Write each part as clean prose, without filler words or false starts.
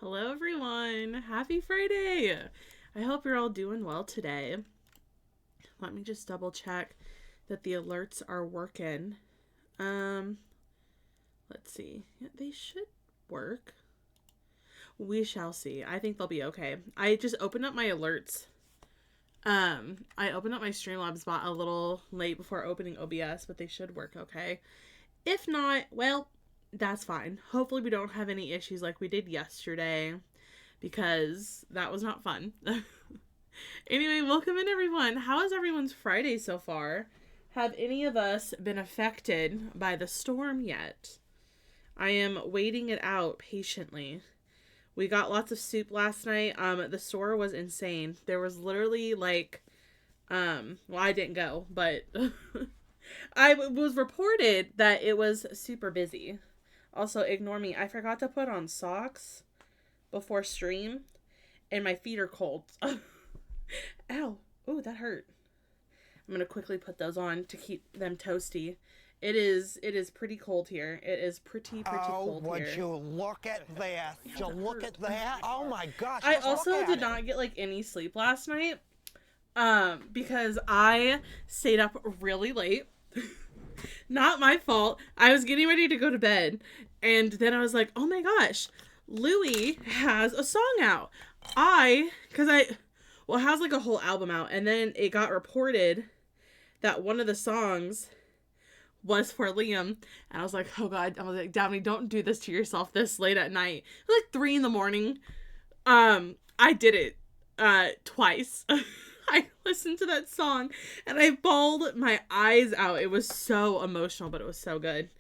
Hello, everyone. Happy Friday. I hope you're all doing well today. Let me just double check that the alerts are working. Let's see. Yeah, they should work. We shall see. I think they'll be okay. I just opened up my alerts. I opened up my Streamlabs bot a little late before opening OBS, but they should work okay. If not, well, that's fine. Hopefully we don't have any issues like we did yesterday, because that was not fun. Anyway, welcome in, everyone. How is everyone's Friday so far? Have any of us been affected by the storm yet? I am waiting it out patiently. We got lots of soup last night. The store was insane. There was literally well, I didn't go, but I was reported that it was super busy. Also, ignore me. I forgot to put on socks before stream, and my feet are cold. Ow. Oh, that hurt. I'm going to quickly put those on to keep them toasty. It is pretty cold here. It is pretty cold here. Oh, would you look at that? Would you look at that? Oh my gosh. I also did not get any sleep last night. Because I stayed up really late. Not my fault. I was getting ready to go to bed, and then I was like, oh my gosh, Louis has a song out. It has a whole album out, and then it got reported that one of the songs was for Liam, and I was like, oh god, I was like, Dabney, don't do this to yourself this late at night. It was 3 a.m. I did it, twice. I listened to that song, and I bawled my eyes out. It was so emotional, but it was so good.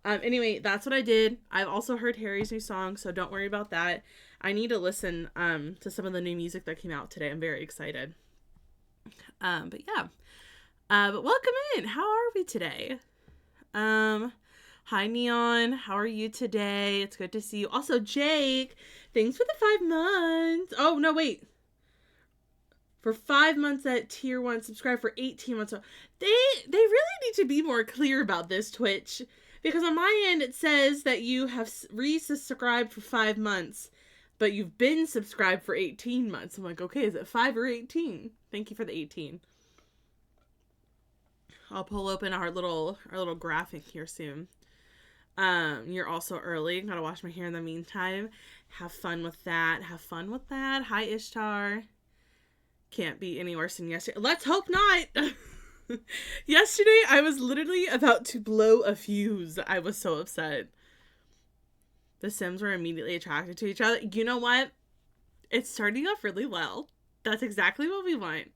Anyway, that's what I did. I've also heard Harry's new song, so don't worry about that. I need to listen, to some of the new music that came out today. I'm very excited. But yeah. But welcome in. How are we today? Hi Neon, how are you today? It's good to see you. Also, Jake, thanks for the 5 months. Oh, no, wait. For 5 months at tier 1, subscribe for 18 months. They really need to be more clear about this, Twitch. Because on my end, it says that you have resubscribed for 5 months, but you've been subscribed for 18 months. I'm like, okay, is it 5 or 18? Thank you for the 18. I'll pull open our little graphic here soon. You're also early. Gotta wash my hair in the meantime. Have fun with that. Hi, Ishtar. Can't be any worse than yesterday. Let's hope not. Yesterday, I was literally about to blow a fuse. I was so upset. The Sims were immediately attracted to each other. You know what? It's starting off really well. That's exactly what we want.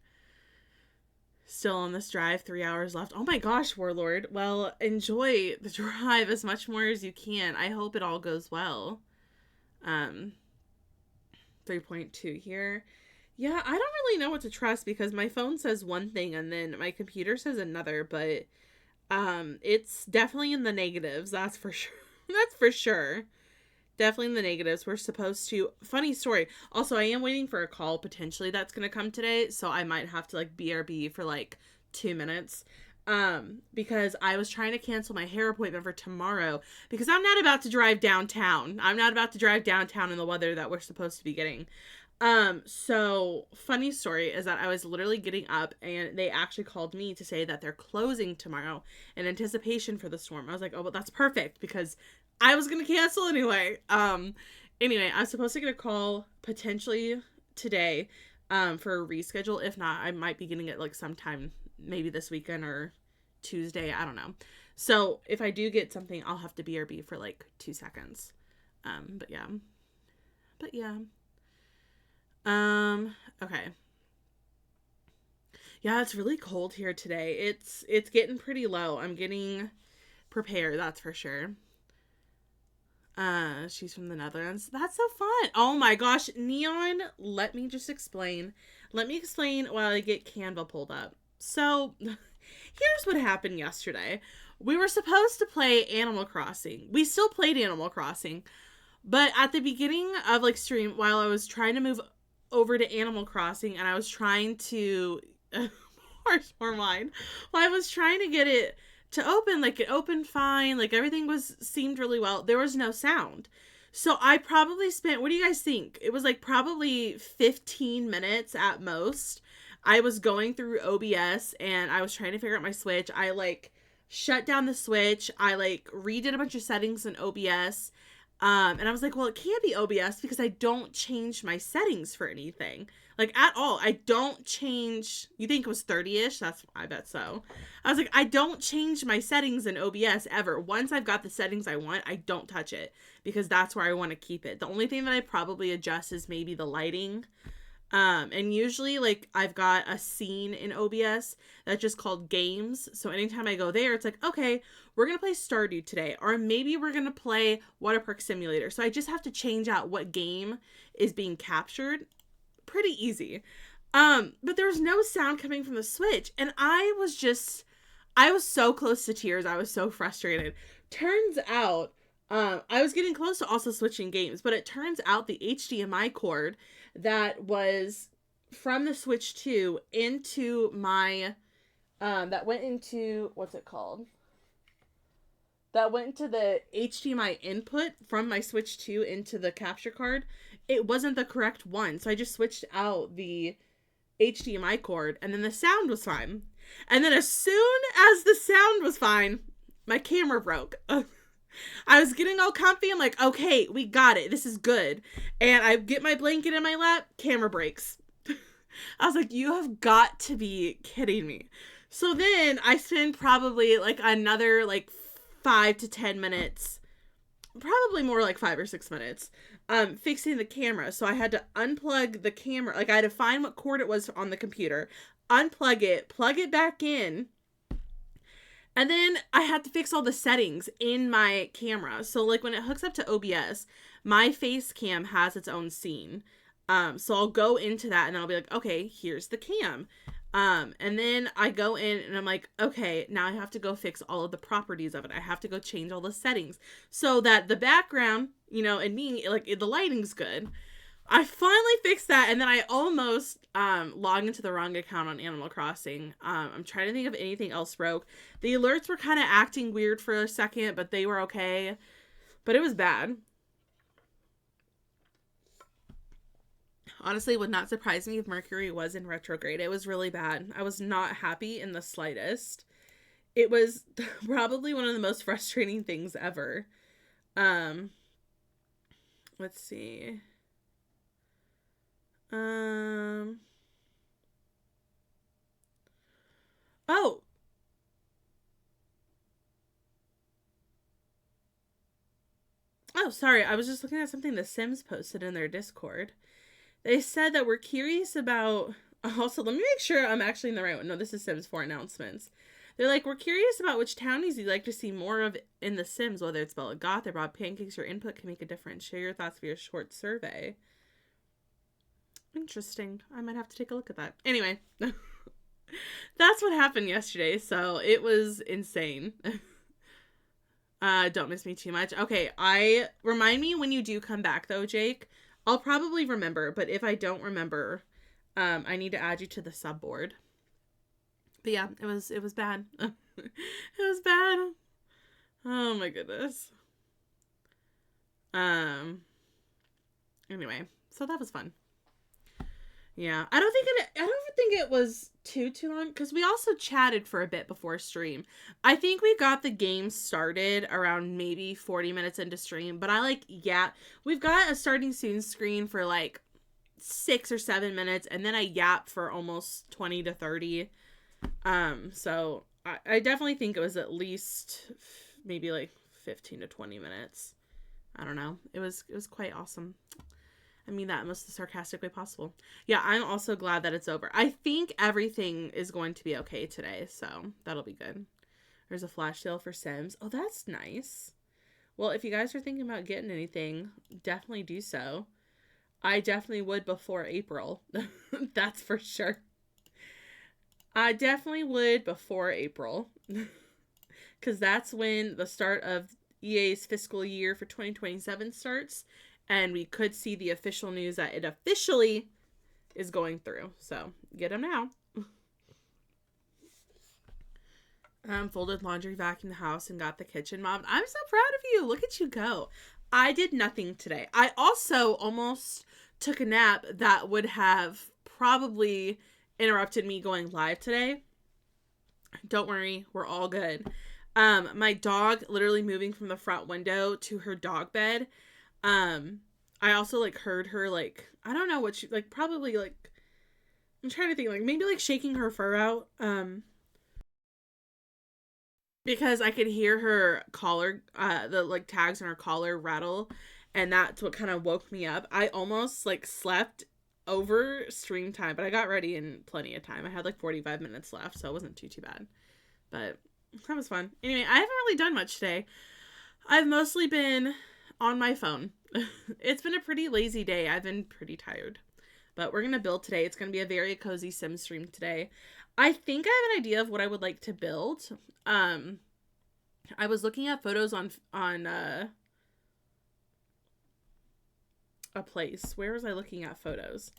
Still on this drive, 3 hours left. Oh my gosh, Warlord. Well, enjoy the drive as much more as you can. I hope it all goes well. 3.2 here. Yeah, I don't really know what to trust because my phone says one thing and then my computer says another, but it's definitely in the negatives, that's for sure. That's for sure. Definitely in the negatives. We're supposed to... Funny story. Also, I am waiting for a call potentially that's going to come today, so I might have to BRB for 2 minutes. Because I was trying to cancel my hair appointment for tomorrow because I'm not about to drive downtown. I'm not about to drive downtown in the weather that we're supposed to be getting. So funny story is that I was literally getting up and they actually called me to say that they're closing tomorrow in anticipation for the storm. I was like, oh, well, that's perfect because I was going to cancel anyway. Anyway, I was supposed to get a call potentially today, for a reschedule. If not, I might be getting it sometime maybe this weekend or Tuesday. I don't know. So if I do get something, I'll have to BRB for 2 seconds. But yeah. Okay. Yeah, it's really cold here today. It's getting pretty low. I'm getting prepared, that's for sure. She's from the Netherlands. That's so fun. Oh my gosh, Neon, let me just explain. Let me explain while I get Canva pulled up. So, here's what happened yesterday. We were supposed to play Animal Crossing. We still played Animal Crossing. But at the beginning of stream, while I was trying to move over to Animal Crossing and I was trying to more mine. Well, I was trying to get it to open, it opened fine, everything seemed really well. There was no sound. So I probably spent, what do you guys think? It was like probably 15 minutes at most. I was going through OBS and I was trying to figure out my switch. I like shut down the switch. I like redid a bunch of settings in OBS. And I was like, well, it can't be OBS because I don't change my settings for anything. Like at all. I don't change. You think it was 30-ish? I bet so. I was like, I don't change my settings in OBS ever. Once I've got the settings I want, I don't touch it because that's where I want to keep it. The only thing that I probably adjust is maybe the lighting. And usually like I've got a scene in OBS that's just called games. So anytime I go there, it's like, okay, we're going to play Stardew today, or maybe we're going to play Water Park Simulator. So I just have to change out what game is being captured. Pretty easy. But there was no sound coming from the Switch. And I was so close to tears. I was so frustrated. Turns out, I was getting close to also switching games, but it turns out the HDMI cord that was from the Switch 2 into my, that went into, what's it called? That went into the HDMI input from my Switch 2 into the capture card. It wasn't the correct one, so I just switched out the HDMI cord, and then the sound was fine. And then as soon as the sound was fine, my camera broke. I was getting all comfy. I'm like, okay, we got it. This is good. And I get my blanket in my lap, camera breaks. I was like, you have got to be kidding me. So then I spend probably like another like 5 to 10 minutes, probably more like 5 or 6 minutes, fixing the camera. So I had to unplug the camera. Like I had to find what cord it was on the computer, unplug it, plug it back in. And then I had to fix all the settings in my camera. So like when it hooks up to OBS, my face cam has its own scene. So I'll go into that and I'll be like, okay, here's the cam. And then I go in and I'm like, okay, now I have to go fix all of the properties of it. I have to go change all the settings so that the background, and me, like the lighting's good. I finally fixed that, and then I almost logged into the wrong account on Animal Crossing. I'm trying to think of anything else broke. The alerts were kind of acting weird for a second, but they were okay. But it was bad. Honestly, it would not surprise me if Mercury was in retrograde. It was really bad. I was not happy in the slightest. It was probably one of the most frustrating things ever. Let's see. Oh. Oh, sorry. I was just looking at something the Sims posted in their Discord. They said that we're curious about... Also, let me make sure I'm actually in the right one. No, this is Sims 4 announcements. They're like, we're curious about which townies you'd like to see more of in The Sims, whether it's Bella Goth or Bob Pancakes. Your input can make a difference. Share your thoughts via a short survey. Interesting. I might have to take a look at that. Anyway, that's what happened yesterday, so it was insane. Don't miss me too much. Okay, remind me when you do come back, though, Jake. I'll probably remember, but if I don't remember, I need to add you to the sub board. But yeah, it was bad. It was bad. Oh my goodness. Anyway, so that was fun. Yeah, I don't think it was too long, because we also chatted for a bit before stream. I think we got the game started around maybe 40 minutes into stream, but we've got a starting soon screen for like 6 or 7 minutes, and then I yap for almost 20 to 30. So I definitely think it was at least maybe like 15 to 20 minutes. I don't know. It was quite awesome. I mean that in the most sarcastic way possible. Yeah, I'm also glad that it's over. I think everything is going to be okay today, so that'll be good. There's a flash sale for Sims. Oh, that's nice. Well, if you guys are thinking about getting anything, definitely do so. I definitely would before April. That's for sure. I definitely would before April. Because that's when the start of EA's fiscal year for 2027 starts. And we could see the official news that it officially is going through. So, get them now. Folded laundry, vacuumed the house, and got the kitchen mopped. I'm so proud of you. Look at you go. I did nothing today. I also almost took a nap that would have probably interrupted me going live today. Don't worry, we're all good. My dog literally moving from the front window to her dog bed. I also like heard her like, I don't know what she like, probably like, I'm trying to think, like maybe like shaking her fur out. Because I could hear her collar, the like tags on her collar rattle, and that's what kind of woke me up. I almost like slept over stream time, but I got ready in plenty of time. I had like 45 minutes left, so it wasn't too bad. But that was fun. Anyway, I haven't really done much today. I've mostly been on my phone. It's been a pretty lazy day. I've been pretty tired. But we're going to build today. It's going to be a very cozy sim stream today. I think I have an idea of what I would like to build. I was looking at photos on a place. Where was I looking at photos?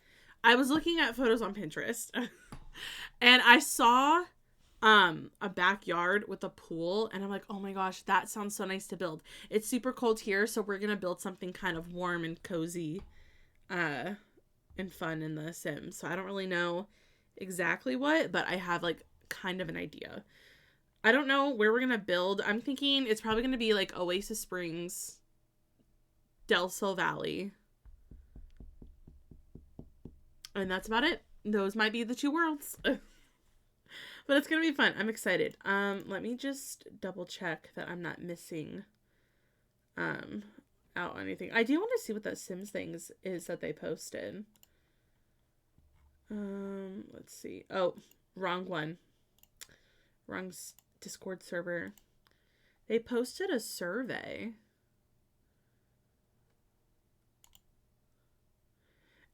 I was looking at photos on Pinterest. And I saw a backyard with a pool, and I'm like, oh my gosh, that sounds so nice to build. It's super cold here, so we're going to build something kind of warm and cozy and fun in the Sims. So I don't really know exactly what, but I have like kind of an idea. I don't know where we're going to build. I'm thinking it's probably going to be like Oasis Springs, Del Sol Valley. And that's about it. Those might be the two worlds. But it's going to be fun. I'm excited. Let me just double check that I'm not missing out on anything. I do want to see what that Sims thing is that they posted. Let's see. Oh, wrong one. Wrong Discord server. They posted a survey.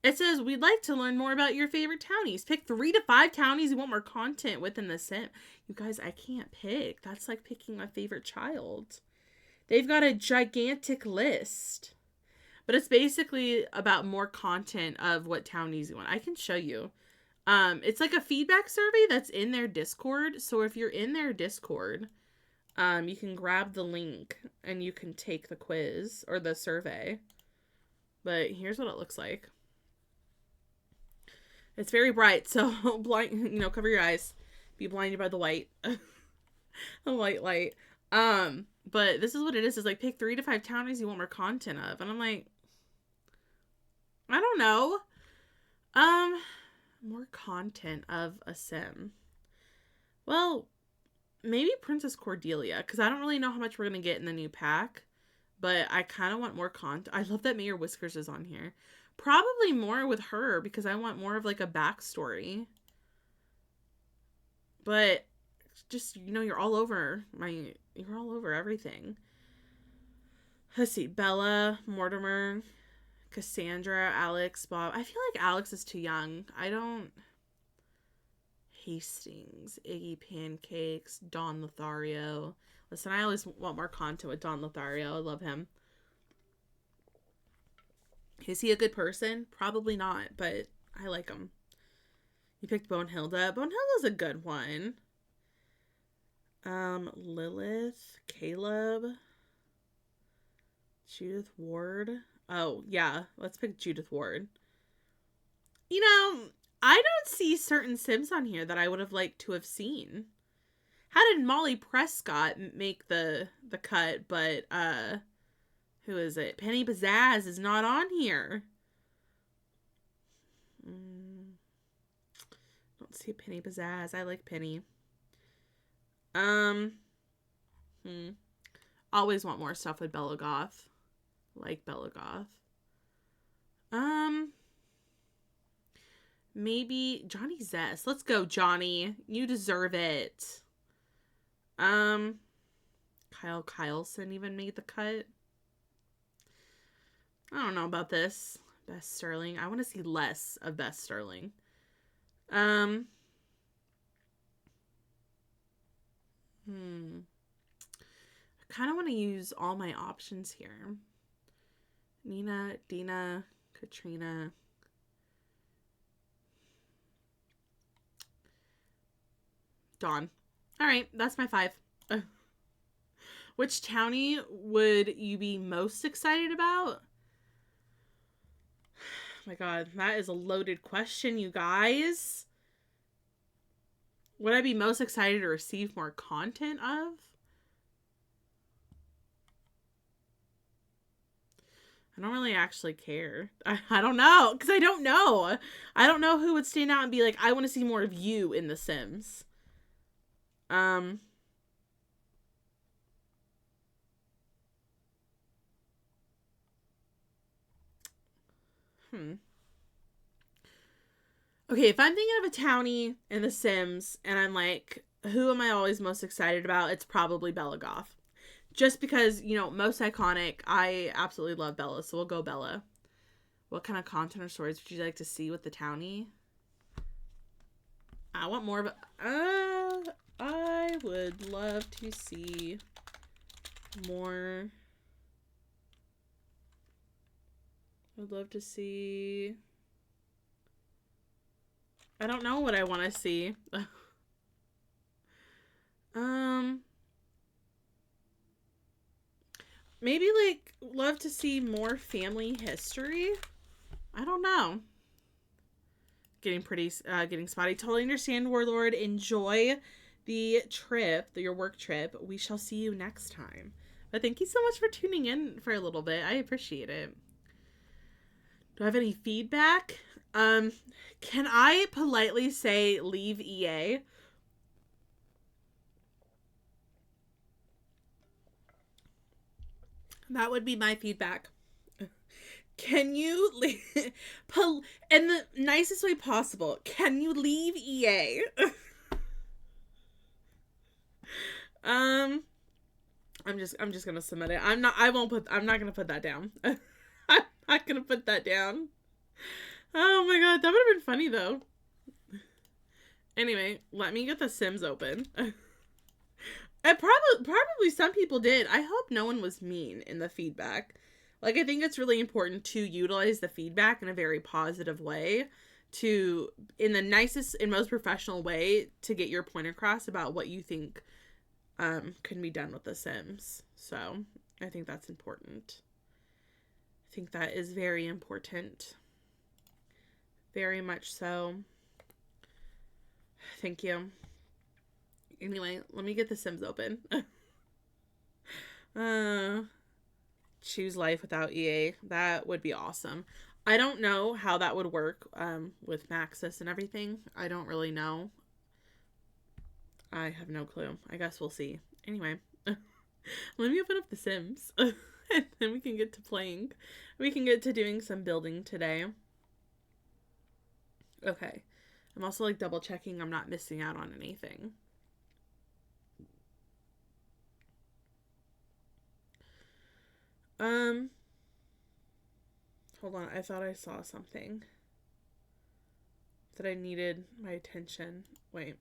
It says, we'd like to learn more about your favorite townies. Pick 3 to 5 townies you want more content within the sim. You guys, I can't pick. That's like picking my favorite child. They've got a gigantic list. But it's basically about more content of what townies you want. I can show you. It's like a feedback survey that's in their Discord. So if you're in their Discord, you can grab the link and you can take the quiz or the survey. But here's what it looks like. It's very bright, so cover your eyes. Be blinded by the white. The white light. But this is what it is. It's like, pick 3 to 5 townies you want more content of. And I'm like, I don't know. More content of a sim. Well, maybe Princess Cordelia, because I don't really know how much we're going to get in the new pack. But I kind of want more content. I love that Mayor Whiskers is on here. Probably more with her, because I want more of like a backstory. But just, you're all over everything. Let's see. Bella, Mortimer, Cassandra, Alex, Bob. I feel like Alex is too young. Hastings, Iggy Pancakes, Don Lothario. Listen, I always want more content with Don Lothario. I love him. Is he a good person? Probably not, but I like him. You picked Bonehilda. Bonehilda's a good one. Lilith, Caleb, Judith Ward. Oh, yeah. Let's pick Judith Ward. I don't see certain Sims on here that I would have liked to have seen. How did Molly Prescott make the cut, but, who is it? Penny Pizzazz is not on here. Don't see Penny Pizzazz. I like Penny. Always want more stuff with Bella Goth. Like Bella Goth. Maybe Johnny Zest. Let's go, Johnny. You deserve it. Kyle Kyleson even made the cut. I don't know about this. Best Sterling. I want to see less of Best Sterling. I kind of want to use all my options here. Nina, Dina, Katrina. Dawn. All right, that's my 5. Which townie would you be most excited about? Oh my god, that is a loaded question, you guys. Would I be most excited to receive more content of? I don't really actually care. I don't know, because I don't know. I don't know who would stand out and be like, I want to see more of you in The Sims. Okay, if I'm thinking of a townie in The Sims, and I'm like, who am I always most excited about? It's probably Bella Goth. Just because, you know, most iconic. I absolutely love Bella, so we'll go Bella. What kind of content or stories would you like to see with the townie? I want more of a... I would love to see more... I'd love to see... I don't know what I want to see. Maybe, like, love to see more family history. I don't know. Getting spotty. Totally understand, Warlord. Enjoy the trip, your work trip. We shall see you next time. But thank you so much for tuning in for a little bit. I appreciate it. Do I have any feedback? Can I politely say leave EA? That would be my feedback. Can you leave, in the nicest way possible, can you leave EA? I'm just gonna submit it. I'm not gonna put that down. I'm not gonna put that down. Oh my god, that would have been funny though. Anyway, let me get the Sims open. Probably some people did. I hope no one was mean in the feedback. Like, I think it's really important to utilize the feedback in a very positive way, in the nicest and most professional way, to get your point across about what you think can be done with The Sims. So, I think that's important. I think that is very important. Very much so. Thank you. Anyway, let me get The Sims open. Choose life without EA. That would be awesome. I don't know how that would work with Maxis and everything. I don't really know. I have no clue. I guess we'll see. Anyway, let me open up The Sims. And then we can get to playing. We can get to doing some building today. Okay. I'm also like double checking I'm not missing out on anything. Hold on. I thought I saw something that I needed my attention. Wait.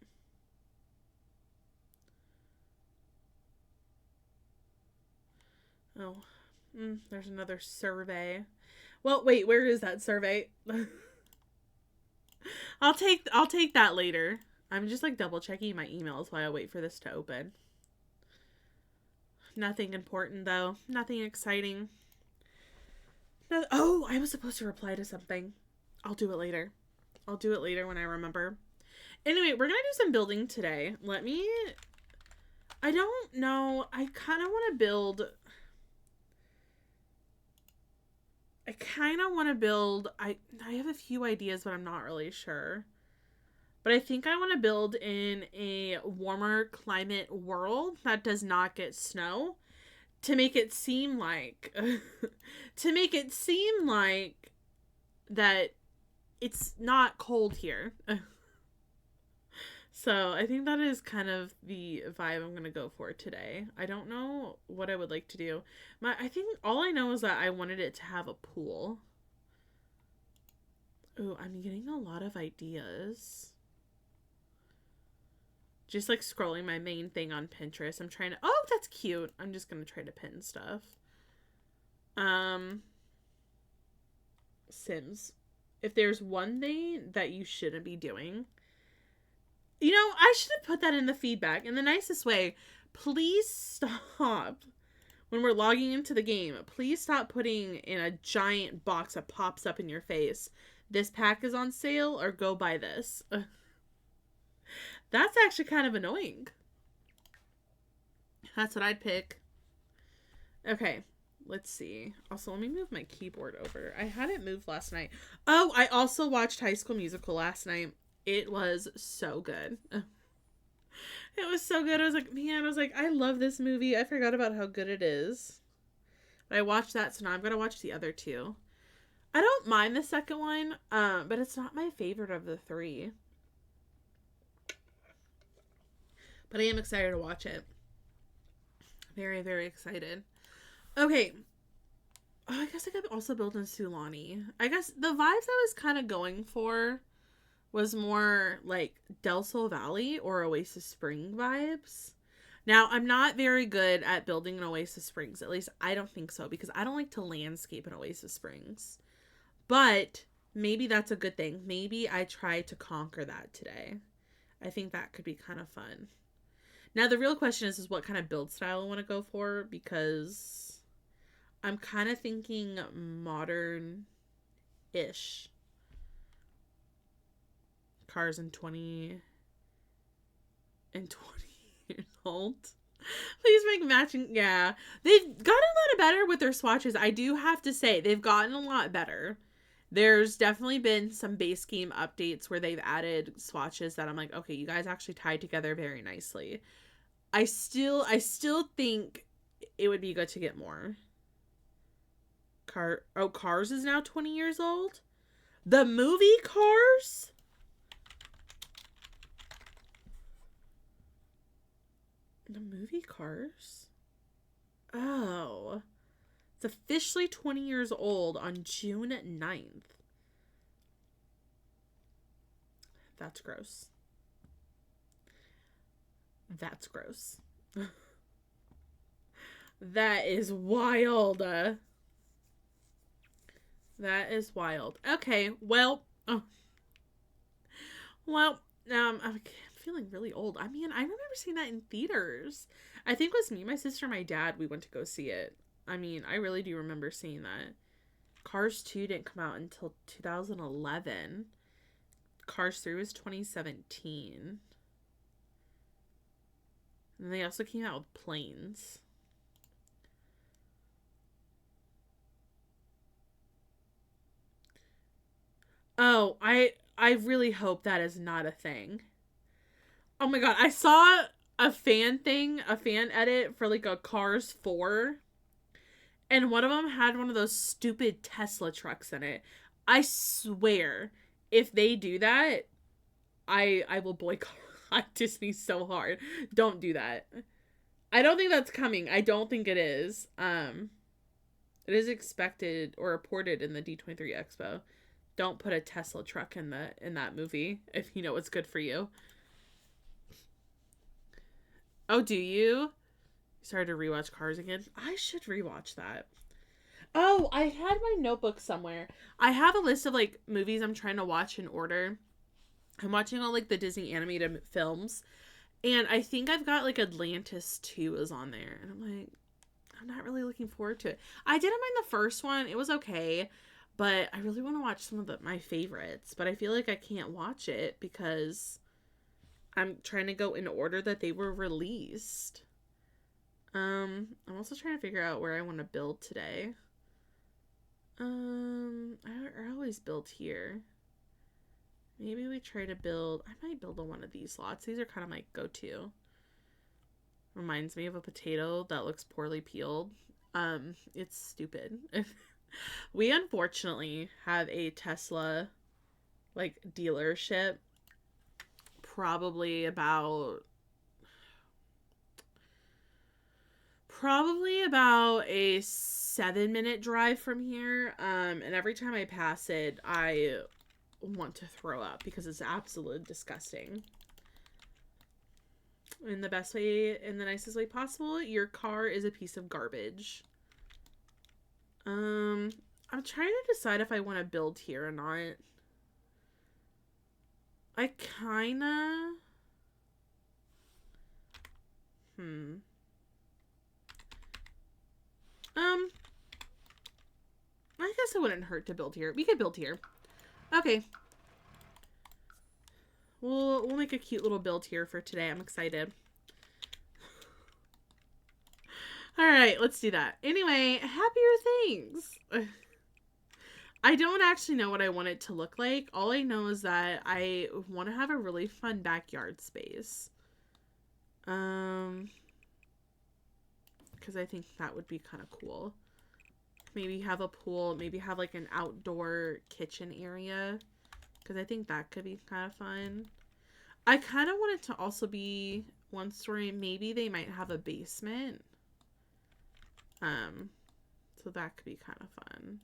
Oh, there's another survey. Well, wait, where is that survey? I'll take that later. I'm just like double checking my emails while I wait for this to open. Nothing important though. Nothing exciting. Oh, I was supposed to reply to something. I'll do it later. I'll do it later when I remember. Anyway, we're gonna do some building today. I don't know. I kind of want to build. I have a few ideas, but I'm not really sure. But I think I want to build in a warmer climate world that does not get snow, to make it seem like that it's not cold here. So I think that is kind of the vibe I'm going to go for today. I don't know what I would like to do. I think all I know is that I wanted it to have a pool. Ooh, I'm getting a lot of ideas. Just like scrolling my main thing on Pinterest. I'm trying to... Oh, that's cute. I'm just going to try to pin stuff. Sims. If there's one thing that you shouldn't be doing... You know, I should have put that in the feedback in the nicest way. please stop. When we're logging into the game, please stop putting in a giant box that pops up in your face, this pack is on sale, or go buy this. That's actually kind of annoying. That's what I'd pick. Okay, let's see. Also, let me move my keyboard over. I had it moved last night. Oh, I also watched High School Musical last night. It was so good. It was so good. I was like, man, I love this movie. I forgot about how good it is. But I watched that, so now I'm going to watch the other two. I don't mind the second one, but it's not my favorite of the three. But I am excited to watch it. Very, very excited. Okay. Oh, I guess I could also build in Sulani. I guess the vibes I was kind of going for was more like Del Sol Valley or Oasis Spring vibes. Now, I'm not very good at building in Oasis Springs. At least I don't think so, because I don't like to landscape in Oasis Springs. But maybe that's a good thing. Maybe I try to conquer that today. I think that could be kind of fun. Now, the real question is what kind of build style I want to go for, because I'm kind of thinking modern-ish. Cars in 20 years old. Please make matching. Yeah. They've gotten a lot better with their swatches. I do have to say, they've gotten a lot better. There's definitely been some base game updates where they've added swatches that I'm like, okay, you guys actually tied together very nicely. I still think it would be good to get more. Cars is now 20 years old? The movie Cars? The movie Cars? Oh. It's officially 20 years old on June 9th. That's gross. That's gross. That is wild. That is wild. Okay, well. I'm feeling really old. I mean, I remember seeing that in theaters. I think it was me, my sister, and my dad. We went to go see it. I mean, I really do remember seeing that. Cars 2 didn't come out until 2011. Cars 3 was 2017. And they also came out with Planes. Oh, I really hope that is not a thing. Oh my god, I saw a fan edit for like a Cars 4. And one of them had one of those stupid Tesla trucks in it. I swear, if they do that, I will boycott Disney so hard. Don't do that. I don't think that's coming. I don't think it is. It is expected or reported in the D23 Expo. Don't put a Tesla truck in that movie if you know what's good for you. Oh, do you? Started to rewatch Cars again. I should rewatch that. Oh, I had my notebook somewhere. I have a list of like movies I'm trying to watch in order. I'm watching all like the Disney animated films, and I think I've got like Atlantis 2 is on there, and I'm like, I'm not really looking forward to it. I didn't mind the first one. It was okay, but I really want to watch some of my favorites, but I feel like I can't watch it because I'm trying to go in order that they were released. I'm also trying to figure out where I want to build today. I always build here. Maybe we try to build, I might build on one of these lots. These are kind of my go-to. Reminds me of a potato that looks poorly peeled. It's stupid. We unfortunately have a Tesla, like, dealership probably about a 7-minute drive from here. And every time I pass it, I want to throw up because it's absolutely disgusting. In the best way, in the nicest way possible, your car is a piece of garbage. I'm trying to decide if I want to build here or not. I kinda... I guess it wouldn't hurt to build here. We could build here. Okay. We'll make a cute little build here for today. I'm excited. All right, let's do that. Anyway, happier things. I don't actually know what I want it to look like. All I know is that I want to have a really fun backyard space. Because I think that would be kind of cool. Maybe have a pool, maybe have like an outdoor kitchen area. Because I think that could be kind of fun. I kind of want it to also be one story. Maybe they might have a basement. So that could be kind of fun.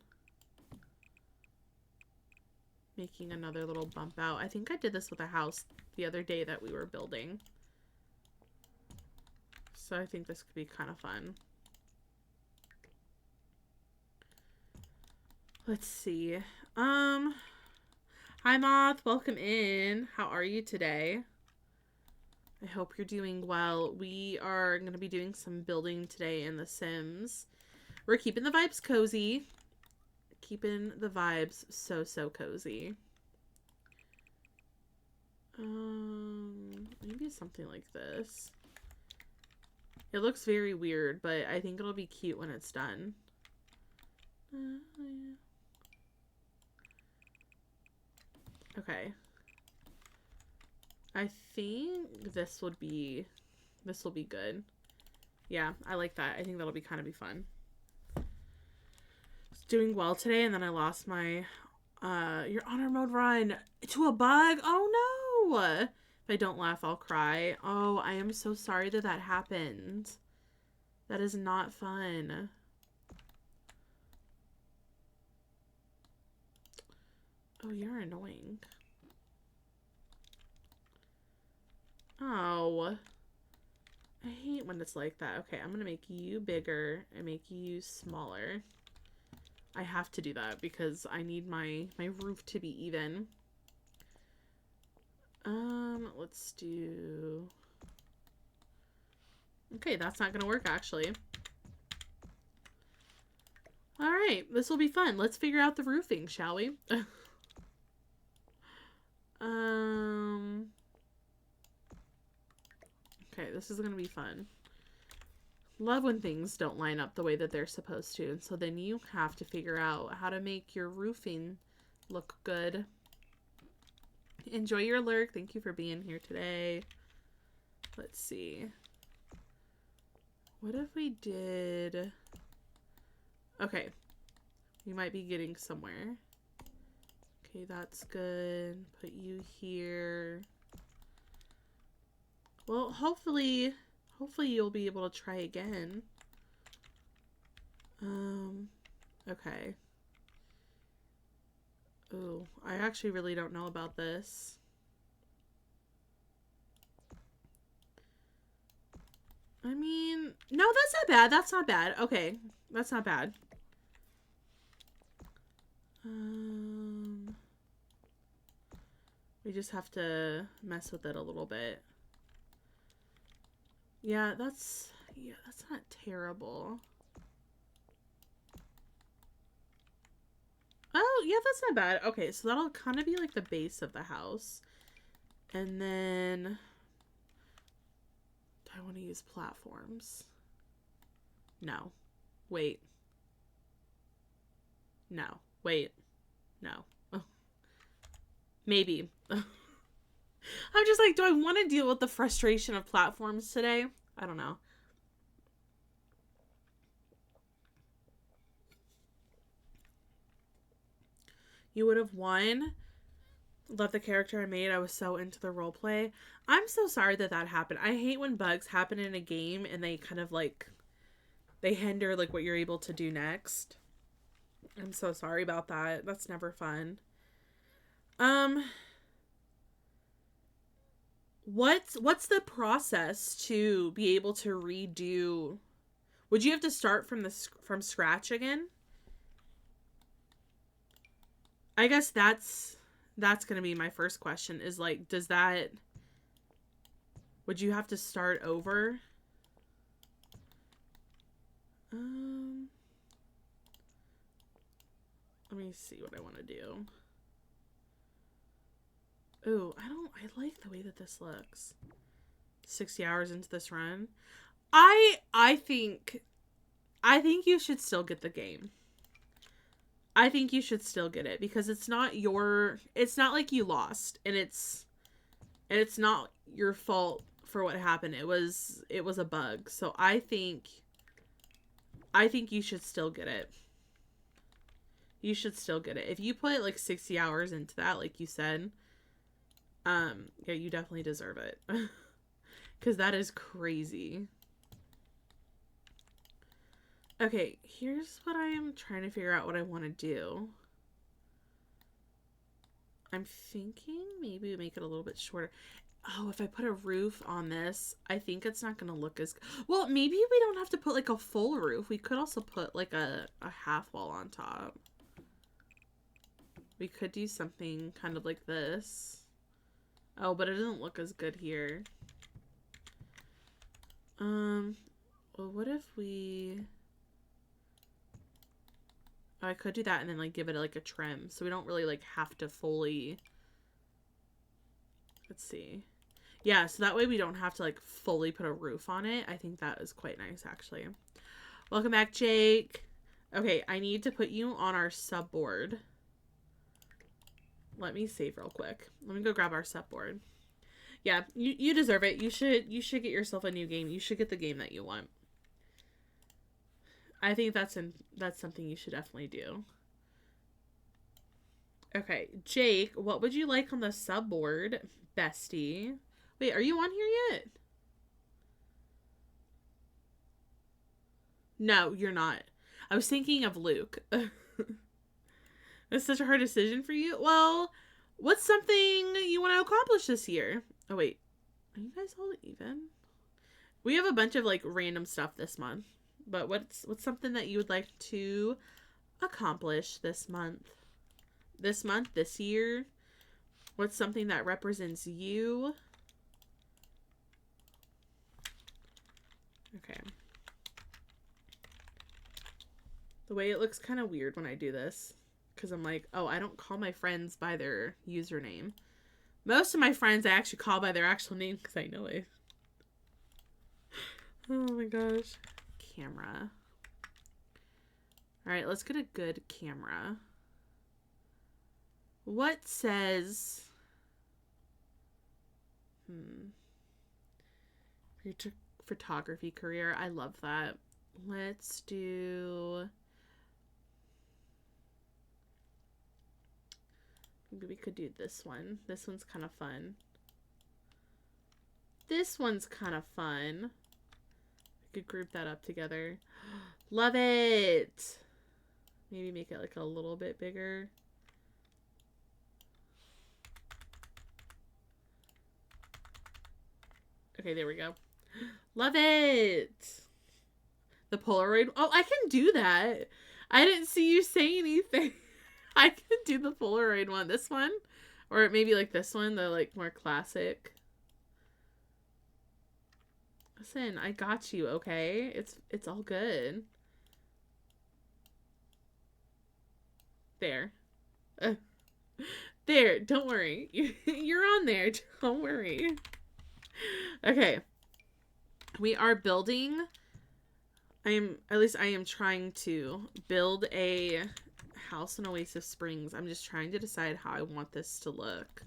Making another little bump out. I think I did this with a house the other day that we were building. So I think this could be kind of fun. Let's see. Hi Moth, welcome in. How are you today? I hope you're doing well. We are going to be doing some building today in The Sims. We're keeping the vibes cozy. Keeping the vibes so cozy. Maybe something like this. It looks very weird, but I think it'll be cute when it's done. Okay. I think this will be good. Yeah, I like that. I think that'll be kind of fun. Doing well today, and then I lost my your honor mode run to a bug. Oh no! If I don't laugh, I'll cry. Oh, I am so sorry that that happened. That is not fun. Oh, you're annoying. Oh. I hate when it's like that. Okay, I'm gonna make you bigger and make you smaller. I have to do that because I need my roof to be even. Let's do... Okay, that's not gonna work actually. Alright, this will be fun. Let's figure out the roofing, shall we? Okay, this is gonna be fun. Love when things don't line up the way that they're supposed to. And so then you have to figure out how to make your roofing look good. Enjoy your lurk. Thank you for being here today. Let's see. What if we did... Okay. We might be getting somewhere. Okay, that's good. Put you here. Well, hopefully you'll be able to try again. Okay. Oh, I actually really don't know about this. I mean, no, that's not bad. That's not bad. Okay, that's not bad. We just have to mess with it a little bit. Yeah, that's not terrible. Oh, yeah, that's not bad. Okay, so that'll kind of be like the base of the house. And then... Do I want to use platforms? No. Wait. No. Wait. No. Oh. Maybe. I'm just like, do I want to deal with the frustration of platforms today? I don't know. You would have won. Love the character I made. I was so into the roleplay. I'm so sorry that that happened. I hate when bugs happen in a game and they kind of like, they hinder like what you're able to do next. I'm so sorry about that. That's never fun. What's the process to be able to redo? Would you have to start from scratch again? I guess that's going to be my first question is like, would you have to start over? Let me see what I want to do. Ooh, I like the way that this looks. 60 hours into this run. I think you should still get the game. I think you should still get it because it's not like you lost and it's not your fault for what happened. It was a bug. So I think you should still get it. You should still get it. If you put like 60 hours into that, like you said, yeah, you definitely deserve it. Because that is crazy. Okay, here's what I am trying to figure out what I want to do. I'm thinking maybe we make it a little bit shorter. Oh, if I put a roof on this, I think it's not going to look as... Well, maybe we don't have to put like a full roof. We could also put like a half wall on top. We could do something kind of like this. Oh, but it doesn't look as good here. Well, what if we... I could do that and then like give it like a trim. So we don't really like have to fully... Let's see. Yeah, so that way we don't have to like fully put a roof on it. I think that is quite nice actually. Welcome back, Jake. Okay, I need to put you on our subboard. Let me save real quick. Let me go grab our subboard. Yeah, you deserve it. You should get yourself a new game. You should get the game that you want. I think that's something you should definitely do. Okay, Jake, what would you like on the subboard, bestie? Wait, are you on here yet? No, you're not. I was thinking of Luke. That's such a hard decision for you. Well, what's something you want to accomplish this year? Oh, wait. Are you guys all even? We have a bunch of, like, random stuff this month. But what's something that you would like to accomplish this month? This year? What's something that represents you? Okay. The way it looks kind of weird when I do this. Because I'm like, oh, I don't call my friends by their username. Most of my friends I actually call by their actual name because I know it. Oh my gosh. Camera. Alright, let's get a good camera. What says... Photography career. I love that. Let's do... Maybe we could do this one. This one's kind of fun. This one's kind of fun. We could group that up together. Love it! Maybe make it like a little bit bigger. Okay, there we go. Love it! The Polaroid. Oh, I can do that. I didn't see you say anything. I can do the Polaroid one. This one? Or maybe like this one, the like more classic. Listen, I got you, okay? It's all good. There. There, don't worry. You're on there. Don't worry. Okay. We are building... I am trying to build a house in Oasis Springs. I'm just trying to decide how I want this to look.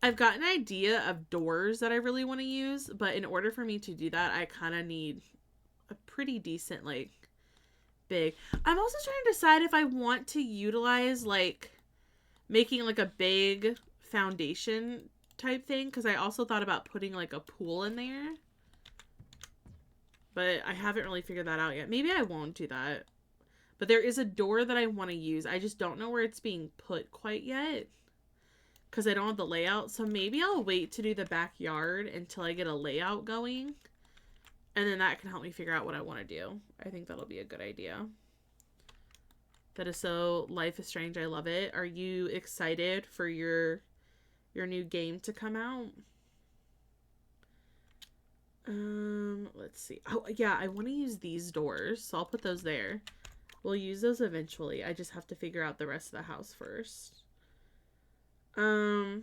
I've got an idea of doors that I really want to use, but in order for me to do that, I kind of need a pretty decent, like, big... I'm also trying to decide if I want to utilize, like, making, like, a big foundation type thing, because I also thought about putting, like, a pool in there. But I haven't really figured that out yet. Maybe I won't do that. But there is a door that I want to use. I just don't know where it's being put quite yet. Because I don't have the layout. So maybe I'll wait to do the backyard until I get a layout going. And then that can help me figure out what I want to do. I think that'll be a good idea. That is so Life is Strange. I love it. Are you excited for your new game to come out? Let's see. Oh, yeah, I want to use these doors, so I'll put those there. We'll use those eventually. I just have to figure out the rest of the house first. I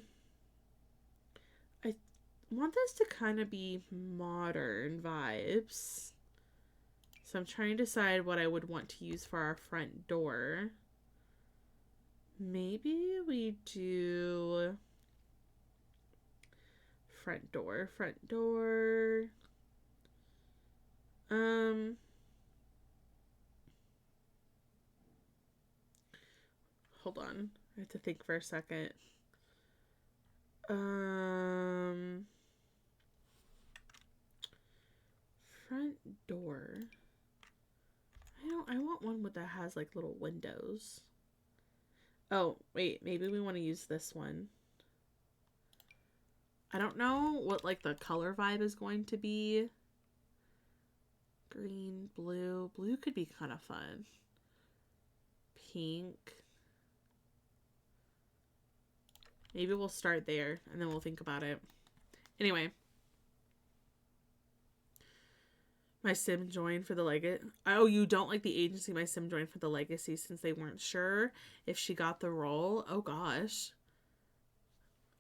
want this to kind of be modern vibes. So I'm trying to decide what I would want to use for our front door. Maybe we do front door. Hold on. I have to think for a second. Front door. I want one that has like little windows. Oh, wait, maybe we want to use this one. I don't know what like the color vibe is going to be. Green, blue. Blue could be kind of fun. Pink. Maybe we'll start there and then we'll think about it. Anyway. My sim joined for the legacy. Oh, you don't like the agency my sim joined for the legacy since they weren't sure if she got the role? Oh gosh.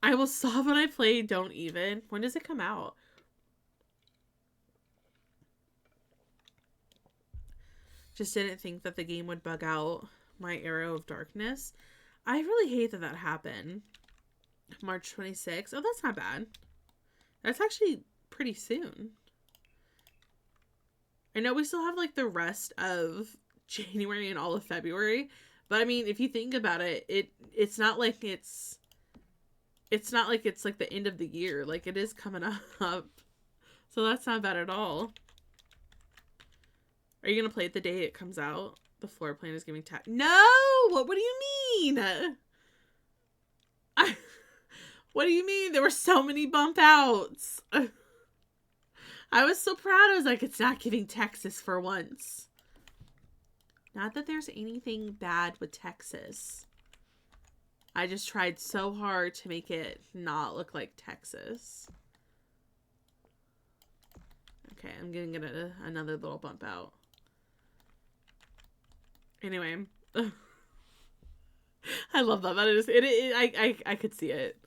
I will sob when I play Don't Even. When does it come out? Just didn't think that the game would bug out my Arrow of Darkness. I really hate that that happened. March 26th. Oh, that's not bad. That's actually pretty soon. I know we still have like the rest of January and all of February, but I mean, if you think about it, it's not like it's like the end of the year. Like it is coming up. So that's not bad at all. Are you going to play it the day it comes out? The floor plan is giving No! What do you mean? What do you mean? There were so many bump outs. I was so proud. I was like, it's not giving Texas for once. Not that there's anything bad with Texas. I just tried so hard to make it not look like Texas. Okay, I'm gonna get another little bump out. Anyway. I love that. I could see it.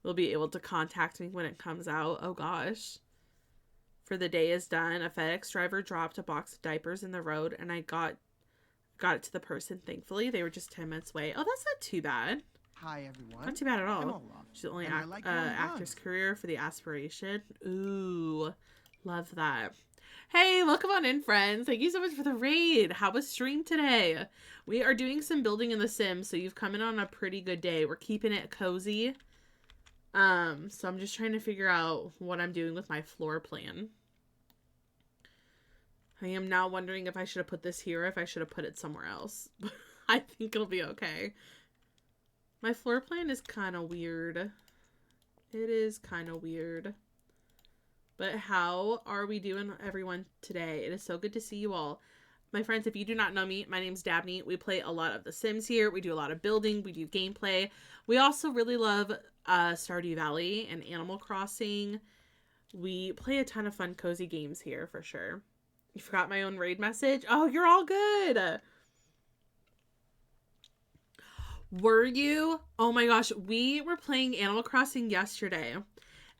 They'll be able to contact me when it comes out. Oh gosh. For the day is done. A FedEx driver dropped a box of diapers in the road and I got it to the person, thankfully. They were just 10 minutes away. Oh, that's not too bad. Hi, everyone. Not too bad at all. Olaf, She's the only like actress career for the aspiration. Ooh, love that. Hey, welcome on in, friends. Thank you so much for the raid. How was stream today? We are doing some building in The Sims, so you've come in on a pretty good day. We're keeping it cozy. So I'm just trying to figure out what I'm doing with my floor plan. I am now wondering if I should have put this here or if I should have put it somewhere else. I think it'll be okay. My floor plan is kind of weird. It is kind of weird. But how are we doing, everyone, today? It is so good to see you all. My friends, if you do not know me, my name's Dabney. We play a lot of The Sims here. We do a lot of building. We do gameplay. We also really love Stardew Valley and Animal Crossing. We play a ton of fun, cozy games here for sure. You forgot my own raid message? Oh, you're all good. Were you? Oh my gosh, we were playing Animal Crossing yesterday.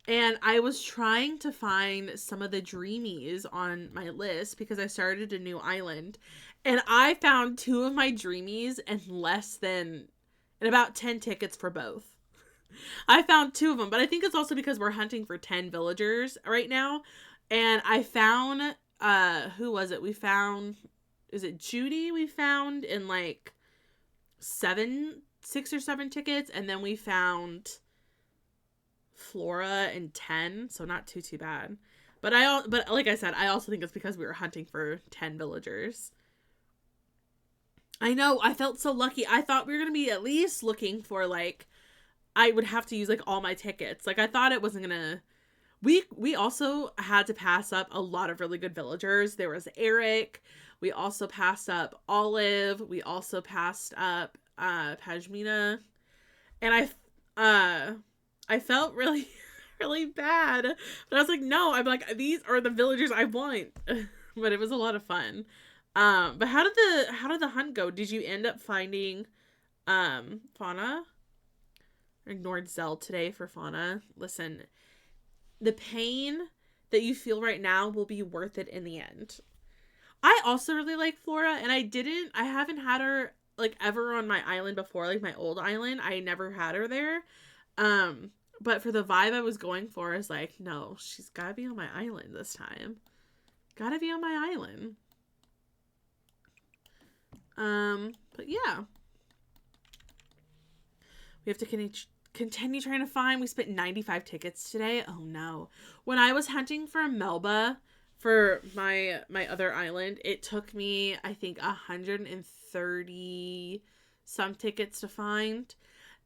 And I was trying to find some of the dreamies on my list because I started a new island. And I found 2 of my dreamies and about 10 tickets for both. I found 2 of them, but I think it's also because we're hunting for 10 villagers right now. And I found, who was it? We found, is it Judy? We found in like 6 or 7 tickets. And then we found Flora in 10, so not too bad. But like I said, I also think it's because we were hunting for 10 villagers. I know, I felt so lucky. I thought we were gonna be at least looking for like, I would have to use like all my tickets. Like I thought it wasn't gonna. We also had to pass up a lot of really good villagers. There was Eric. We also passed up Olive. We also passed up Pashmina, and I felt really, really bad. But I was like, no, I'm like, these are the villagers I want. But it was a lot of fun. But how did the hunt go? Did you end up finding fauna? I ignored Zell today for fauna. Listen, the pain that you feel right now will be worth it in the end. I also really like Flora, and I haven't had her like ever on my island before, like my old island. I never had her there. But for the vibe I was going for, I was like, no, she's gotta be on my island this time. Gotta be on my island. But yeah. We have to continue trying to find. We spent 95 tickets today. Oh no. When I was hunting for Melba for my other island, it took me, I think, 130 some tickets to find.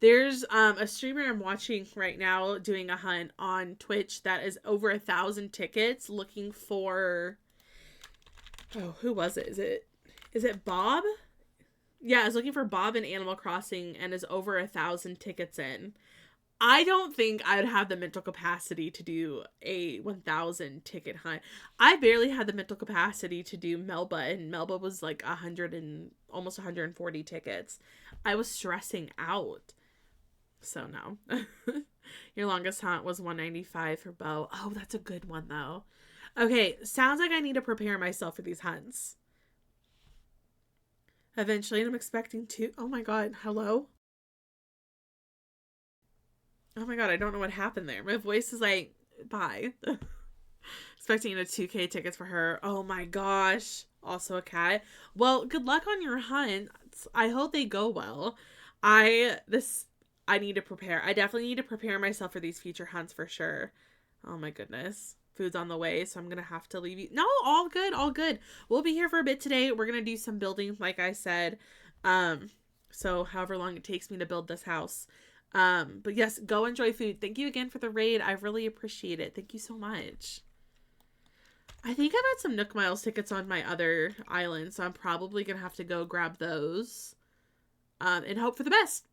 There's a streamer I'm watching right now doing a hunt on Twitch that is over 1,000 tickets looking for, oh, who was it? Is it Bob? Yeah, I was looking for Bob in Animal Crossing and is over 1,000 tickets in. I don't think I'd have the mental capacity to do a 1,000 ticket hunt. I barely had the mental capacity to do Melba, and Melba was like 100 and almost 140 tickets. I was stressing out. So no. Your longest hunt was 195 for bow. Oh, that's a good one though. Okay, sounds like I need to prepare myself for these hunts. Eventually, and I'm expecting to. Oh my god, hello? Oh my god, I don't know what happened there. My voice is like, bye. Expecting a 2K tickets for her. Oh my gosh. Also a cat. Well, good luck on your hunt. I hope they go well. I need to prepare. I definitely need to prepare myself for these future hunts for sure. Oh my goodness. Food's on the way, so I'm going to have to leave you. No, all good, all good. We'll be here for a bit today. We're going to do some building, like I said. So however long it takes me to build this house. But yes, go enjoy food. Thank you again for the raid. I really appreciate it. Thank you so much. I think I've had some Nook Miles tickets on my other island, so I'm probably going to have to go grab those. And hope for the best.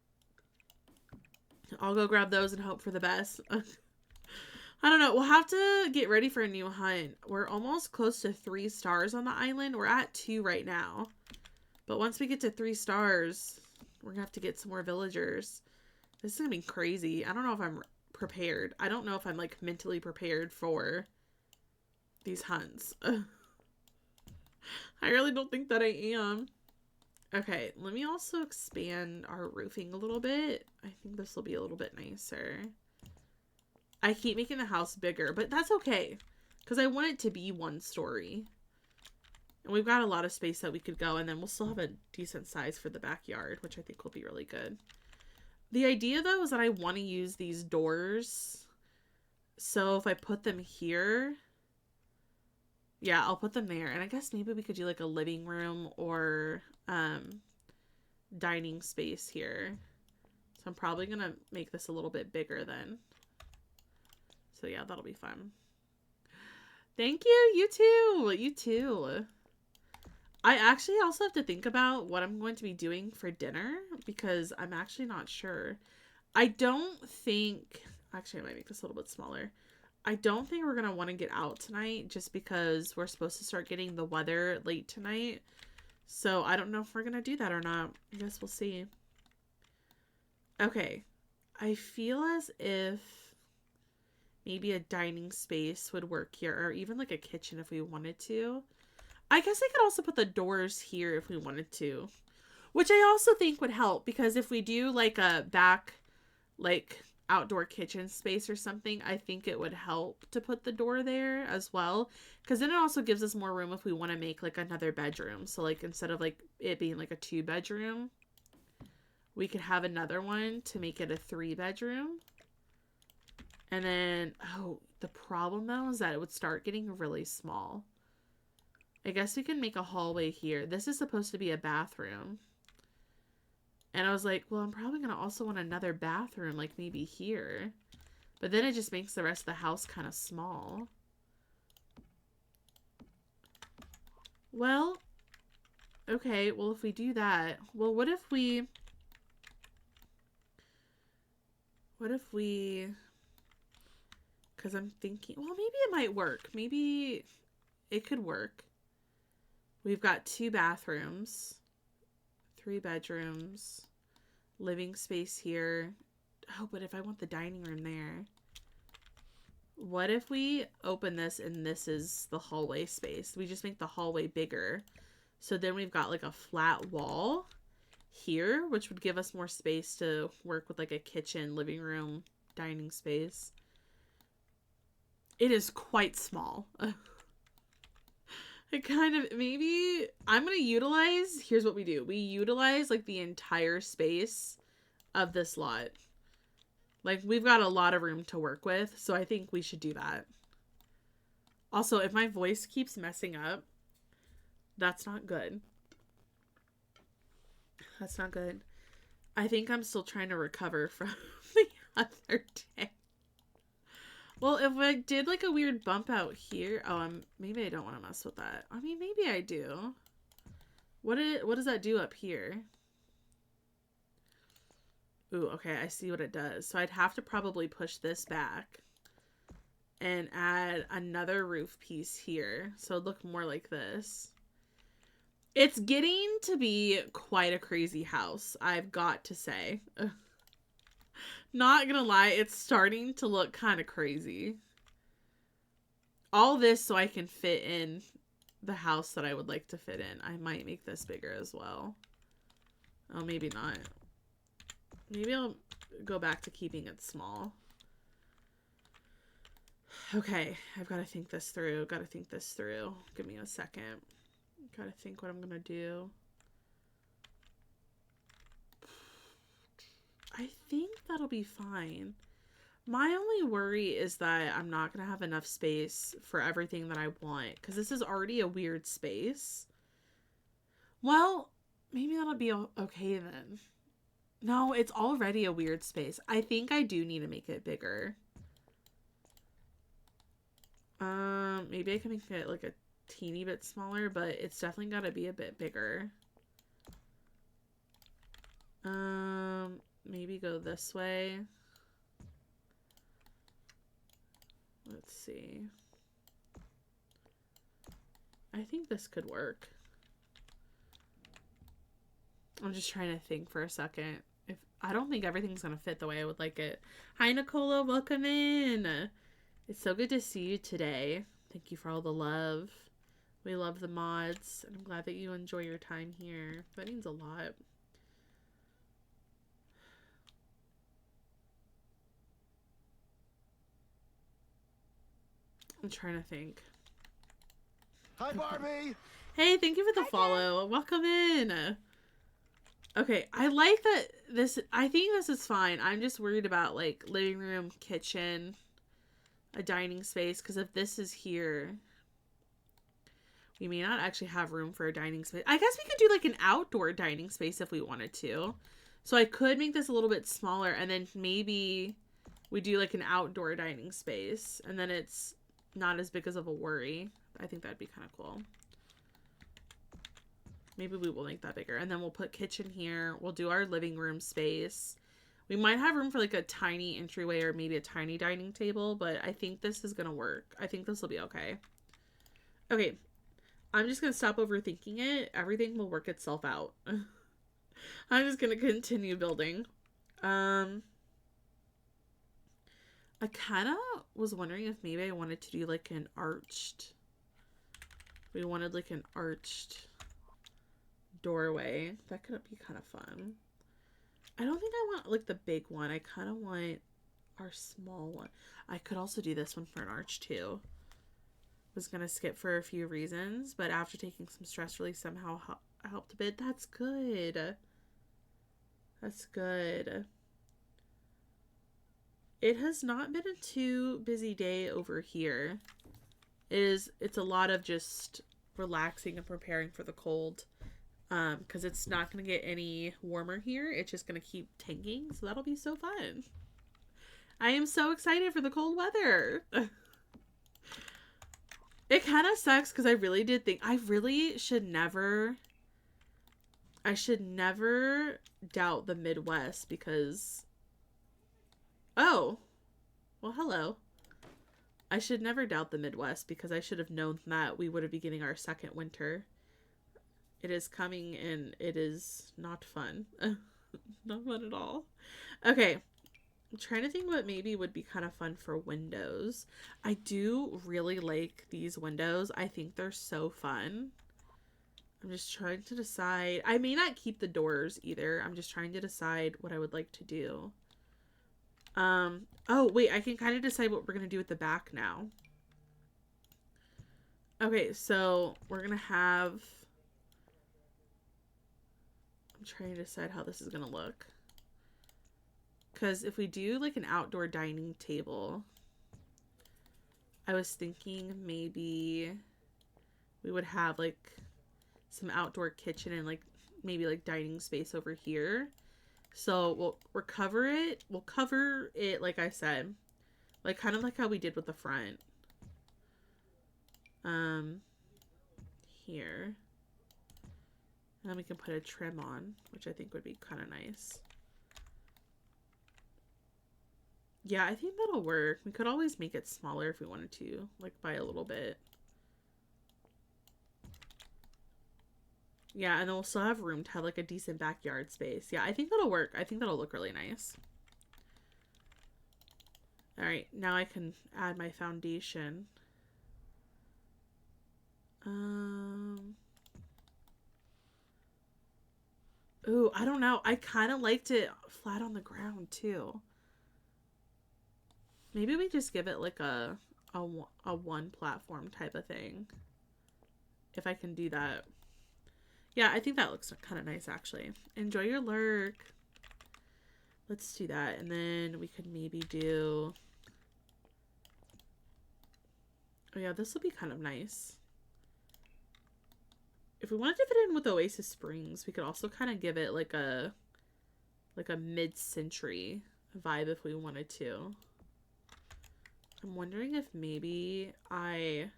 I'll go grab those and hope for the best. I don't know. We'll have to get ready for a new hunt. We're almost close to 3 stars on the island. We're at 2 right now. But once we get to 3 stars, we're going to have to get some more villagers. This is going to be crazy. I don't know if I'm prepared. I don't know if I'm like mentally prepared for these hunts. I really don't think that I am. Okay, let me also expand our roofing a little bit. I think this will be a little bit nicer. I keep making the house bigger, but that's okay. Because I want it to be 1 story. And we've got a lot of space that we could go. And then we'll still have a decent size for the backyard, which I think will be really good. The idea, though, is that I want to use these doors. So if I put them here... Yeah, I'll put them there. And I guess maybe we could do like a living room or dining space here. So I'm probably going to make this a little bit bigger then. So yeah, that'll be fun. Thank you. You too. You too. I actually also have to think about what I'm going to be doing for dinner because I'm actually not sure. I don't think... Actually, I might make this a little bit smaller. I don't think we're going to want to get out tonight just because we're supposed to start getting the weather late tonight. So I don't know if we're going to do that or not. I guess we'll see. Okay. I feel as if maybe a dining space would work here, or even like a kitchen if we wanted to. I guess I could also put the doors here if we wanted to, which I also think would help because if we do like a back, like outdoor kitchen space or something, I think it would help to put the door there as well. Because then it also gives us more room if we want to make like another bedroom. So like instead of like it being like a 2-bedroom, we could have another one to make it a 3-bedroom. And then, oh, the problem though is that it would start getting really small. I guess we can make a hallway here. This is supposed to be a bathroom. And I was like, well, I'm probably going to also want another bathroom, like maybe here. But then it just makes the rest of the house kind of small. Well, okay, well, if we do that, well, what if we Because I'm thinking, well, maybe it might work. Maybe it could work. We've got 2 bathrooms, 3 bedrooms, living space here. Oh, but if I want the dining room there, what if we open this and this is the hallway space? We just make the hallway bigger. So then we've got like a flat wall here, which would give us more space to work with like a kitchen, living room, dining space. It is quite small. It kind of, maybe I'm going to utilize, here's what we do. We utilize like the entire space of this lot. Like we've got a lot of room to work with. So I think we should do that. Also, if my voice keeps messing up, that's not good. That's not good. I think I'm still trying to recover from the other day. Well, if I did like a weird bump out here, maybe I don't want to mess with that. I mean, maybe I do. What does that do up here? Ooh, okay, I see what it does. So I'd have to probably push this back and add another roof piece here. So it'd look more like this. It's getting to be quite a crazy house, I've got to say. Not gonna lie, it's starting to look kind of crazy. All this so I can fit in the house that I would like to fit in. I might make this bigger as well. Oh, maybe not. Maybe I'll go back to keeping it small. Okay, I've got to think this through. Give me a second. Gotta think what I'm gonna do. I think that'll be fine. My only worry is that I'm not gonna have enough space for everything that I want, because this is already a weird space. Well, maybe that'll be okay then. No, it's already a weird space. I think I do need to make it bigger. Maybe I can make it like a teeny bit smaller, but it's definitely got to be a bit bigger. Maybe go this way. Let's see. I think this could work. I'm just trying to think for a second. I don't think everything's gonna fit the way I would like it. Hi, Nicola, welcome in. It's so good to see you today. Thank you for all the love. We love the mods, and I'm glad that you enjoy your time here. That means a lot. I'm trying to think. Hi, Barbie. Hey, thank you for the follow. Welcome in. Okay, I like that this, I think this is fine. I'm just worried about like living room, kitchen, a dining space, because if this is here, we may not actually have room for a dining space. I guess we could do like an outdoor dining space if we wanted to. So I could make this a little bit smaller, and then maybe we do like an outdoor dining space, and then it's not as big as of a worry. I think that'd be kind of cool. Maybe we will make that bigger. And then we'll put kitchen here. We'll do our living room space. We might have room for like a tiny entryway or maybe a tiny dining table, but I think this is going to work. I think this will be okay. Okay. I'm just going to stop overthinking it. Everything will work itself out. I'm just going to continue building. I kind of was wondering if maybe I wanted to do like an arched. We wanted like an arched doorway. That could be kind of fun. I don't think I want like the big one. I kind of want our small one. I could also do this one for an arch too. Was gonna skip for a few reasons, but after taking some stress relief somehow helped a bit. That's good. That's good. It has not been a too busy day over here. It's a lot of just relaxing and preparing for the cold. Because it's not going to get any warmer here. It's just going to keep tanking. So that'll be so fun. I am so excited for the cold weather. It kind of sucks because I really did think I should never doubt the Midwest because, oh, well, hello. I should never doubt the Midwest because I should have known that we would be getting our second winter. It is coming and it is not fun. Not fun at all. Okay. I'm trying to think what maybe would be kind of fun for windows. I do really like these windows. I think they're so fun. I'm just trying to decide. I may not keep the doors either. I'm just trying to decide what I would like to do. Oh, wait, I can kind of decide what we're going to do with the back now. Okay, so we're going to have... I'm trying to decide how this is going to look. Because if we do like an outdoor dining table, I was thinking maybe we would have like some outdoor kitchen and like maybe like dining space over here. So we'll cover it. We'll cover it like I said, like kind of like how we did with the front. Here. And then we can put a trim on, which I think would be kind of nice. Yeah, I think that'll work. We could always make it smaller if we wanted to, like by a little bit. Yeah, and then we'll still have room to have like a decent backyard space. Yeah, I think that'll work. I think that'll look really nice. All right, now I can add my foundation. Ooh, I don't know. I kind of liked it flat on the ground too. Maybe we just give it like a one platform type of thing. If I can do that. Yeah, I think that looks kind of nice actually. Enjoy your lurk. Let's do that. And then we could maybe do... Oh yeah, this will be kind of nice. If we wanted to fit in with Oasis Springs, we could also kind of give it like a mid-century vibe if we wanted to. I'm wondering if maybe I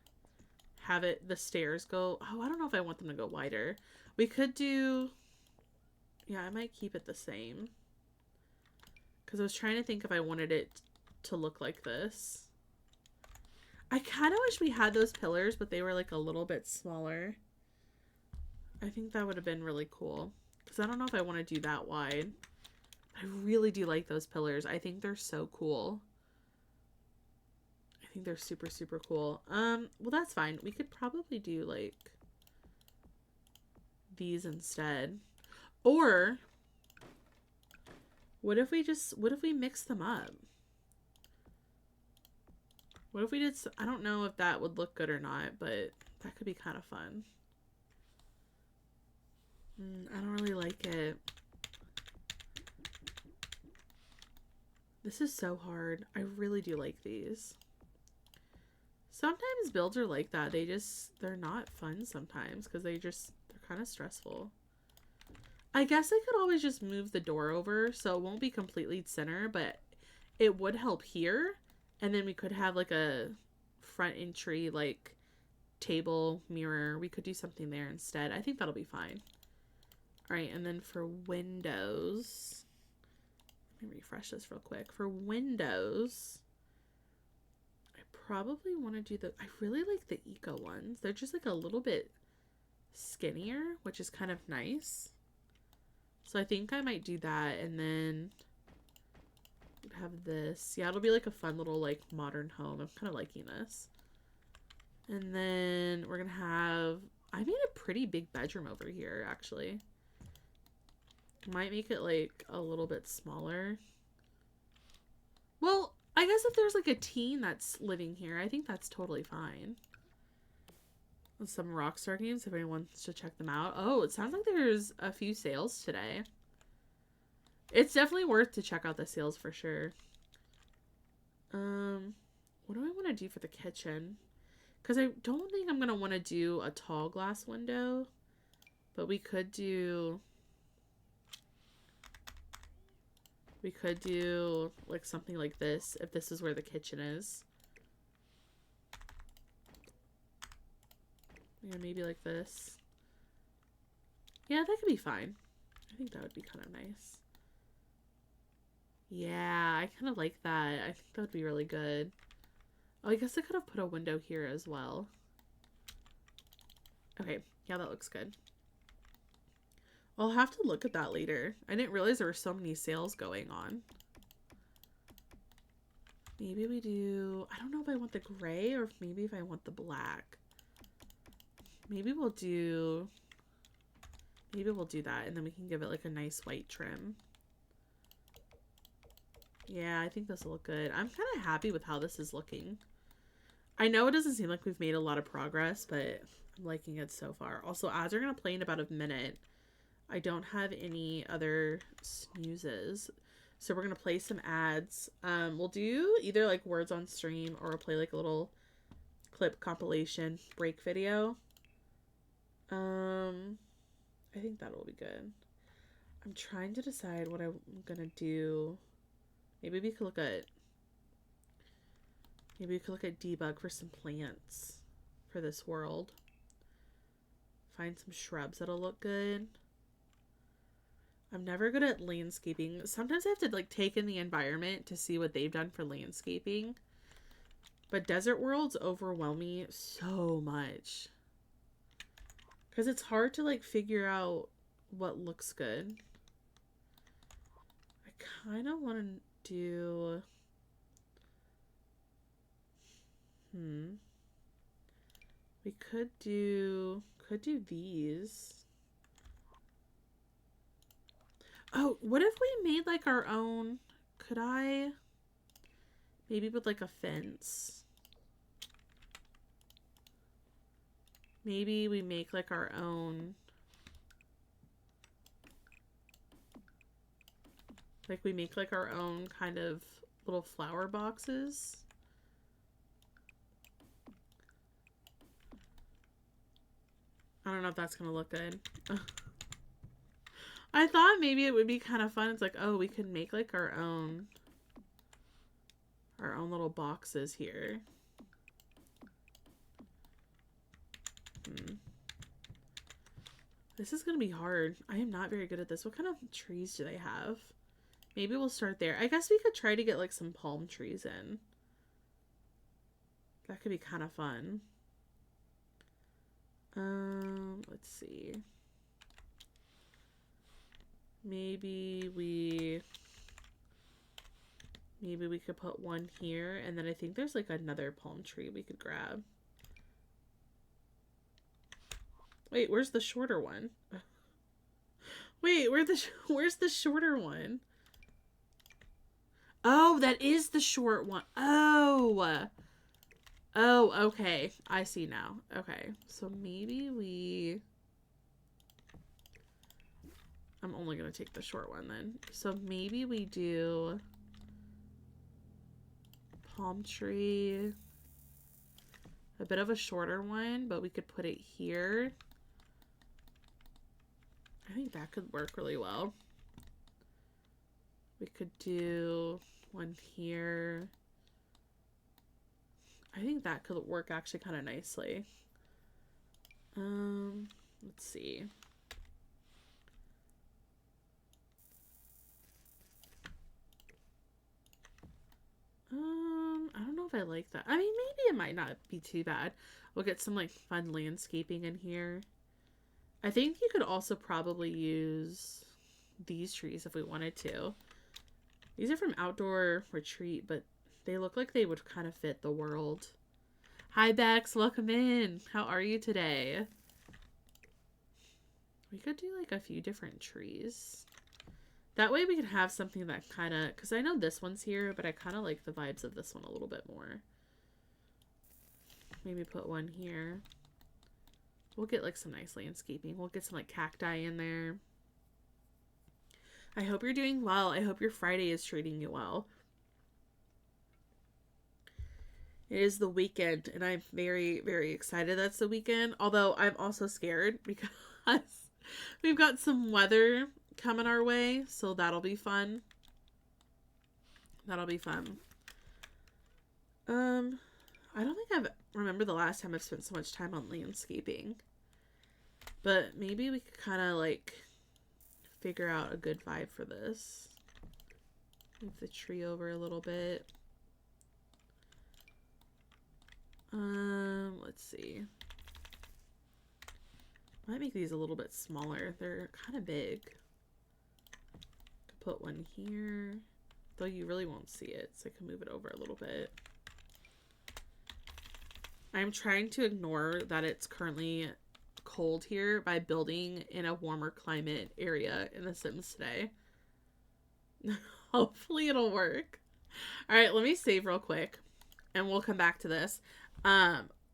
have the stairs go... Oh, I don't know if I want them to go wider. We could do... Yeah, I might keep it the same. Because I was trying to think if I wanted it to look like this. I kind of wish we had those pillars, but they were like a little bit smaller. I think that would have been really cool. Because I don't know if I want to do that wide. I really do like those pillars. I think they're so cool. I think they're super, super cool. Well, that's fine. We could probably do, like, these instead. Or, what if we mix them up? What if we did... I don't know if that would look good or not, but that could be kind of fun. I don't really like it. This is so hard. I really do like these. Sometimes builds are like that. They're not fun sometimes because they're kind of stressful. I guess I could always just move the door over so it won't be completely center, but it would help here. And then we could have like a front entry, like table, mirror. We could do something there instead. I think that'll be fine. All right, and then for windows, let me refresh this real quick. For windows, I probably want to do I really like the eco ones. They're just like a little bit skinnier, which is kind of nice. So I think I might do that, and then have this. Yeah, it'll be like a fun little like modern home. I'm kind of liking this. And then we're gonna have... I made a pretty big bedroom over here, actually. Might make it like a little bit smaller. Well, I guess if there's like a teen that's living here, I think that's totally fine. And some Rockstar games, if anyone wants to check them out. Oh, it sounds like there's a few sales today. It's definitely worth to check out the sales for sure. What do I want to do for the kitchen? Because I don't think I'm going to want to do a tall glass window. But we could do... like something like this if this is where the kitchen is. Yeah, maybe like this. Yeah, that could be fine. I think that would be kind of nice. Yeah, I kind of like that. I think that would be really good. Oh, I guess I could have put a window here as well. Okay, yeah, that looks good. I'll have to look at that later. I didn't realize there were so many sales going on. Maybe we do... I don't know if I want the gray or maybe if I want the black. Maybe we'll do... Maybe we'll do that and then we can give it like a nice white trim. Yeah, I think this will look good. I'm kind of happy with how this is looking. I know it doesn't seem like we've made a lot of progress, but I'm liking it so far. Also, ads are going to play in about a minute. I don't have any other snoozes. So we're going to play some ads. We'll do either like words on stream or we'll play like a little clip compilation break video. I think that will be good. I'm trying to decide what I'm going to do. Maybe we could look at debug for some plants for this world. Find some shrubs that'll look good. I'm never good at landscaping. Sometimes I have to like take in the environment to see what they've done for landscaping. But desert worlds overwhelm me so much. Because it's hard to like figure out what looks good. I kind of want to do... We could do these. Oh, what if we made like our own? Could I maybe with like a fence? Maybe we make like our own. Like we make like our own kind of little flower boxes. I don't know if that's gonna look good. I thought maybe it would be kind of fun. It's like, oh, we could make like our own little boxes here. This is gonna be hard. I am not very good at this. What kind of trees do they have? Maybe we'll start there. I guess we could try to get like some palm trees in. That could be kind of fun. Let's see. Maybe we could put one here, and then I think there's like another palm tree we could grab. Wait, where's the shorter one? Wait, where's the shorter one? Oh, that is the short one. Oh. Oh, okay. I see now. Okay. So maybe we... I'm only going to take the short one then. So maybe we do palm tree. A bit of a shorter one, but we could put it here. I think that could work really well. We could do one here. I think that could work actually kind of nicely. Let's see. I don't know if I like that. I mean, maybe it might not be too bad. We'll get some like fun landscaping in here. I think you could also probably use these trees if we wanted to. These are from Outdoor Retreat, but they look like they would kind of fit the world. Hi, Bex. Welcome in. How are you today? We could do like a few different trees. That way we could have something that kind of... Because I know this one's here, but I kind of like the vibes of this one a little bit more. Maybe put one here. We'll get like some nice landscaping. We'll get some like cacti in there. I hope you're doing well. I hope your Friday is treating you well. It is the weekend, and I'm very, very excited that's the weekend. Although I'm also scared because we've got some weather coming our way, so that'll be fun. That'll be fun. I don't think I've remember the last time I've spent so much time on landscaping. But maybe we could kind of like figure out a good vibe for this. Move the tree over a little bit. Let's see. Might make these a little bit smaller. They're kind of big. Could put one here, though you really won't see it, so I can move it over a little bit. I'm trying to ignore that it's currently cold here by building in a warmer climate area in The Sims today. Hopefully it'll work. All right, let me save real quick and we'll come back to this.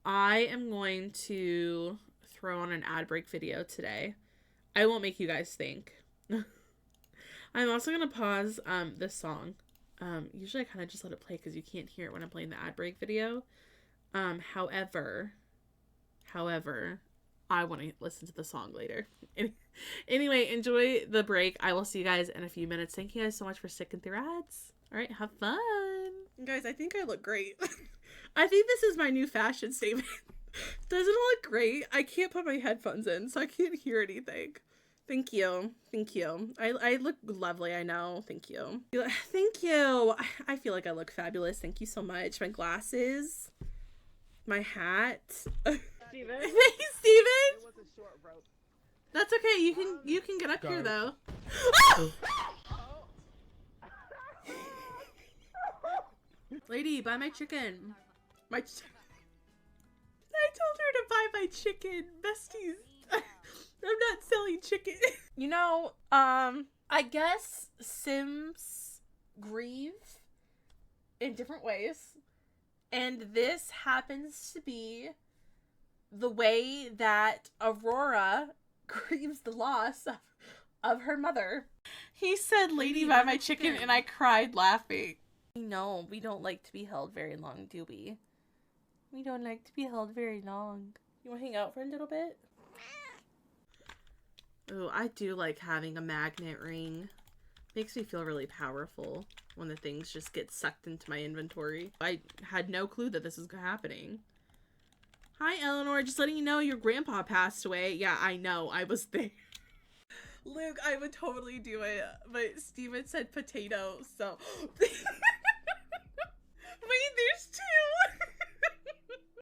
I am going to throw on an ad break video today. I won't make you guys think. I'm also going to pause this song. Usually I kind of just let it play because you can't hear it when I'm playing the ad break video. However, I want to listen to the song later. Anyway, enjoy the break. I will see you guys in a few minutes. Thank you guys so much for sticking through ads. All right, have fun. Guys, I think I look great. I think this is my new fashion statement. Doesn't it look great? I can't put my headphones in, so I can't hear anything. Thank you. Thank you. I look lovely, I know. Thank you. Thank you. I feel like I look fabulous. Thank you so much. My glasses. My hat. Steven. Hey, Steven. It was a short rope. That's okay. You can get up here though. Lady, buy my chicken. I told her to buy my chicken, besties. I'm not selling chicken. You know, I guess Sims grieve in different ways, and this happens to be the way that Aurora grieves the loss of her mother. He said, "Lady, buy my chicken," and I cried laughing. No, we don't like to be held very long, do we? We don't like to be held very long. You want to hang out for a little bit? Oh, I do like having a magnet ring. Makes me feel really powerful when the things just get sucked into my inventory. I had no clue that this was happening. Hi, Eleanor. Just letting you know your grandpa passed away. Yeah, I know. I was there. Luke, I would totally do it, but Steven said potato, so... Wait, there's two!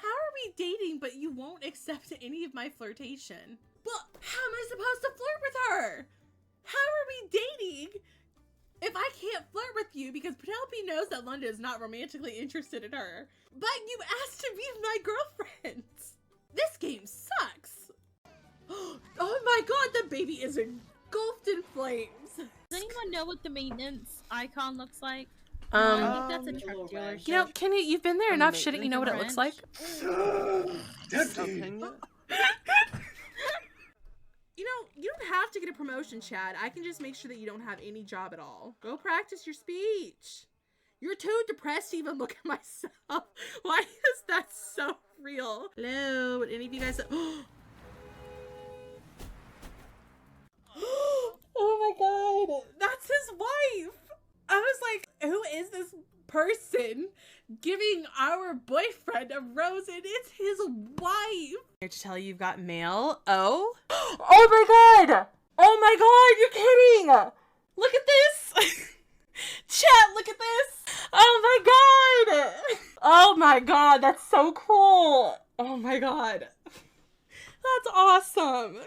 How are we dating, but you won't accept any of my flirtation? Well, how am I supposed to flirt with her? How are we dating if I can't flirt with you because Penelope knows that London is not romantically interested in her? But you asked to be my girlfriend. This game sucks. Oh my god, the baby is engulfed in flames. Does anyone know what the maintenance icon looks like? I think that's a truck dealership. You know, you've been there enough, shouldn't you know what it looks like? You know, you don't have to get a promotion, Chad. I can just make sure that you don't have any job at all. Go practice your speech. You're too depressed to even look at myself. Why is that so real? Hello, would any of you guys... Oh my god, that's his wife. I was like, who is this person giving our boyfriend a rose, and it's his wife. Here to tell you you've got mail. Oh my god, oh my god, you're kidding. Look at this. Chat, look at this. Oh my god. Oh my god, that's so cool. Oh my god, that's awesome.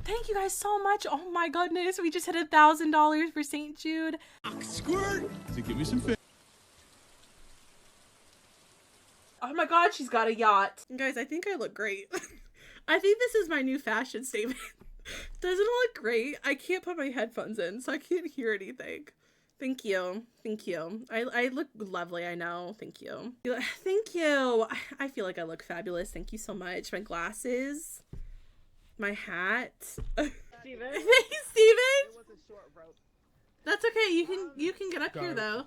Thank you guys so much. Oh my goodness, we just hit $1,000 for St. Jude. Squirt! So give me some fish. Oh my god, she's got a yacht. Guys, I think I look great. I think this is my new fashion statement. Doesn't it look great? I can't put my headphones in, so I can't hear anything. Thank you. Thank you. I look lovely, I know. Thank you. Thank you. I feel like I look fabulous. Thank you so much. My glasses. My hat. Steven. Hey, Steven. It was a short rope. That's okay. You can get up here though.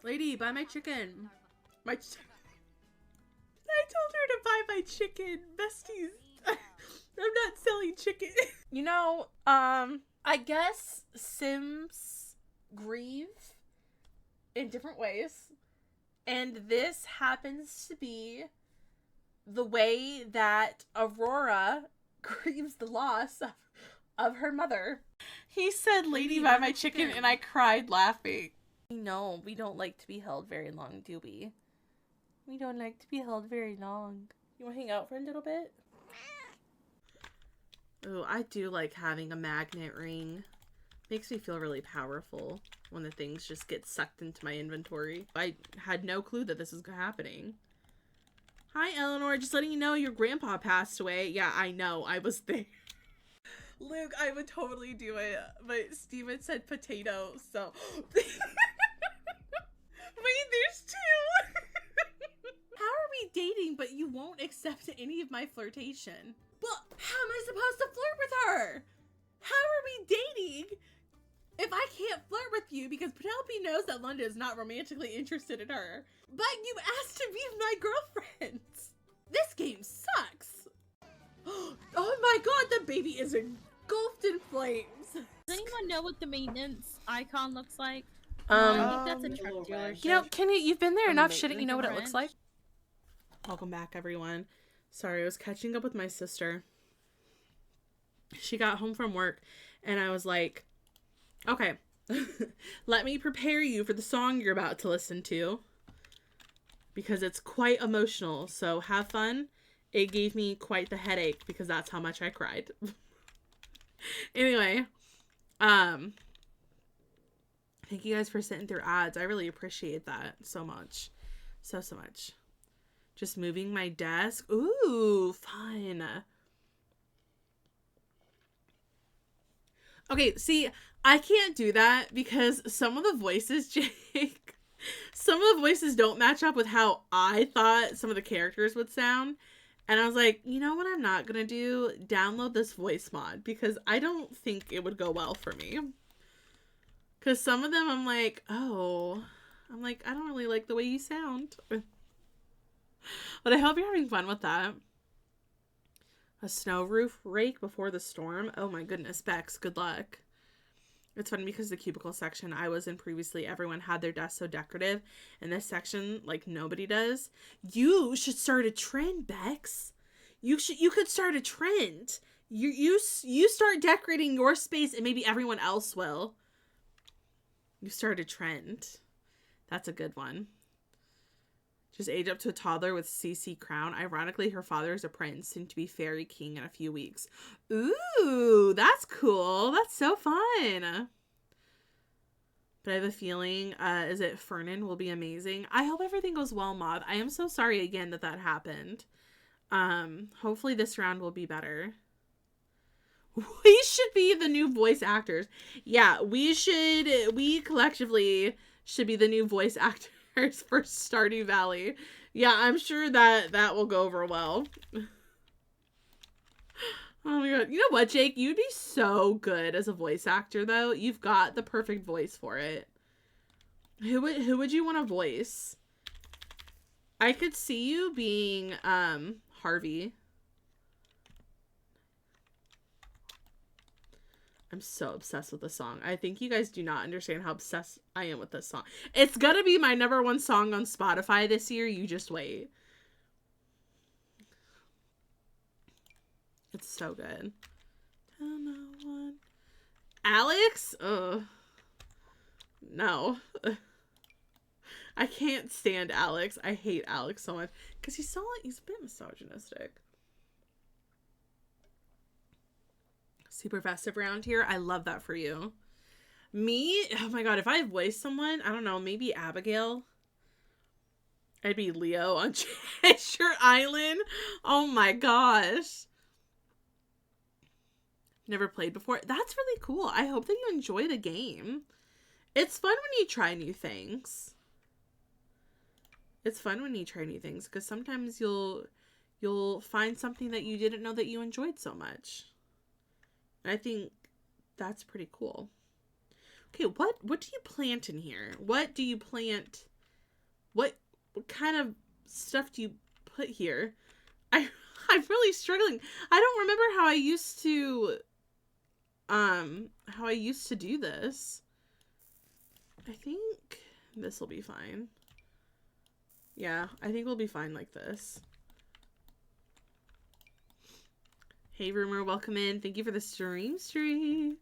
Lady, buy my chicken. I told her to buy my chicken, besties. I'm not selling chicken. You know, I guess Sims grieve in different ways. And this happens to be the way that Aurora grieves the loss of her mother. He said, "Lady, buy my chicken," and I cried laughing. No, we don't like to be held very long, do we? We don't like to be held very long. You want to hang out for a little bit? Oh, I do like having a magnet ring. Makes me feel really powerful when the things just get sucked into my inventory. I had no clue that this was happening. Hi, Eleanor. Just letting you know your grandpa passed away. Yeah, I know. I was there. Luke, I would totally do it. But Steven said potato, so... Wait, there's two! How are we dating, but you won't accept any of my flirtation? Well, how am I supposed to flirt with her? How are we dating if I can't flirt with you because Penelope knows that London is not romantically interested in her? But you asked to be my girlfriend. This game sucks. Oh my god, the baby is engulfed in flames. Does anyone know what the maintenance icon looks like? I think that's a truck dealership. You know, you've been there enough, shouldn't you know what it Ranch. looks like? Welcome back, everyone. Sorry, I was catching up with my sister. She got home from work, and I was like, okay, let me prepare you for the song you're about to listen to, because it's quite emotional, so have fun. It gave me quite the headache, because that's how much I cried. Anyway, thank you guys for sitting through ads. I really appreciate that so much. So much. Just moving my desk. Ooh, fun. Okay, see, I can't do that because some of the voices, Jake, some of the voices don't match up with how I thought some of the characters would sound. And I was like, you know what I'm not going to do? Download this voice mod because I don't think it would go well for me. Because some of them I'm like, oh, I don't really like the way you sound. But I hope you're having fun with that. A snow roof rake before the storm. Oh my goodness, Bex, good luck. It's funny because the cubicle section I was in previously, everyone had their desk so decorative. In this section, like nobody does. You should start a trend, Bex. You could start a trend. You start decorating your space and maybe everyone else will. You start a trend. That's a good one. Just age up to a toddler with CC crown. Ironically, her father is a prince, soon to be fairy king in a few weeks. Ooh, that's cool. That's so fun. But I have a feeling, is it Fernan will be amazing. I hope everything goes well, Mob. I am so sorry again that happened. Hopefully this round will be better. We should be the new voice actors. Yeah, we collectively should be the new voice actors for Stardew Valley. Yeah, I'm sure that will go over well. Oh my god. You know what, Jake? You'd be so good as a voice actor, though. You've got the perfect voice for it. Who would you want to voice? I could see you being Harvey. I'm so obsessed with this song. I think you guys do not understand how obsessed I am with this song. It's gonna be my #1 song on Spotify this year. You just wait. It's so good. Alex? Ugh. No. I can't stand Alex. I hate Alex so much. Because he's a bit misogynistic. Super festive around here. I love that for you. Me? Oh my god, if I voiced someone, I don't know, maybe Abigail. I'd be Leo on Treasure Island. Oh my gosh. Never played before. That's really cool. I hope that you enjoy the game. It's fun when you try new things. It's fun when you try new things because sometimes you'll find something that you didn't know that you enjoyed so much. I think that's pretty cool. Okay, what do you plant in here? What do you plant? What kind of stuff do you put here? I'm really struggling. I don't remember how I used to do this. I think this will be fine. Yeah, I think we'll be fine like this. Hey, Rumor, welcome in. Thank you for the stream streak.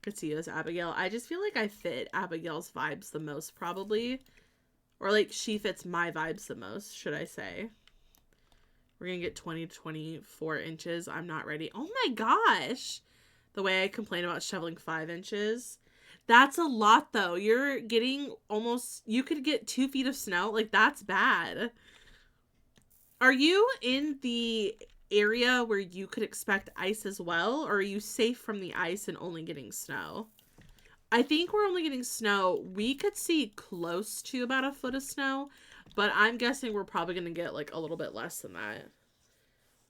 Could see you as Abigail. I just feel like I fit Abigail's vibes the most, probably. Or, like, she fits my vibes the most, should I say. We're gonna get 20 to 24 inches. I'm not ready. Oh my gosh! The way I complain about shoveling 5 inches. That's a lot, though. You're getting almost... You could get 2 feet of snow. Like, that's bad. Are you in the area where you could expect ice as well? Or are you safe from the ice and only getting snow? I think we're only getting snow. We could see close to about a foot of snow. But I'm guessing we're probably going to get, like, a little bit less than that.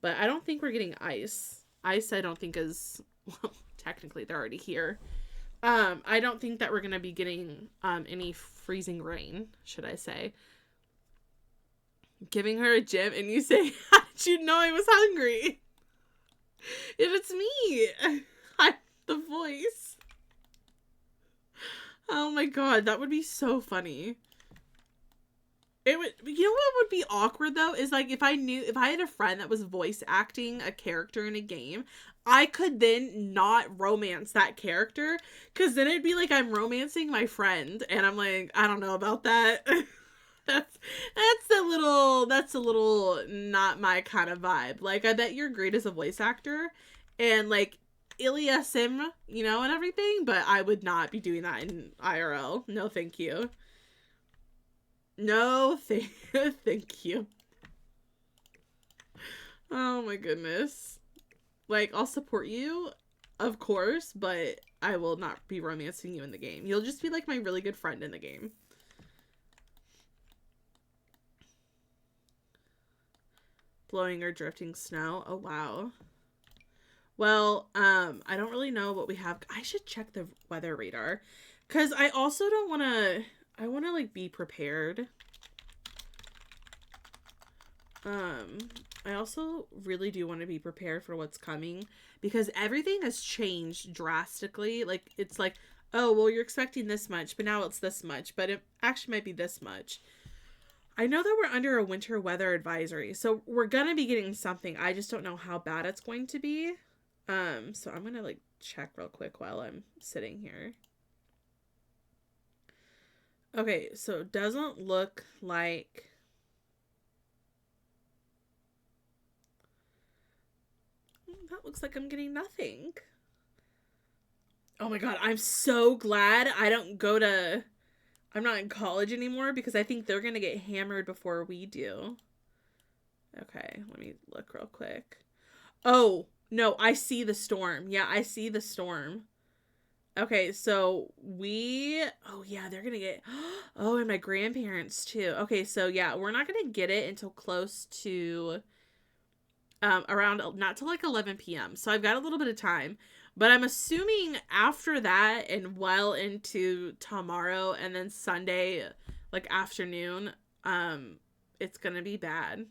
But I don't think we're getting ice. Ice, I don't think is... Well, technically, they're already here. I don't think that we're going to be getting any freezing rain, should I say. Giving her a gym and you say, how did you know I was hungry? If it's me. I'm the voice. Oh my god, that would be so funny. It would, you know what would be awkward though, is like if I had a friend that was voice acting a character in a game, I could then not romance that character, because then it'd be like I'm romancing my friend, and I'm like, I don't know about that. that's a little not my kind of vibe. Like, I bet you're great as a voice actor, and like Ilya Sim, you know, and everything, but I would not be doing that in IRL. No, thank you. No, thank you. Oh my goodness. Like, I'll support you, of course, but I will not be romancing you in the game. You'll just be like my really good friend in the game. Blowing or drifting snow. Oh, wow. Well, I don't really know what we have. I should check the weather radar, because I also don't want to... I want to, like, be prepared. I also really do want to be prepared for what's coming, because everything has changed drastically. Like, it's like, oh, well, you're expecting this much, but now it's this much, but it actually might be this much. I know that we're under a winter weather advisory, so we're going to be getting something. I just don't know how bad it's going to be. So I'm going to, like, check real quick while I'm sitting here. Okay, so it doesn't look like... That looks like I'm getting nothing. Oh my god, I'm so glad I don't go to... I'm not in college anymore, because I think they're gonna get hammered before we do. Okay, let me look real quick. Oh, no, I see the storm. Yeah, I see the storm. Okay, so we... Oh, yeah, they're gonna get... Oh, and my grandparents, too. Okay, so, yeah, we're not gonna get it until close to... around... Not till, like, 11 p.m. So I've got a little bit of time. But I'm assuming after that and well into tomorrow and then Sunday, like, afternoon, it's gonna be bad.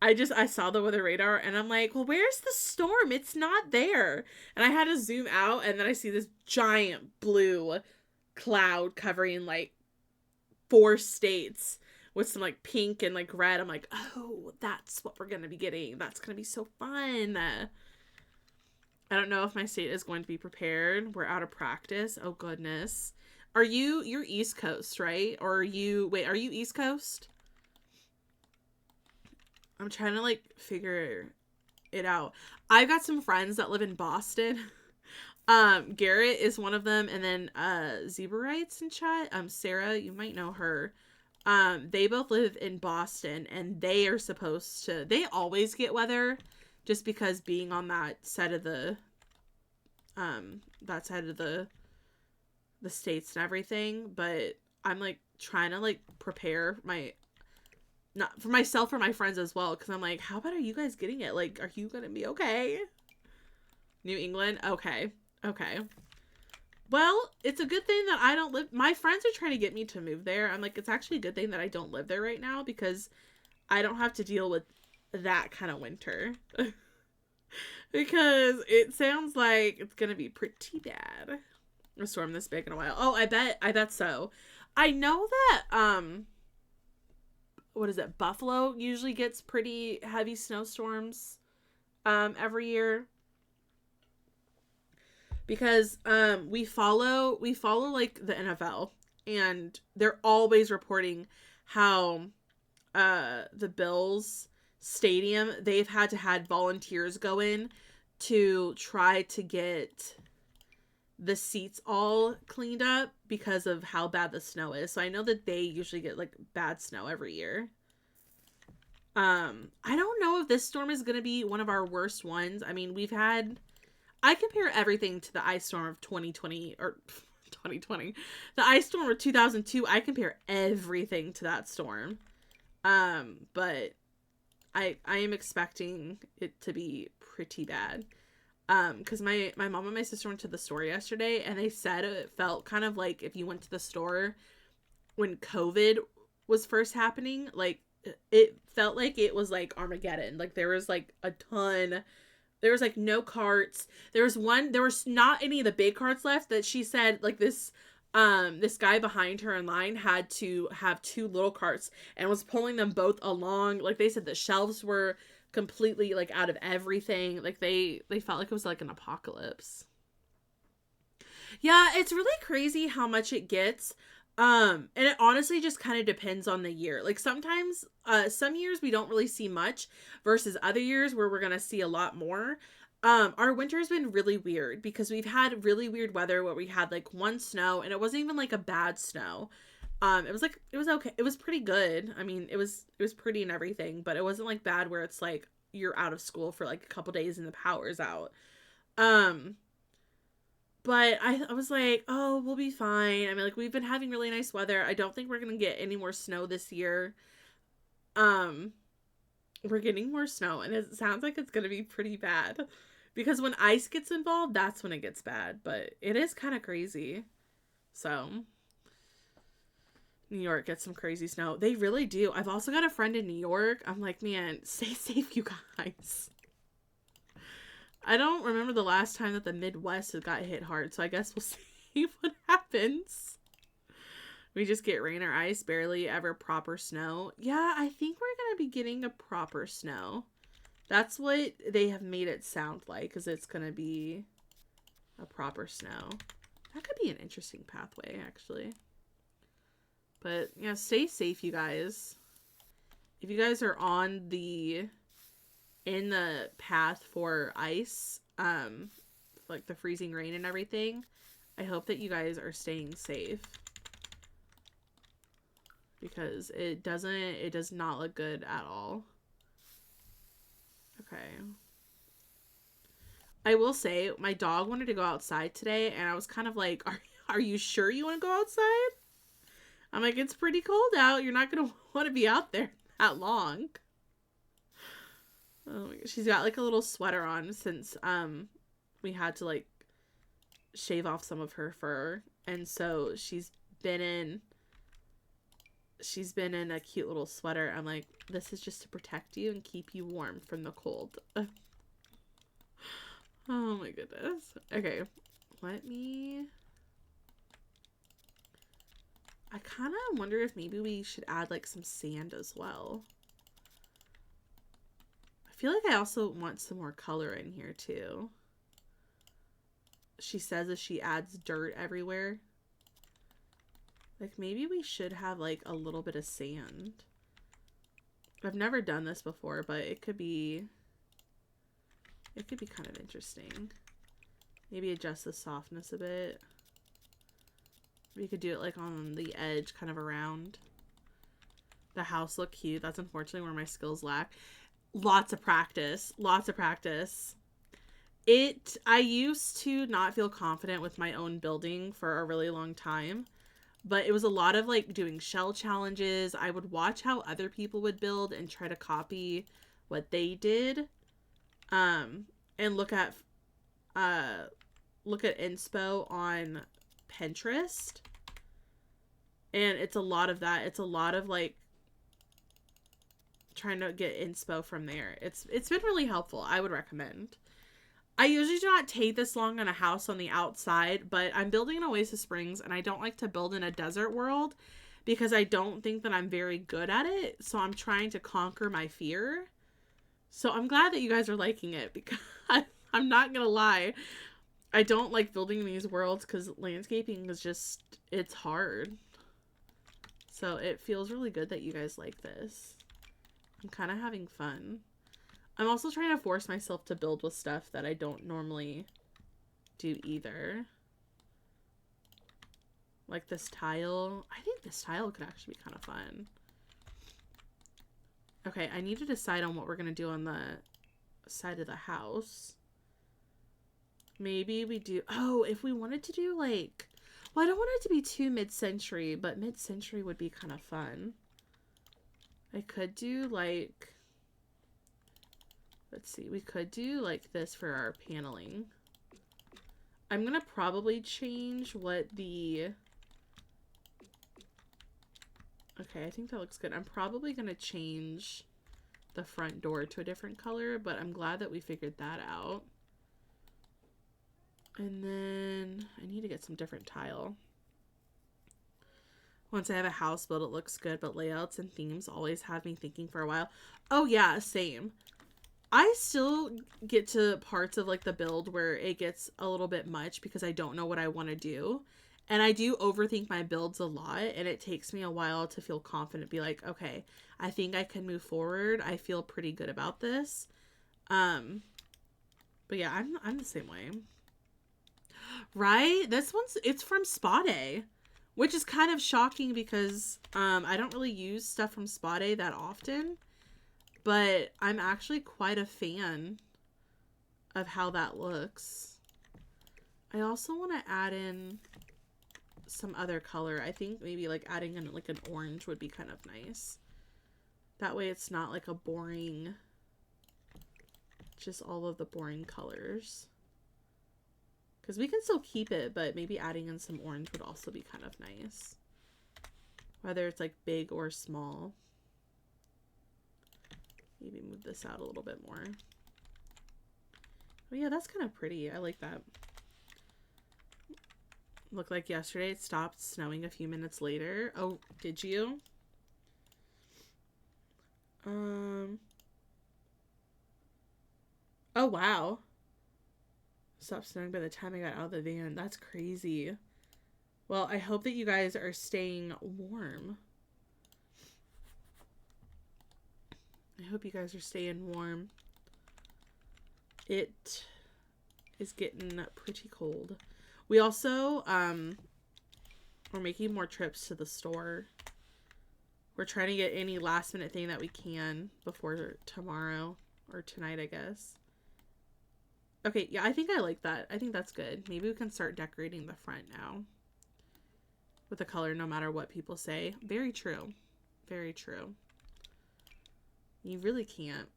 I saw the weather radar and I'm like, well, where's the storm? It's not there. And I had to zoom out, and then I see this giant blue cloud covering like 4 states with some like pink and like red. I'm like, oh, that's what we're going to be getting. That's going to be so fun. I don't know if my state is going to be prepared. We're out of practice. Oh goodness. You're East Coast, right? Or are you East Coast? I'm trying to, like, figure it out. I've got some friends that live in Boston. Garrett is one of them. And then, Zebra Rights in chat. Sarah, you might know her. They both live in Boston, and they are supposed to... They always get weather, just because being on that side of the... the states and everything. But I'm, like, trying to, like, prepare not for myself or my friends as well, because I'm like, how bad are you guys getting it? Like, are you gonna be okay? New England? Okay. Well, it's a good thing that I don't live... My friends are trying to get me to move there. I'm like, it's actually a good thing that I don't live there right now, because I don't have to deal with that kind of winter. Because it sounds like it's gonna be pretty bad. A storm this big in a while. Oh, I bet so. I know that, what is it? Buffalo usually gets pretty heavy snowstorms every year. because we follow like the NFL, and they're always reporting how the Bills stadium, they've had volunteers go in to try to get the seats all cleaned up because of how bad the snow is. So I know that they usually get like bad snow every year. I don't know if this storm is going to be one of our worst ones. I mean, I compare everything to the ice storm of 2020 or 2020. The ice storm of 2002, I compare everything to that storm. But I am expecting it to be pretty bad. Because my mom and my sister went to the store yesterday, and they said it felt kind of like if you went to the store when COVID was first happening. Like, it felt like it was like Armageddon. Like, there was like a ton. There was like no carts. There was not any of the big carts left, that she said like this guy behind her in line had to have 2 little carts and was pulling them both along. Like, they said the shelves were completely like out of everything. Like, they felt like it was like an apocalypse. Yeah, it's really crazy how much it gets. And it honestly just kind of depends on the year. Like, sometimes some years we don't really see much versus other years where we're gonna see a lot more. Our winter's been really weird because we've had really weird weather where we had like one snow, and it wasn't even like a bad snow. It was okay. It was pretty good. I mean, it was pretty and everything, but it wasn't like bad where it's like you're out of school for like a couple days and the power's out. But I was like, oh, we'll be fine. I mean, like, we've been having really nice weather. I don't think we're gonna get any more snow this year. We're getting more snow, and it sounds like it's gonna be pretty bad. Because when ice gets involved, that's when it gets bad. But it is kind of crazy. So, New York gets some crazy snow. They really do. I've also got a friend in New York. I'm like, man, stay safe, you guys. I don't remember the last time that the Midwest got hit hard, so I guess we'll see what happens. We just get rain or ice, barely ever proper snow. Yeah, I think we're going to be getting a proper snow. That's what they have made it sound like, is it's going to be a proper snow. That could be an interesting pathway, actually. But, yeah, stay safe, you guys. If you guys are in the path for ice, like the freezing rain and everything, I hope that you guys are staying safe. Because it does not look good at all. Okay. I will say, my dog wanted to go outside today, and I was kind of like, are you sure you want to go outside? I'm like, it's pretty cold out. You're not going to want to be out there that long. Oh my gosh. She's got like a little sweater on since we had to like shave off some of her fur. And so she's been in a cute little sweater. I'm like, this is just to protect you and keep you warm from the cold. Oh my goodness. Okay, I kind of wonder if maybe we should add like some sand as well. I feel like I also want some more color in here too. She says if she adds dirt everywhere. Like, maybe we should have like a little bit of sand. I've never done this before, but it could be kind of interesting. Maybe adjust the softness a bit. We could do it like on the edge, kind of around. The house look cute. That's unfortunately where my skills lack. Lots of practice. Lots of practice. I used to not feel confident with my own building for a really long time. But it was a lot of like doing shell challenges. I would watch how other people would build and try to copy what they did. And look at inspo on Pinterest. And it's a lot of that. It's a lot of like trying to get inspo from there. It's been really helpful. I would recommend. I usually do not take this long on a house on the outside, but I'm building in Oasis Springs, and I don't like to build in a desert world because I don't think that I'm very good at it. So I'm trying to conquer my fear. So I'm glad that you guys are liking it, because I'm not going to lie. I don't like building these worlds because landscaping is just, it's hard. So it feels really good that you guys like this. I'm kind of having fun. I'm also trying to force myself to build with stuff that I don't normally do either. Like this tile. I think this tile could actually be kind of fun. Okay, I need to decide on what we're going to do on the side of the house. Maybe we do... Oh, if we wanted to do like... Well, I don't want it to be too mid-century, but mid-century would be kind of fun. I could do like... Let's see, we could do like this for our paneling. I'm going to probably change what the... Okay, I think that looks good. I'm probably going to change the front door to a different color, but I'm glad that we figured that out. And then I need to get some different tile. Once I have a house built, it looks good, but layouts and themes always have me thinking for a while. Oh yeah, same. I still get to parts of like the build where it gets a little bit much because I don't know what I want to do. And I do overthink my builds a lot, and it takes me a while to feel confident, be like, okay, I think I can move forward. I feel pretty good about this. But yeah, I'm the same way. Right? This one's, it's from Spa Day, which is kind of shocking because I don't really use stuff from Spa Day that often, but I'm actually quite a fan of how that looks. I also want to add in some other color. I think maybe like adding in like an orange would be kind of nice. That way it's not like a boring, just all of the boring colors. Because we can still keep it, but maybe adding in some orange would also be kind of nice. Whether it's like big or small. Maybe move this out a little bit more. Oh yeah, that's kind of pretty. I like that. Looked like yesterday it stopped snowing a few minutes later. Oh, did you? Oh wow. Stopped snowing by the time I got out of the van. That's crazy. Well, I hope that you guys are staying warm. I hope you guys are staying warm. It is getting pretty cold. We also, we're making more trips to the store. We're trying to get any last minute thing that we can before tomorrow or tonight, I guess. Okay, yeah, I think I like that. I think that's good. Maybe we can start decorating the front now with the color, no matter what people say. Very true. Very true. You really can't.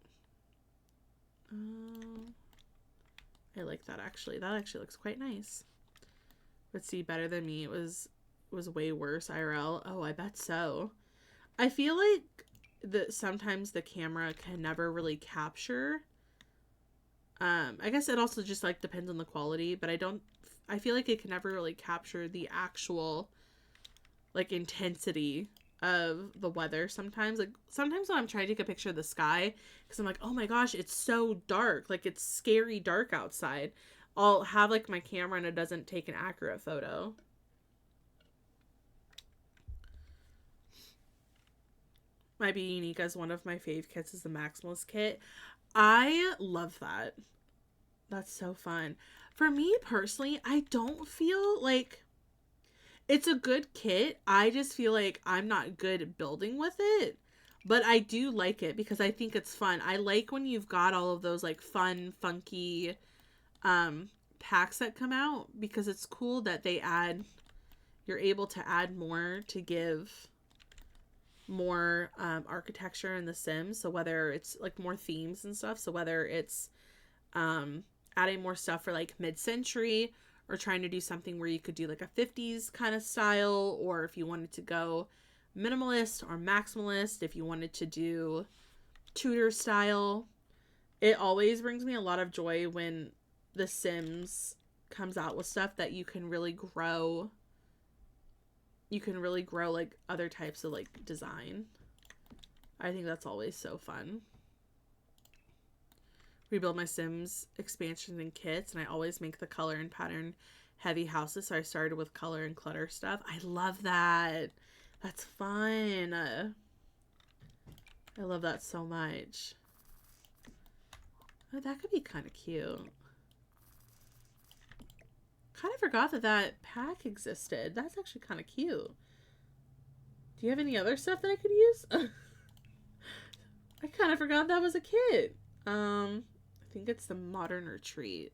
I like that, actually. That actually looks quite nice. Let's see, better than me. It was way worse IRL. Oh, I bet so. I feel like that sometimes the camera can never really capture. I guess it also just like depends on the quality, but I feel like it can never really capture the actual like intensity of the weather sometimes. Like sometimes when I'm trying to take a picture of the sky, because I'm like, oh my gosh, it's so dark, like it's scary dark outside, I'll have like my camera and it doesn't take an accurate photo. Might be unique as one of my fave kits is the Maximalist kit. I love that. That's so fun. For me personally, I don't feel like it's a good kit. I just feel like I'm not good at building with it. But I do like it because I think it's fun. I like when you've got all of those like fun, funky packs that come out, because it's cool that you're able to add more to give more architecture in The Sims. So whether it's like more themes and stuff, so whether it's adding more stuff for like mid-century, or trying to do something where you could do like a 50s kind of style, or if you wanted to go minimalist or maximalist, if you wanted to do Tudor style. It always brings me a lot of joy when The Sims comes out with stuff that you can really grow. You can really grow like other types of like design. I think that's always so fun. rebuild my Sims expansions and kits, and I always make the color and pattern heavy houses, so I started with color and clutter stuff. I love that. That's fun. I love that so much. Oh, that could be kind of cute. Kind of forgot that that pack existed. That's actually kind of cute. Do you have any other stuff that I could use? I kind of forgot that was a kit. I think it's the Modern Retreat.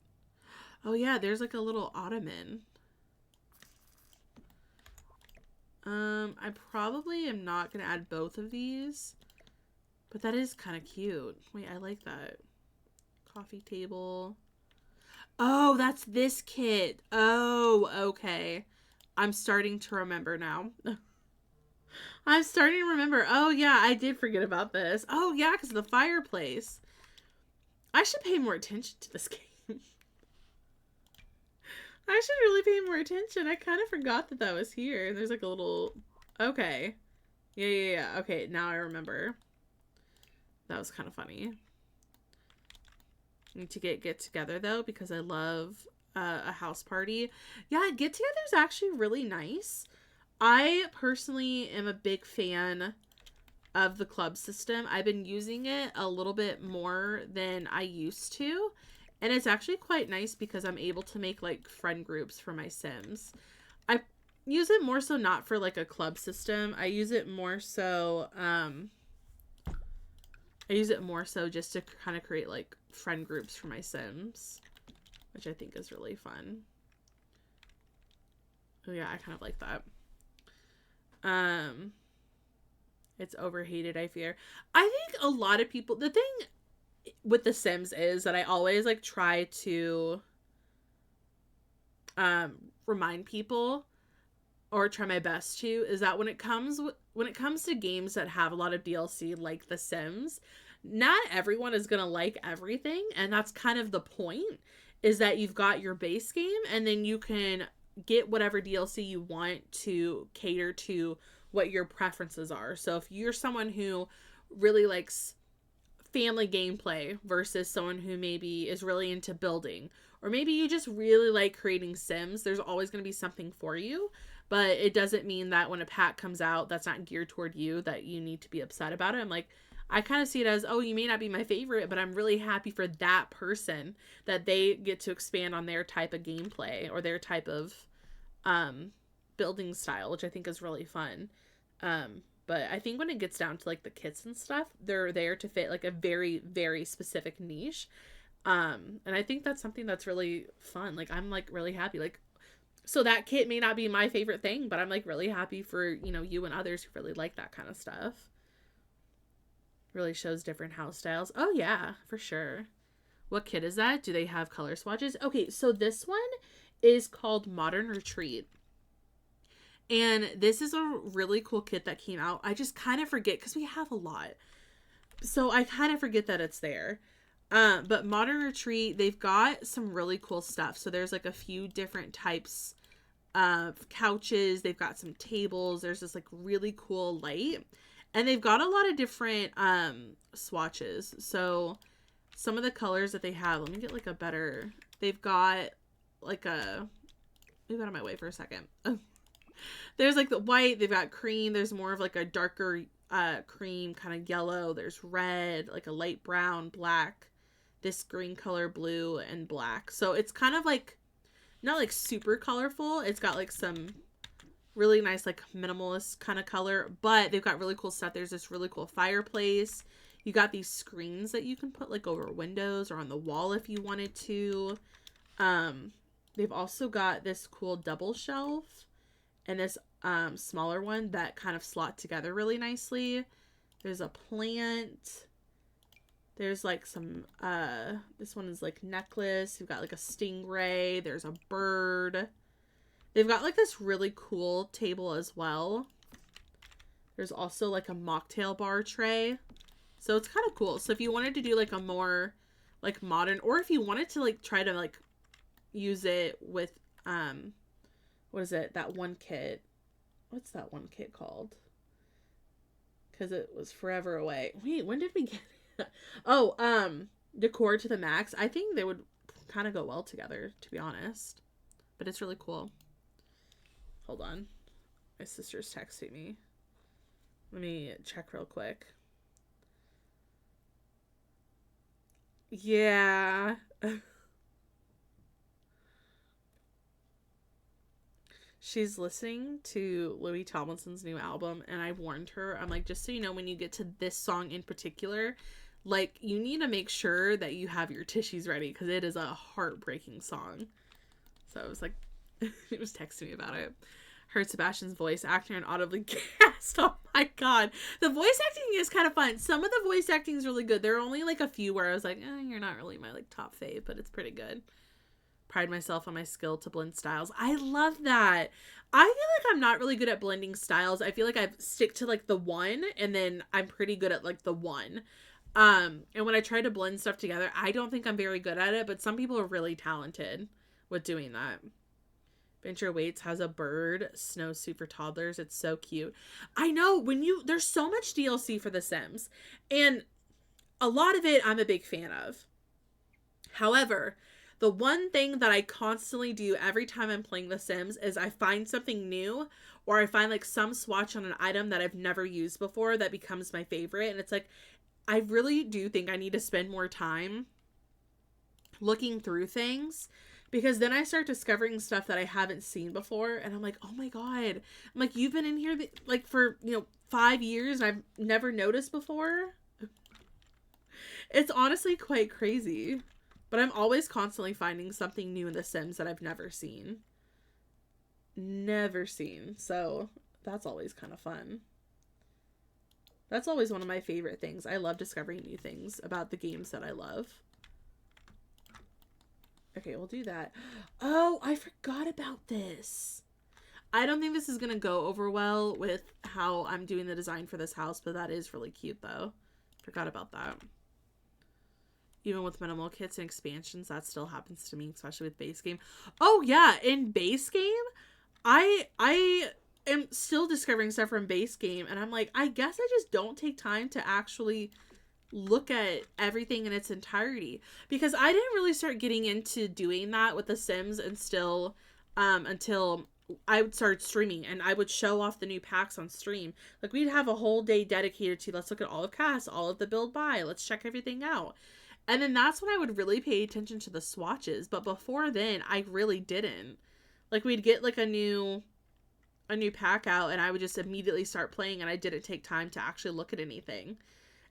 Oh yeah, there's like a little ottoman. I probably am not gonna add both of these, but that is kind of cute. Wait, I like that. Coffee table. Oh, that's this kit. Oh, okay. I'm starting to remember now. I'm starting to remember. Oh yeah, I did forget about this. Oh yeah, because of the fireplace. I should pay more attention to this game. I should really pay more attention. I kind of forgot that that was here. And there's like a little... Okay. Yeah. Okay, now I remember. That was kind of funny. Need to get together though, because I love a house party. Yeah, get together is actually really nice. I personally am a big fan of the club system. I've been using it a little bit more than I used to. And it's actually quite nice because I'm able to make like friend groups for my Sims. I use it more so not for like a club system. I use it more so just to kind of create like friend groups for my Sims, which I think is really fun. Oh yeah, I kind of like that. It's overhated, I fear. I think a lot of people, the thing with The Sims is that I always like try to remind people, or try my best to, is that when it comes to games that have a lot of DLC like The Sims, not everyone is gonna like everything, and that's kind of the point, is that you've got your base game and then you can get whatever DLC you want to cater to what your preferences are. So if you're someone who really likes family gameplay versus someone who maybe is really into building, or maybe you just really like creating Sims, there's always going to be something for you. But it doesn't mean that when a pack comes out that's not geared toward you, that you need to be upset about it. I'm like, I kind of see it as, oh, you may not be my favorite, but I'm really happy for that person that they get to expand on their type of gameplay or their type of building style, which I think is really fun. But I think when it gets down to like the kits and stuff, they're there to fit like a very, very specific niche. And I think that's something that's really fun. Like, I'm like really happy. Like, so that kit may not be my favorite thing, but I'm like really happy for, you know, you and others who really like that kind of stuff. Really shows different house styles. Oh yeah, for sure. What kit is that? Do they have color swatches? Okay, so this one is called Modern Retreat. And this is a really cool kit that came out. I just kind of forget because we have a lot. So I kind of forget that it's there. But Modern Retreat, they've got some really cool stuff. So there's like a few different types of couches. They've got some tables. There's this like really cool light. And they've got a lot of different swatches. So some of the colors that they have, let me get like a better, they've got like a, move out of my way for a second. There's like the white, they've got cream, there's more of like a darker cream, kind of yellow, there's red, like a light brown, black, this green color, blue, and black. So it's kind of like, not like super colorful, it's got like some really nice like minimalist kind of color, but they've got really cool stuff. There's this really cool fireplace. You got these screens that you can put like over windows or on the wall if you wanted to. They've also got this cool double shelf and this smaller one that kind of slot together really nicely. There's a plant. There's like some this one is like necklace. You've got like a stingray. There's a bird. They've got like this really cool table as well. There's also like a mocktail bar tray. So it's kind of cool. So if you wanted to do like a more like modern, or if you wanted to like try to like use it with what is it, that one kit, what's that one kit called, because it was forever away. Wait, when did we get it? Oh, decor to the max. I think they would kind of go well together, to be honest. But it's really cool. Hold on. My sister's texting me. Let me check real quick. Yeah. She's listening to Louis Tomlinson's new album, and I warned her, I'm like, just so you know, when you get to this song in particular, like, you need to make sure that you have your tissues ready, because it is a heartbreaking song. So I was like, she was texting me about it. Heard Sebastian's voice actor and audibly cast. Oh my god. The voice acting is kind of fun. Some of the voice acting is really good. There are only like a few where I was like, you're not really my like top fave, but it's pretty good. Pride myself on my skill to blend styles. I love that. I feel like I'm not really good at blending styles. I feel like I stick to like the one, and then I'm pretty good at like the one. And when I try to blend stuff together, I don't think I'm very good at it, but some people are really talented with doing that. Venture Waits has a bird snowsuit for toddlers. It's so cute. I know, there's so much DLC for The Sims, and a lot of it I'm a big fan of. However, the one thing that I constantly do every time I'm playing The Sims is I find something new, or I find like some swatch on an item that I've never used before that becomes my favorite. And it's like, I really do think I need to spend more time looking through things, because then I start discovering stuff that I haven't seen before, and I'm like, oh my god. I'm like, you've been in here like for 5 years and I've never noticed before. It's honestly quite crazy. But I'm always constantly finding something new in The Sims that I've never seen. So that's always kind of fun. That's always one of my favorite things. I love discovering new things about the games that I love. Okay, we'll do that. Oh, I forgot about this. I don't think this is going to go over well with how I'm doing the design for this house, but that is really cute though. Forgot about that. Even with minimal kits and expansions, that still happens to me, especially with base game. Oh yeah, in base game, I am still discovering stuff from base game, and I'm like, I guess I just don't take time to actually look at everything in its entirety, because I didn't really start getting into doing that with The Sims until I would start streaming, and I would show off the new packs on stream. Like, we'd have a whole day dedicated to, let's look at all of cast, all of the build buy, let's check everything out. And then that's when I would really pay attention to the swatches. But before then, I really didn't. Like, we'd get like a new pack out, and I would just immediately start playing, and I didn't take time to actually look at anything.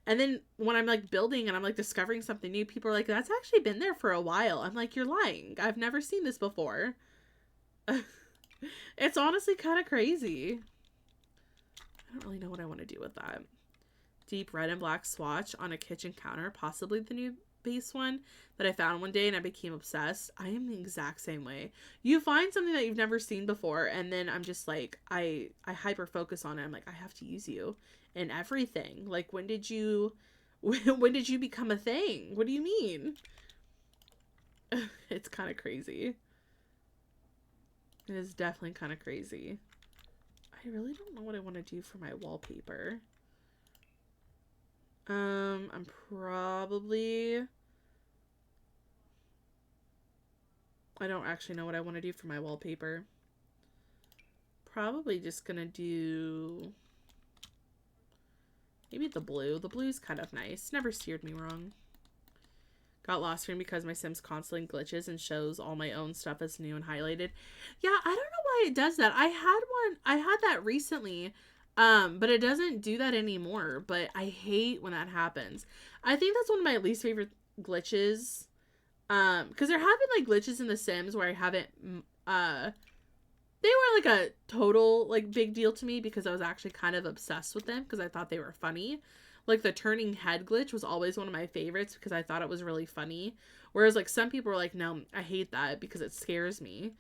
And then when I'm like building and I'm like discovering something new, people are like, that's actually been there for a while. I'm like, you're lying. I've never seen this before. It's honestly kind of crazy. I don't really know what I want to do with that. Deep red and black swatch on a kitchen counter, possibly the new base one that I found one day and I became obsessed. I am the exact same way. You find something that you've never seen before, and then I'm just like, I hyper focus on it. I'm like, I have to use you in everything. Like, when did you become a thing? What do you mean? It's kind of crazy. It is definitely kind of crazy. I really don't know what I want to do for my wallpaper. I'm probably... I don't actually know what I want to do for my wallpaper. Probably just gonna do... maybe the blue. The blue's kind of nice. Never steered me wrong. Got lost screen because my Sims constantly glitches and shows all my own stuff as new and highlighted. Yeah, I don't know why it does that. I had that recently, but it doesn't do that anymore. But I hate when that happens. I think that's one of my least favorite glitches. Because there have been like glitches in The Sims where I haven't, they were like a total like big deal to me because I was actually kind of obsessed with them because I thought they were funny. Like the turning head glitch was always one of my favorites because I thought it was really funny. Whereas like some people were like, no, I hate that because it scares me.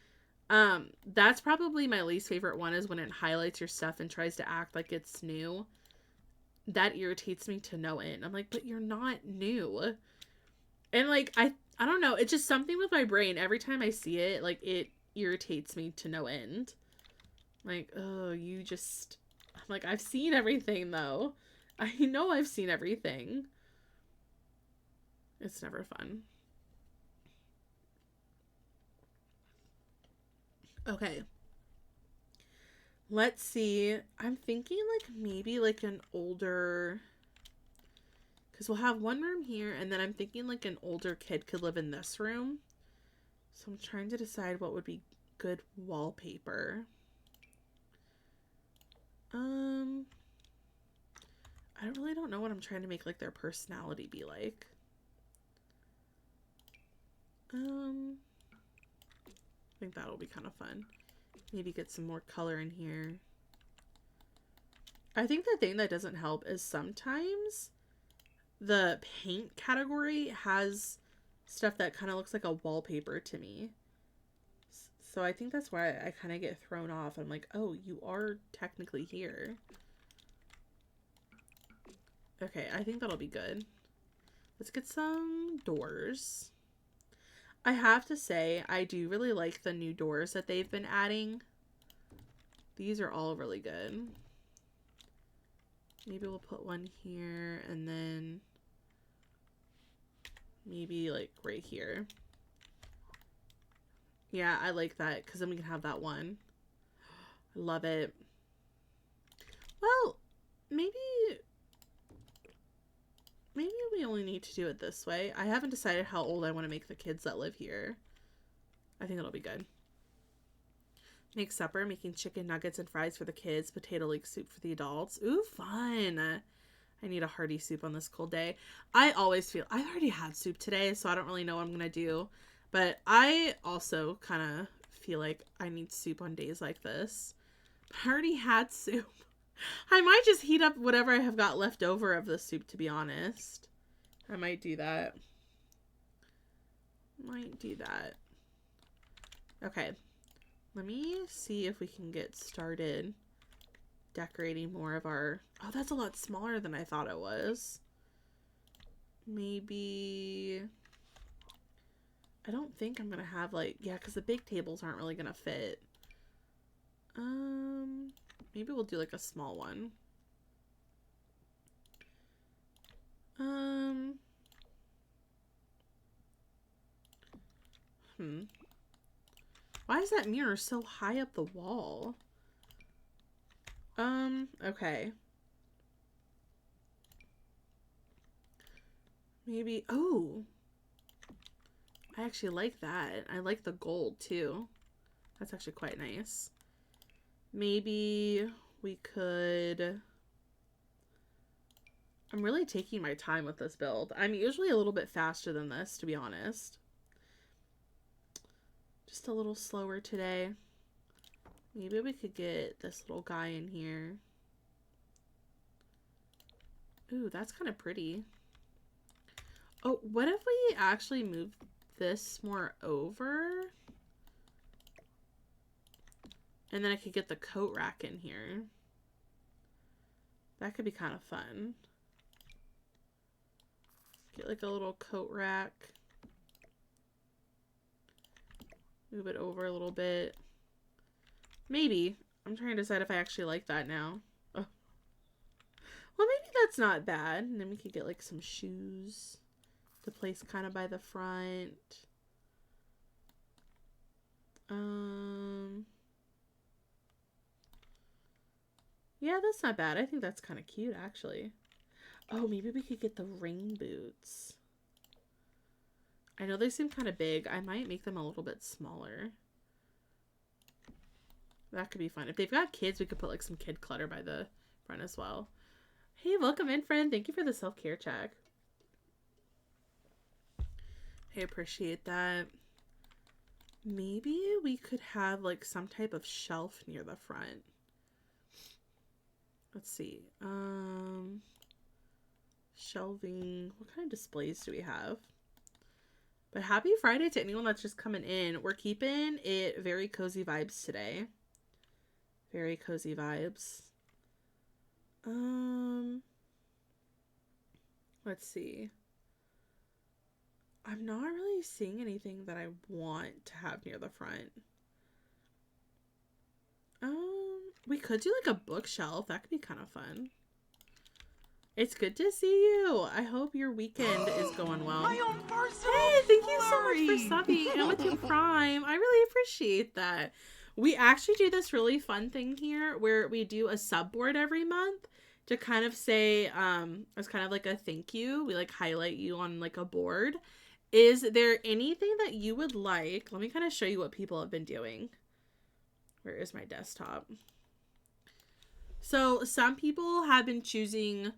That's probably my least favorite one, is when it highlights your stuff and tries to act like it's new. That irritates me to no end. I'm like, but you're not new. And like, I don't know. It's just something with my brain. Every time I see it, like it irritates me to no end. Like, oh, you just, I'm like, I've seen everything though. I know I've seen everything. It's never fun. Okay. Let's see. I'm thinking like maybe like an older, because we'll have one room here, and then I'm thinking like an older kid could live in this room. So I'm trying to decide what would be good wallpaper. I really don't know what I'm trying to make like their personality be like. I think that'll be kind of fun. Maybe get some more color in here. I think the thing that doesn't help is sometimes the paint category has stuff that kind of looks like a wallpaper to me. So I think that's why I kind of get thrown off. I'm like, oh, you are technically here. Okay, I think that'll be good. Let's get some doors. I have to say, I do really like the new doors that they've been adding. These are all really good. Maybe we'll put one here and then maybe like right here. Yeah, I like that because then we can have that one. I love it. Well, maybe we only need to do it this way. I haven't decided how old I want to make the kids that live here. I think it'll be good. Make supper, making chicken nuggets and fries for the kids, potato leek soup for the adults. Ooh, fun. I need a hearty soup on this cold day. I always feel, I already had soup today, so I don't really know what I'm going to do. But I also kind of feel like I need soup on days like this. I already had soup. I might just heat up whatever I have got left over of the soup, to be honest. I might do that. Might do that. Okay. Let me see if we can get started decorating more of our... Oh, that's a lot smaller than I thought it was. Maybe... I don't think I'm going to have like... Yeah, because the big tables aren't really going to fit. Maybe we'll do like a small one. Why is that mirror so high up the wall? Okay. Maybe, oh. I actually like that. I like the gold too. That's actually quite nice. Maybe we could... I'm really taking my time with this build. I'm usually a little bit faster than this, to be honest. Just a little slower today. Maybe we could get this little guy in here. Ooh, that's kind of pretty. Oh, what if we actually move this more over? And then I could get the coat rack in here. That could be kind of fun. Get like a little coat rack. Move it over a little bit. Maybe. I'm trying to decide if I actually like that now. Oh. Well, maybe that's not bad. And then we could get like some shoes to place kind of by the front. Yeah, that's not bad. I think that's kind of cute, actually. Oh, maybe we could get the rain boots. I know they seem kind of big. I might make them a little bit smaller. That could be fun. If they've got kids, we could put like some kid clutter by the front as well. Hey, welcome in, friend. Thank you for the self-care check. I appreciate that. Maybe we could have like some type of shelf near the front. Let's see. Shelving. What kind of displays do we have? But happy Friday to anyone that's just coming in. We're keeping it very cozy vibes today. Very cozy vibes. Let's see. I'm not really seeing anything that I want to have near the front. We could do like a bookshelf. That could be kind of fun. It's good to see you. I hope your weekend is going well. My own personal Hey, thank you so much flurry. for subbing and with your Prime. I really appreciate that. We actually do this really fun thing here where we do a sub board every month to kind of say, as kind of like a thank you. We like highlight you on like a board. Is there anything that you would like? Let me kind of show you what people have been doing. Where is my desktop? So some people have been choosing,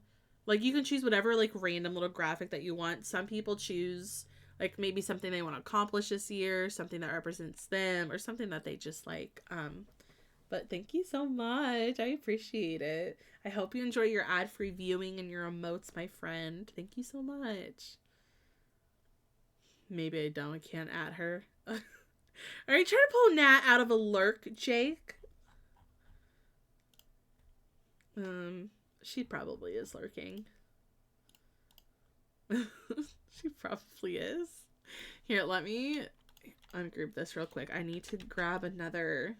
like you can choose whatever like random little graphic that you want. Some people choose like maybe something they want to accomplish this year, something that represents them, or something that they just like. But thank you so much. I appreciate it. I hope you enjoy your ad-free viewing and your emotes, my friend. Thank you so much. Maybe I don't. I can't at her. Are you trying to pull Nat out of a lurk, Jake? She probably is lurking. She probably is. Here, let me ungroup this real quick. I need to grab another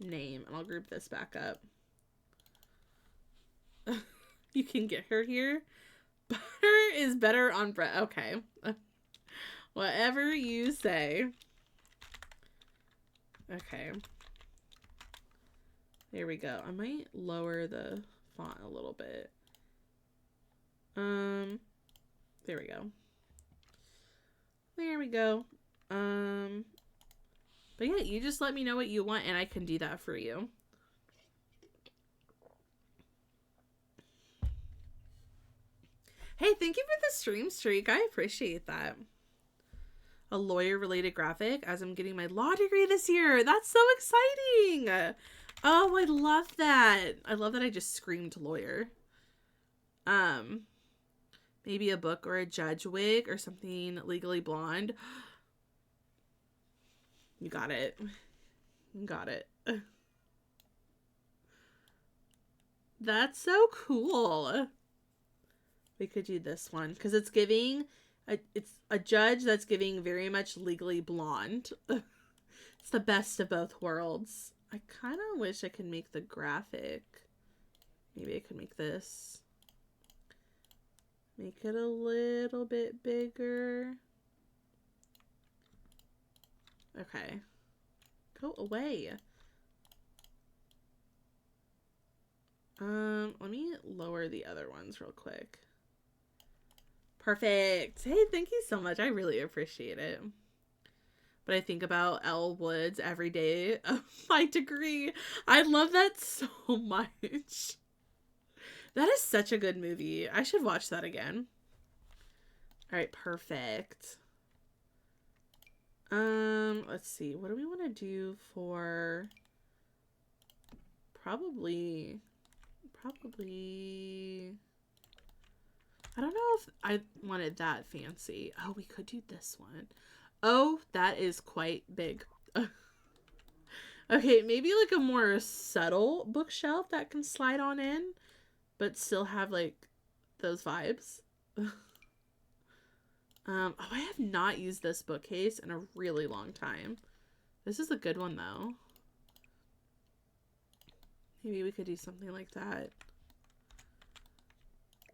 name, and I'll group this back up. You can get her here. Butter is better on bread. Okay. Whatever you say. Okay. There we go. I might lower the font a little bit. There we go. There we go. But yeah, you just let me know what you want and I can do that for you. Hey, thank you for the stream streak. I appreciate that. A lawyer-related graphic as I'm getting my law degree this year. That's so exciting. Oh, I love that. I love that I just screamed lawyer. Maybe a book or a judge wig or something Legally Blonde. You got it. You got it. That's so cool. We could do this one because it's giving it's a judge that's giving very much Legally Blonde. It's the best of both worlds. I kind of wish I could make the graphic. Maybe I could make this. Make it a little bit bigger. Okay. Go away. Let me lower the other ones real quick. Perfect. Hey, thank you so much. I really appreciate it. But I think about Elle Woods every day of my degree. I love that so much. That is such a good movie. I should watch that again. All right, perfect. Let's see. What do we want to do for probably I don't know if I wanted that fancy. Oh, we could do this one. Oh, that is quite big. Okay, maybe like a more subtle bookshelf that can slide on in, but still have like those vibes. Oh, I have not used this bookcase in a really long time. This is a good one though. Maybe we could do something like that.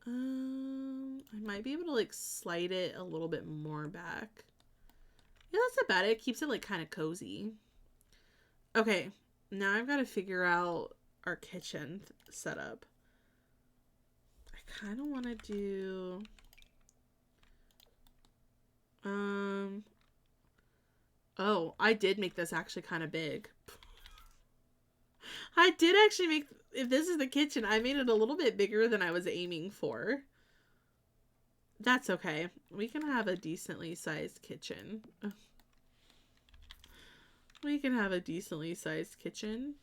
I might be able to like slide it a little bit more back. Yeah, that's not bad. It keeps it like kind of cozy. Okay, now I've got to figure out our kitchen setup. I kind of want to do oh, I did make this actually kind of big. I did actually make, if this is the kitchen, I made it a little bit bigger than I was aiming for. That's okay. We can have a decently sized kitchen. We can have a decently sized kitchen.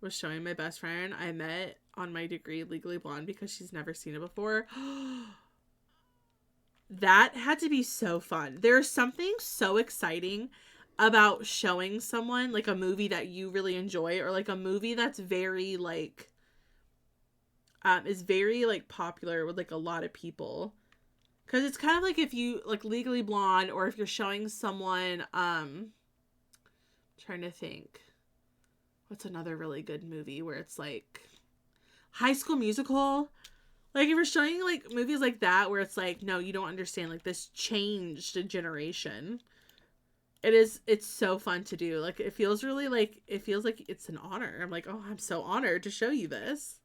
Was showing my best friend I met on my degree Legally Blonde because she's never seen it before. That had to be so fun. There's something so exciting about showing someone like a movie that you really enjoy, or like a movie that's very like is very like popular with like a lot of people, because it's kind of like if you like Legally Blonde, or if you're showing someone trying to think what's another really good movie where it's like High School Musical. Like, if you're showing, like, movies like that where it's like, no, you don't understand. Like, this changed a generation. It's so fun to do. Like, it feels really, like, it feels like it's an honor. I'm like, oh, I'm so honored to show you this.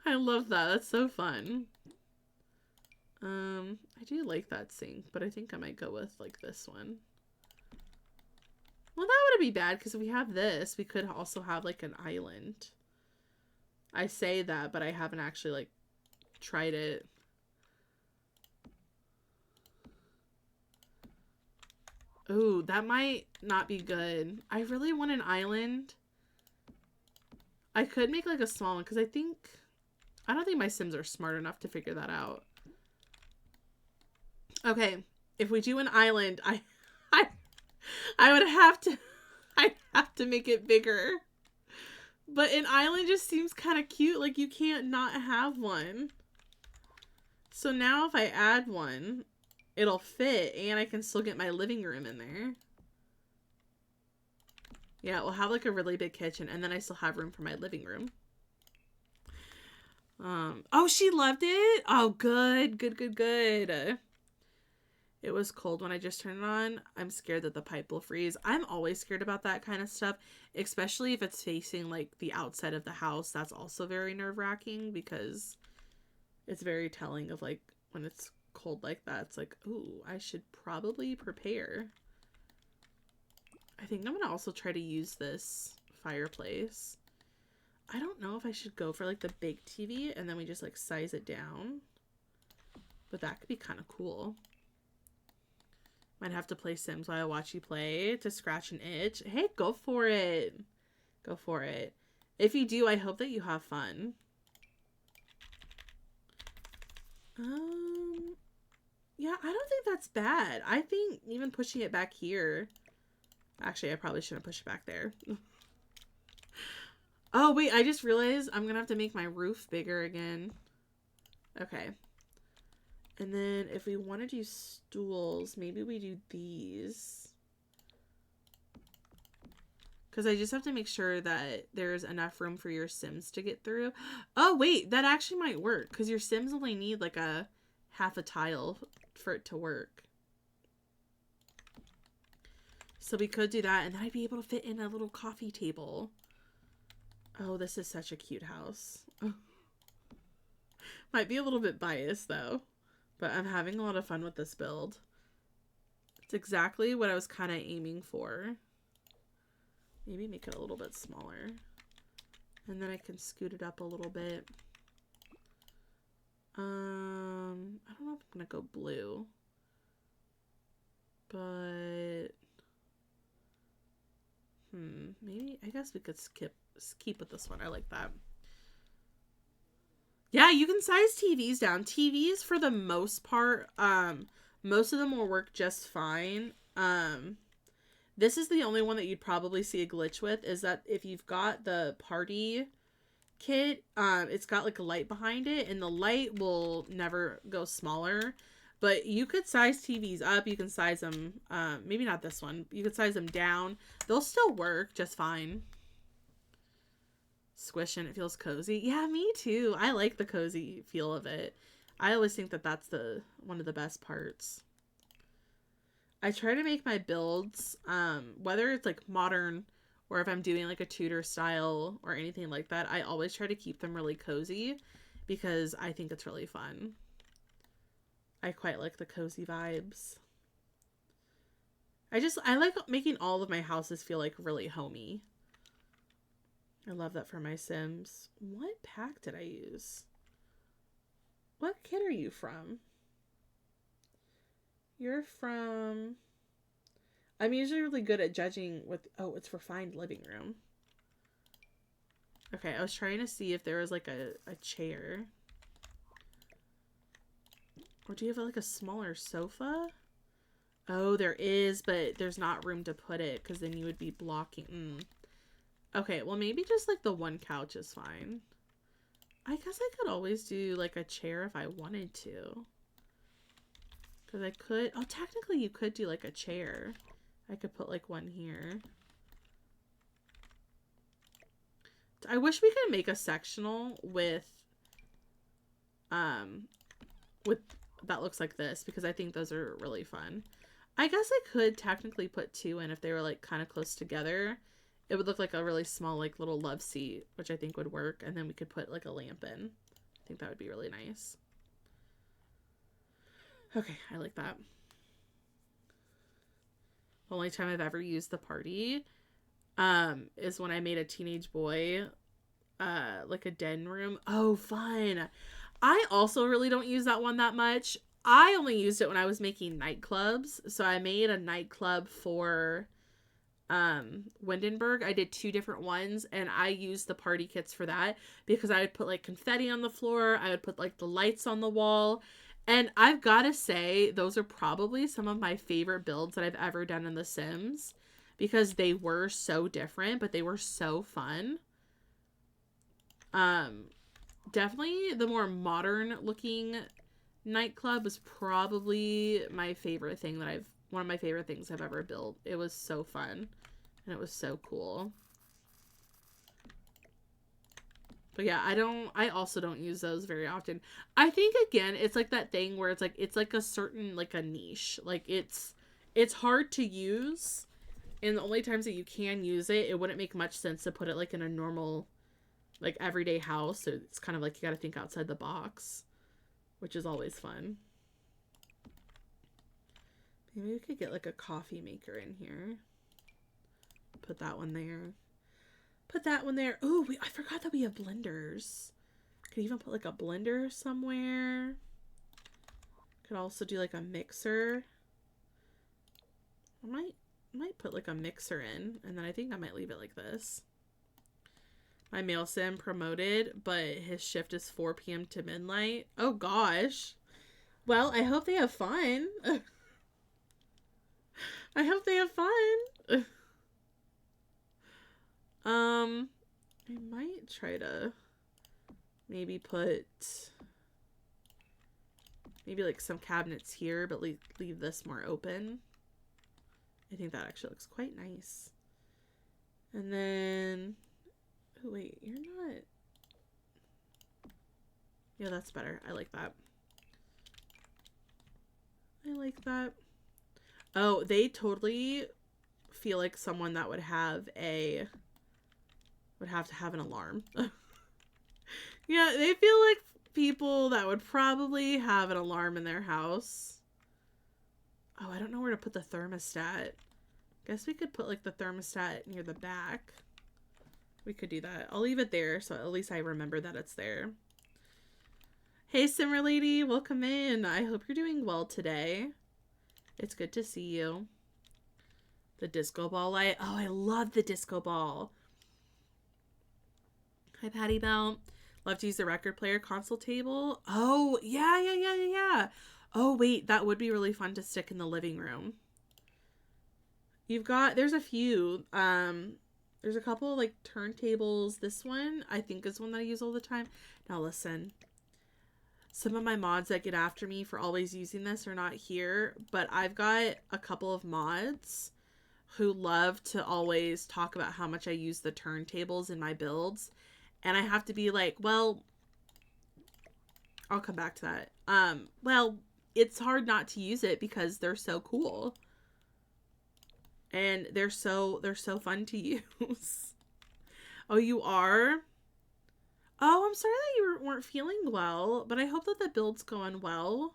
I love that. That's so fun. I do like that sink, but I think I might go with, like, this one. Well, that wouldn't be bad, because if we have this, we could also have, like, an island. I say that, but I haven't actually, like, tried it. Ooh, that might not be good. I really want an island. I could make, like, a small one, because I don't think my Sims are smart enough to figure that out. Okay, if we do an island, I would have to, I have to make it bigger. But an island just seems kind of cute. Like, you can't not have one. So now if I add one, it'll fit, and I can still get my living room in there. Yeah, we'll have, like, a really big kitchen, and then I still have room for my living room. Oh, she loved it? Oh, good, good, good, good. It was cold when I just turned it on. I'm scared that the pipe will freeze. I'm always scared about that kind of stuff, especially if it's facing, like, the outside of the house. That's also very nerve-wracking, because it's very telling of, like, when it's cold like that. It's like, ooh, I should probably prepare. I think I'm gonna also try to use this fireplace. I don't know if I should go for, like, the big TV and then we just, like, size it down. But that could be kind of cool. Might have to play Sims while I watch you play to scratch an itch. Hey, go for it. Go for it. If you do, I hope that you have fun. Yeah, I don't think that's bad. I think even pushing it back here. Actually, I probably shouldn't push it back there. Oh, wait, I just realized I'm gonna have to make my roof bigger again. Okay. And then if we want to do stools, maybe we do these. Because I just have to make sure that there's enough room for your Sims to get through. Oh, wait, that actually might work. Because your Sims only need like a half a tile for it to work. So we could do that, and then I'd be able to fit in a little coffee table. Oh, this is such a cute house. Might be a little bit biased, though. But I'm having a lot of fun with this build. It's exactly what I was kind of aiming for. Maybe make it a little bit smaller. And then I can scoot it up a little bit. I don't know if I'm going to go blue. But... maybe, I guess we could keep with this one. I like that. Yeah, you can size TVs down. TVs, for the most part, most of them will work just fine. This is the only one that you'd probably see a glitch with, is that if you've got the party kit, it's got like a light behind it, and the light will never go smaller. But you could size TVs up. You can size them, maybe not this one. You could size them down. They'll still work just fine. Squishing, it feels cozy. Yeah, me too. I like the cozy feel of it. I always think that that's one of the best parts. I try to make my builds, whether it's like modern or if I'm doing like a Tudor style or anything like that, I always try to keep them really cozy because I think it's really fun. I quite like the cozy vibes. I like making all of my houses feel like really homey. I love that for my Sims. What pack did I use? What kit are you from? You're from... I'm usually really good at judging with... Oh, it's refined living room. Okay, I was trying to see if there was like a chair. Or do you have like a smaller sofa? Oh, there is, but there's not room to put it because then you would be blocking... Okay, well maybe just like the one couch is fine. I guess I could always do like a chair if I wanted to. Because I could... Oh, technically you could do like a chair. I could put like one here. I wish we could make a sectional with that looks like this, because I think those are really fun. I guess I could technically put two in if they were like kind of close together. It would look like a really small like little love seat, which I think would work, and then we could put like a lamp in. I think that would be really nice. Okay, I like that. The only time I've ever used the party is when I made a teenage boy like a den room. Oh, fun. I also really don't use that one that much. I only used it when I was making nightclubs. So I made a nightclub for Windenburg. I did 2 different ones, and I used the party kits for that because I would put like confetti on the floor. I would put like the lights on the wall. And I've got to say, those are probably some of my favorite builds that I've ever done in The Sims, because they were so different, but they were so fun. Definitely the more modern looking nightclub was probably my favorite thing that one of my favorite things I've ever built. It was so fun and it was so cool. But yeah, I also don't use those very often. I think again, it's like that thing where it's like a certain, like a niche. Like it's hard to use, and the only times that you can use it, it wouldn't make much sense to put it like in a normal, like everyday house. So it's kind of like you got to think outside the box, which is always fun. Maybe we could get like a coffee maker in here. Put that one there. Put that one there. Oh, I forgot that we have blenders. Could even put like a blender somewhere. Could also do like a mixer. I might put like a mixer in, and then I think I might leave it like this. My male sim promoted, but his shift is 4 p.m. to midnight. Oh gosh. Well, I hope they have fun. I hope they have fun. I might try to maybe put like some cabinets here, but leave this more open. I think that actually looks quite nice. And then, oh wait, you're not. Yeah, that's better. I like that. I like that. Oh, they totally feel like someone that would have to have an alarm. Yeah, they feel like people that would probably have an alarm in their house. Oh, I don't know where to put the thermostat. Guess we could put like the thermostat near the back. We could do that. I'll leave it there so at least I remember that it's there. Hey, Simmer Lady, welcome in. I hope you're doing well today. It's good to see you. The disco ball light. Oh, I love the disco ball. Hi, Patty Bell. Love to use the record player console table. Oh, yeah. Oh, wait, that would be really fun to stick in the living room. There's a few. There's a couple like turntables. This one, I think, is one that I use all the time. Now listen. Some of my mods that get after me for always using this are not here, but I've got a couple of mods who love to always talk about how much I use the turntables in my builds. And I have to be like, well, I'll come back to that. Well, it's hard not to use it because they're so cool. And they're so fun to use. Oh, you are? Oh, I'm sorry that you weren't feeling well, but I hope that the build's going well.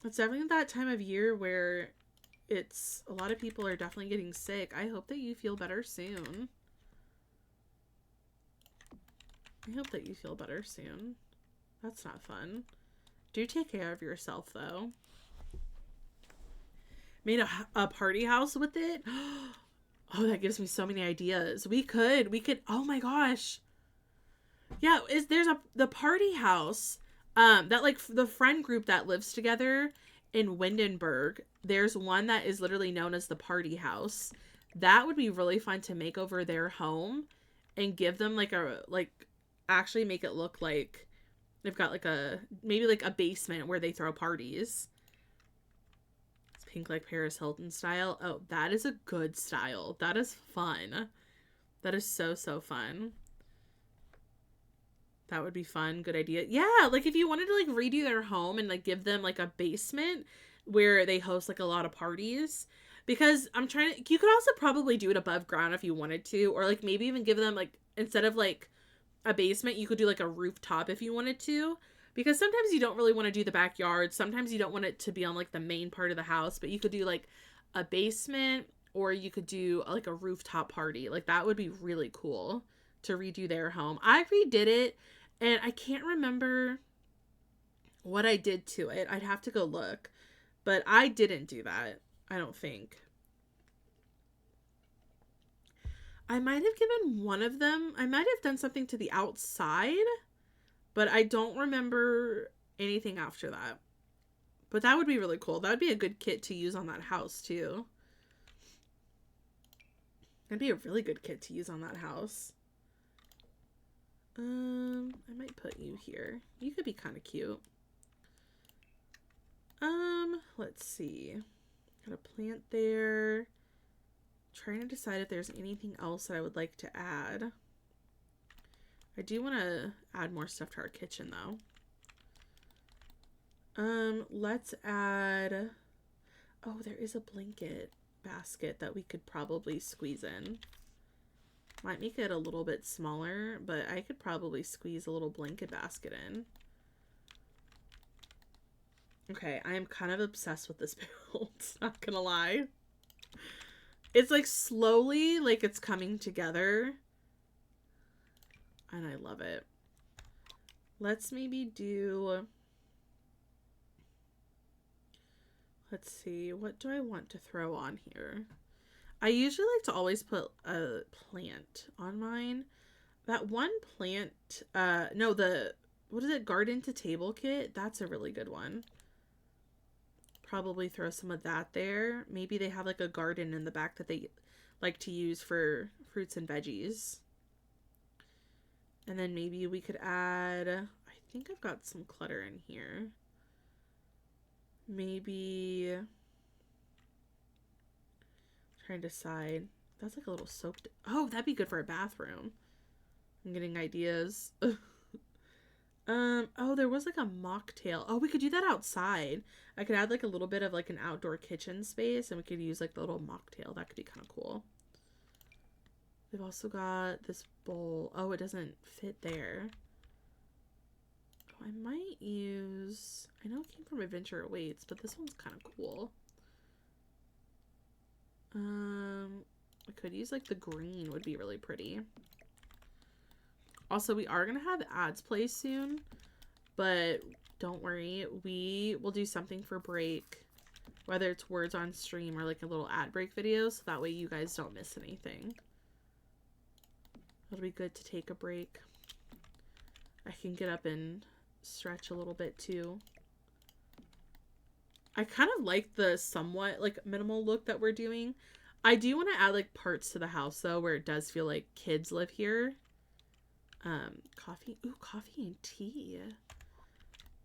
It's definitely that time of year where a lot of people are definitely getting sick. I hope that you feel better soon. I hope that you feel better soon. That's not fun. Do take care of yourself, though. Made a party house with it. Oh, that gives me so many ideas. We could, oh my gosh. Yeah, there's the party house, that like the friend group that lives together in Windenburg. There's one that is literally known as the party house. That would be really fun to make over their home and give them actually make it look like they've got maybe like a basement where they throw parties. Pink like Paris Hilton style. Oh, that is a good style. That is fun. That is so, so fun. That would be fun. Good idea. Yeah, like if you wanted to like redo their home and like give them like a basement where they host like a lot of parties. Because I'm trying to, you could also probably do it above ground if you wanted to, or like maybe even give them like, instead of like a basement, you could do like a rooftop if you wanted to. Because sometimes you don't really want to do the backyard. Sometimes you don't want it to be on like the main part of the house, but you could do like a basement, or you could do like a rooftop party. Like that would be really cool to redo their home. I redid it and I can't remember what I did to it. I'd have to go look, but I didn't do that. I don't think. I might have given one of them, I might have done something to the outside, but I don't remember anything after that. But that would be really cool. That would be a good kit to use on that house too. That'd be a really good kit to use on that house. I might put you here. You could be kind of cute. Let's see. Got a plant there. Trying to decide if there's anything else that I would like to add. I do want to add more stuff to our kitchen though. Let's add, oh, there is a blanket basket that we could probably squeeze in. Might make it a little bit smaller, but I could probably squeeze a little blanket basket in. Okay, I am kind of obsessed with this build, not gonna lie. It's like slowly, like it's coming together. And I love it. Let's maybe do, let's see, what do I want to throw on here? I usually like to always put a plant on mine. That one plant, no, what is it, garden to table kit? That's a really good one. Probably throw some of that there. Maybe they have like a garden in the back that they like to use for fruits and veggies. And then maybe we could add, I think I've got some clutter in here. Maybe, trying to decide. That's like a little soaked. Oh, that'd be good for a bathroom. I'm getting ideas. Oh, there was like a mocktail. Oh, we could do that outside. I could add like a little bit of like an outdoor kitchen space, and we could use like the little mocktail. That could be kind of cool. They've also got this bowl. Oh, it doesn't fit there. Oh, I might use, I know it came from Adventure Awaits, but this one's kind of cool. I could use like the green would be really pretty. Also, we are going to have ads play soon, but don't worry. We will do something for break, whether it's words on stream or like a little ad break video, so that way you guys don't miss anything. It'll be good to take a break. I can get up and stretch a little bit too. I kind of like the somewhat like minimal look that we're doing. I do want to add like parts to the house though, where it does feel like kids live here. Coffee. Ooh, coffee and tea.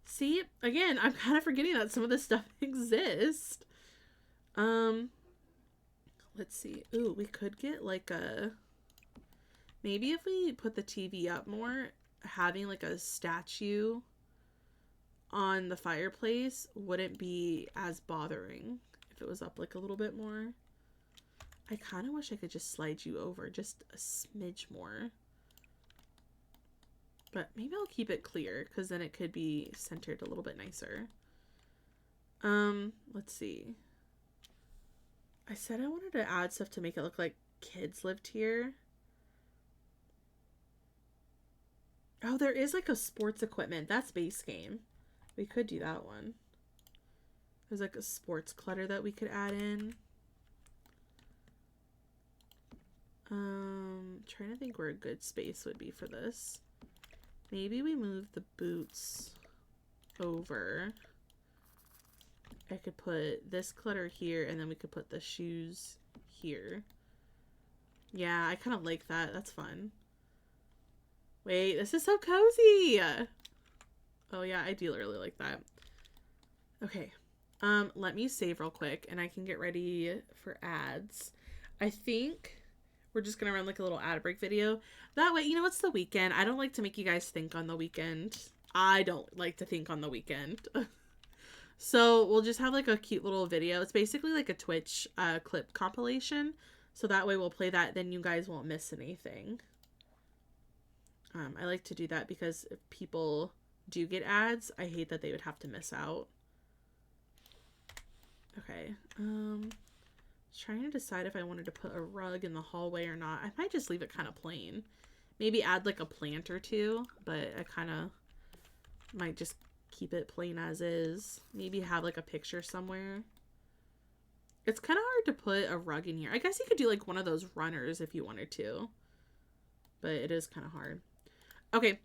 See, again, I'm kind of forgetting that some of this stuff exists. Let's see. Ooh, we could get like a, maybe if we put the TV up more, having like a statue on the fireplace wouldn't be as bothering if it was up like a little bit more. I kind of wish I could just slide you over just a smidge more. But maybe I'll keep it clear because then it could be centered a little bit nicer. Let's see. I said I wanted to add stuff to make it look like kids lived here. Oh, there is like a sports equipment. That's base game. We could do that one. There's like a sports clutter that we could add in. Trying to think where a good space would be for this. Maybe we move the boots over. I could put this clutter here, and then we could put the shoes here. Yeah, I kind of like that. That's fun. Wait, this is so cozy! Oh yeah, I do really like that. Okay. Let me save real quick, and I can get ready for ads. I think We're just gonna run like a little ad break video. That way, you know, it's the weekend. I don't like to make you guys think on the weekend. I don't like to think on the weekend. So we'll just have like a cute little video. It's basically like a Twitch clip compilation. So that way we'll play that, then you guys won't miss anything. I like to do that because if people do get ads, I hate that they would have to miss out. Okay. Trying to decide if I wanted to put a rug in the hallway or not. I might just leave it kind of plain. Maybe add like a plant or two, but I kind of might just keep it plain as is. Maybe have like a picture somewhere. It's kind of hard to put a rug in here. I guess you could do like one of those runners if you wanted to, but it is kind of hard. Okay,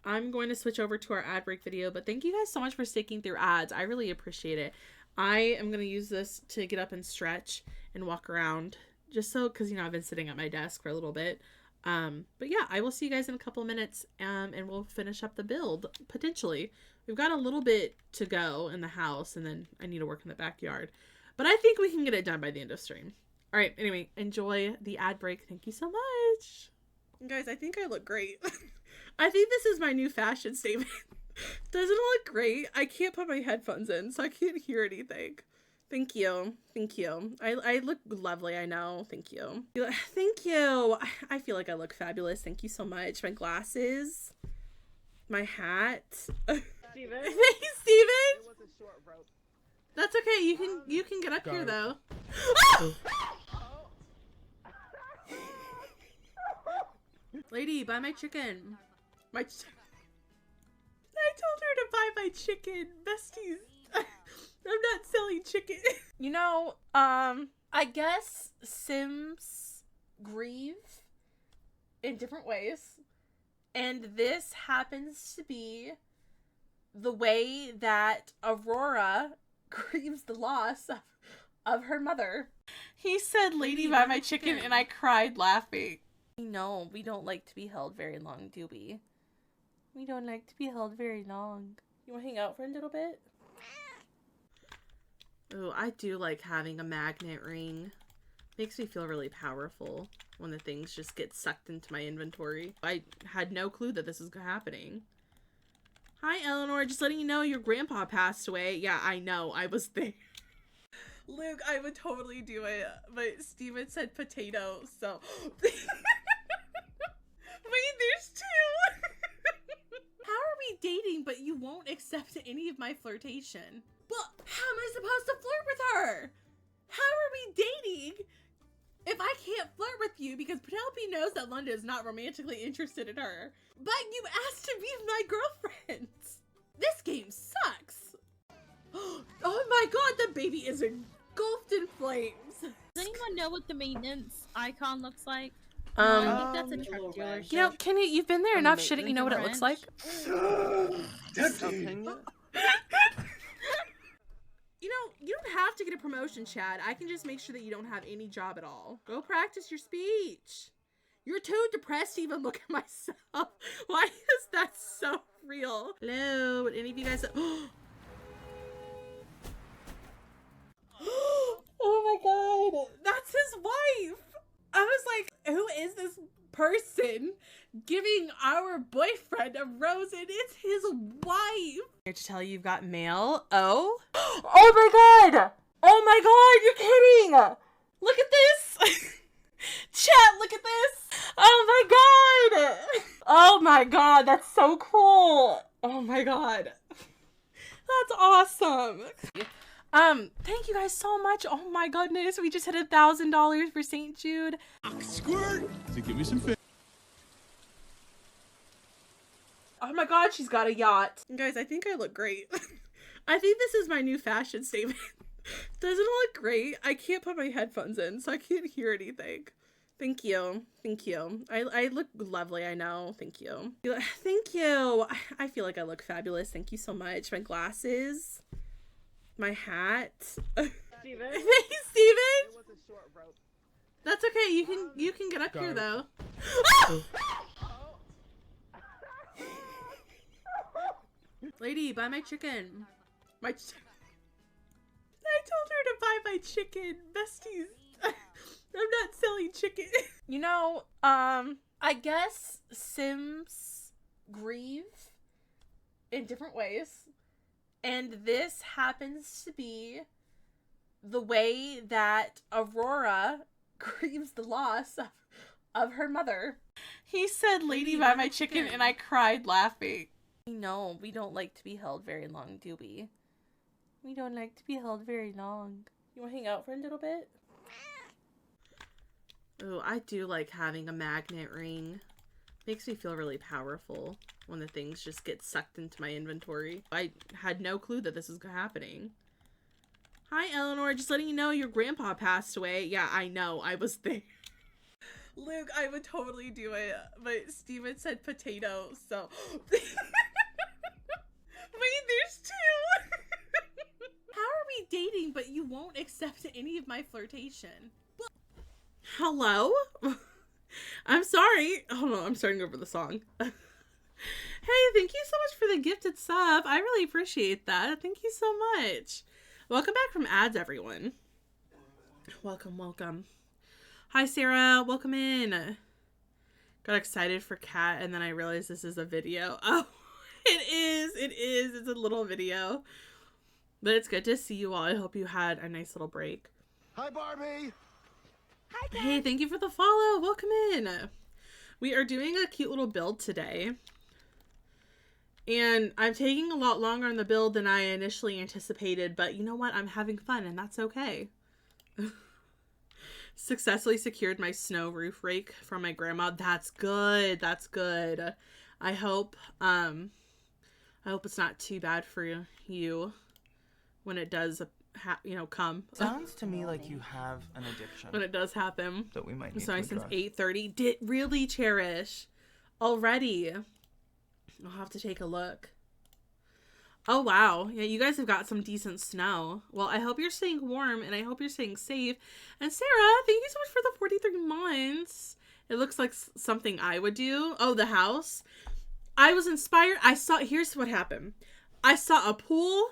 I'm going to switch over to our ad break video, but thank you guys so much for sticking through ads. I really appreciate it. I am going to use this to get up and stretch and walk around just so, because, you know, I've been sitting at my desk for a little bit. But yeah, I will see you guys in a couple of minutes, and we'll finish up the build, potentially. We've got a little bit to go in the house, and then I need to work in the backyard. But I think we can get it done by the end of stream. All right, anyway, enjoy the ad break. Thank you so much. Guys, I think I look great. I think this is my new fashion statement. Doesn't it look great? I can't put my headphones in, so I can't hear anything. Thank you. Thank you. I look lovely, I know. Thank you. Thank you. I feel like I look fabulous. Thank you so much. My glasses. My hat. Steven? Hey, Steven! It was a short rope. That's okay. You can get up here, though. Lady, buy my chicken. I told her to buy my chicken. Besties. I'm not selling chicken. You know, I guess Sims grieve in different ways. And this happens to be the way that Aurora grieves the loss of her mother. He said, "Lady, buy my chicken," and I cried laughing. No, we don't like to be held very long, do we? We don't like to be held very long. You want to hang out for a little bit? Oh, I do like having a magnet ring. Makes me feel really powerful when the things just get sucked into my inventory. I had no clue that this was happening. Hi, Eleanor. Just letting you know your grandpa passed away. Yeah, I know. I was there. Luke, I would totally do it. But Steven said potato, so... Wait, there's two! How are we dating, but you won't accept any of my flirtation? Well, how am I supposed to flirt with her? How are we dating if I can't flirt with you because Penelope knows that London is not romantically interested in her? But you asked to be my girlfriend. This game sucks. Oh my god, the baby is engulfed in flames. Does anyone know what the maintenance icon looks like? I think that's a truck dealership. You know, Kenny, you've been there enough. Shouldn't you know what it looks like? You know, you don't have to get a promotion, Chad. I can just make sure that you don't have any job at all. Go practice your speech. You're too depressed to even look at myself. Why is that so real? Hello, would any of you guys... Oh my god, that's his wife. I was like, who is this person giving our boyfriend a rose, and it's his wife? Here to tell you you've got mail. Oh? Oh my god! Oh my god, you're kidding! Look at this! Chat, look at this! Oh my god! Oh my god, that's so cool! Oh my god. That's awesome. Thank you guys so much. Oh my goodness, we just hit $1,000 for St. Jude. Squirt! So give me some fish. Oh my god, she's got a yacht. Guys, I think I look great. I think this is my new fashion statement. Doesn't it look great? I can't put my headphones in, so I can't hear anything. Thank you. Thank you. I look lovely, I know. Thank you. Thank you. I feel like I look fabulous. Thank you so much. My glasses. My hat. Steven? Hey, Steven! It was a short rope. That's okay. You can get up here, though. Lady, buy my chicken. I told her to buy my chicken. Besties. I'm not selling chicken. You know, I guess Sims grieve in different ways. And this happens to be the way that Aurora grieves the loss of her mother. He said, "Lady, buy my chicken," and I cried laughing. No, we don't like to be held very long, do we? We don't like to be held very long. You want to hang out for a little bit? Oh, I do like having a magnet ring. Makes me feel really powerful when the things just get sucked into my inventory. I had no clue that this was happening. Hi, Eleanor. Just letting you know your grandpa passed away. Yeah, I know. I was there. Luke, I would totally do it. But Steven said potato, so... Wait, there's two! How are we dating, but you won't accept any of my flirtation? Hello? I'm sorry. Hold on, I'm starting over the song. Hey, thank you so much for the gifted sub. I really appreciate that. Thank you so much. Welcome back from ads, everyone. Welcome, welcome. Hi, Sarah. Welcome in. Got excited for Kat, and then I realized this is a video. Oh, it is. It is. It's a little video. But it's good to see you all. I hope you had a nice little break. Hi, Barbie. Hi, Dad. Hey, thank you for the follow. Welcome in. We are doing a cute little build today. And I'm taking a lot longer on the build than I initially anticipated, but you know what? I'm having fun, and that's okay. Successfully secured my snow roof rake from my grandma. That's good. That's good. I hope it's not too bad for you when it does, come. Sounds to me like you have an addiction. When it does happen. That we might need So to since address. 8:30. Did really Cherish already? I'll have to take a look. Oh, wow. Yeah, you guys have got some decent snow. Well, I hope you're staying warm, and I hope you're staying safe. And Sarah, thank you so much for the 43 months. It looks like something I would do. Oh, the house. I was inspired. Here's what happened. I saw a pool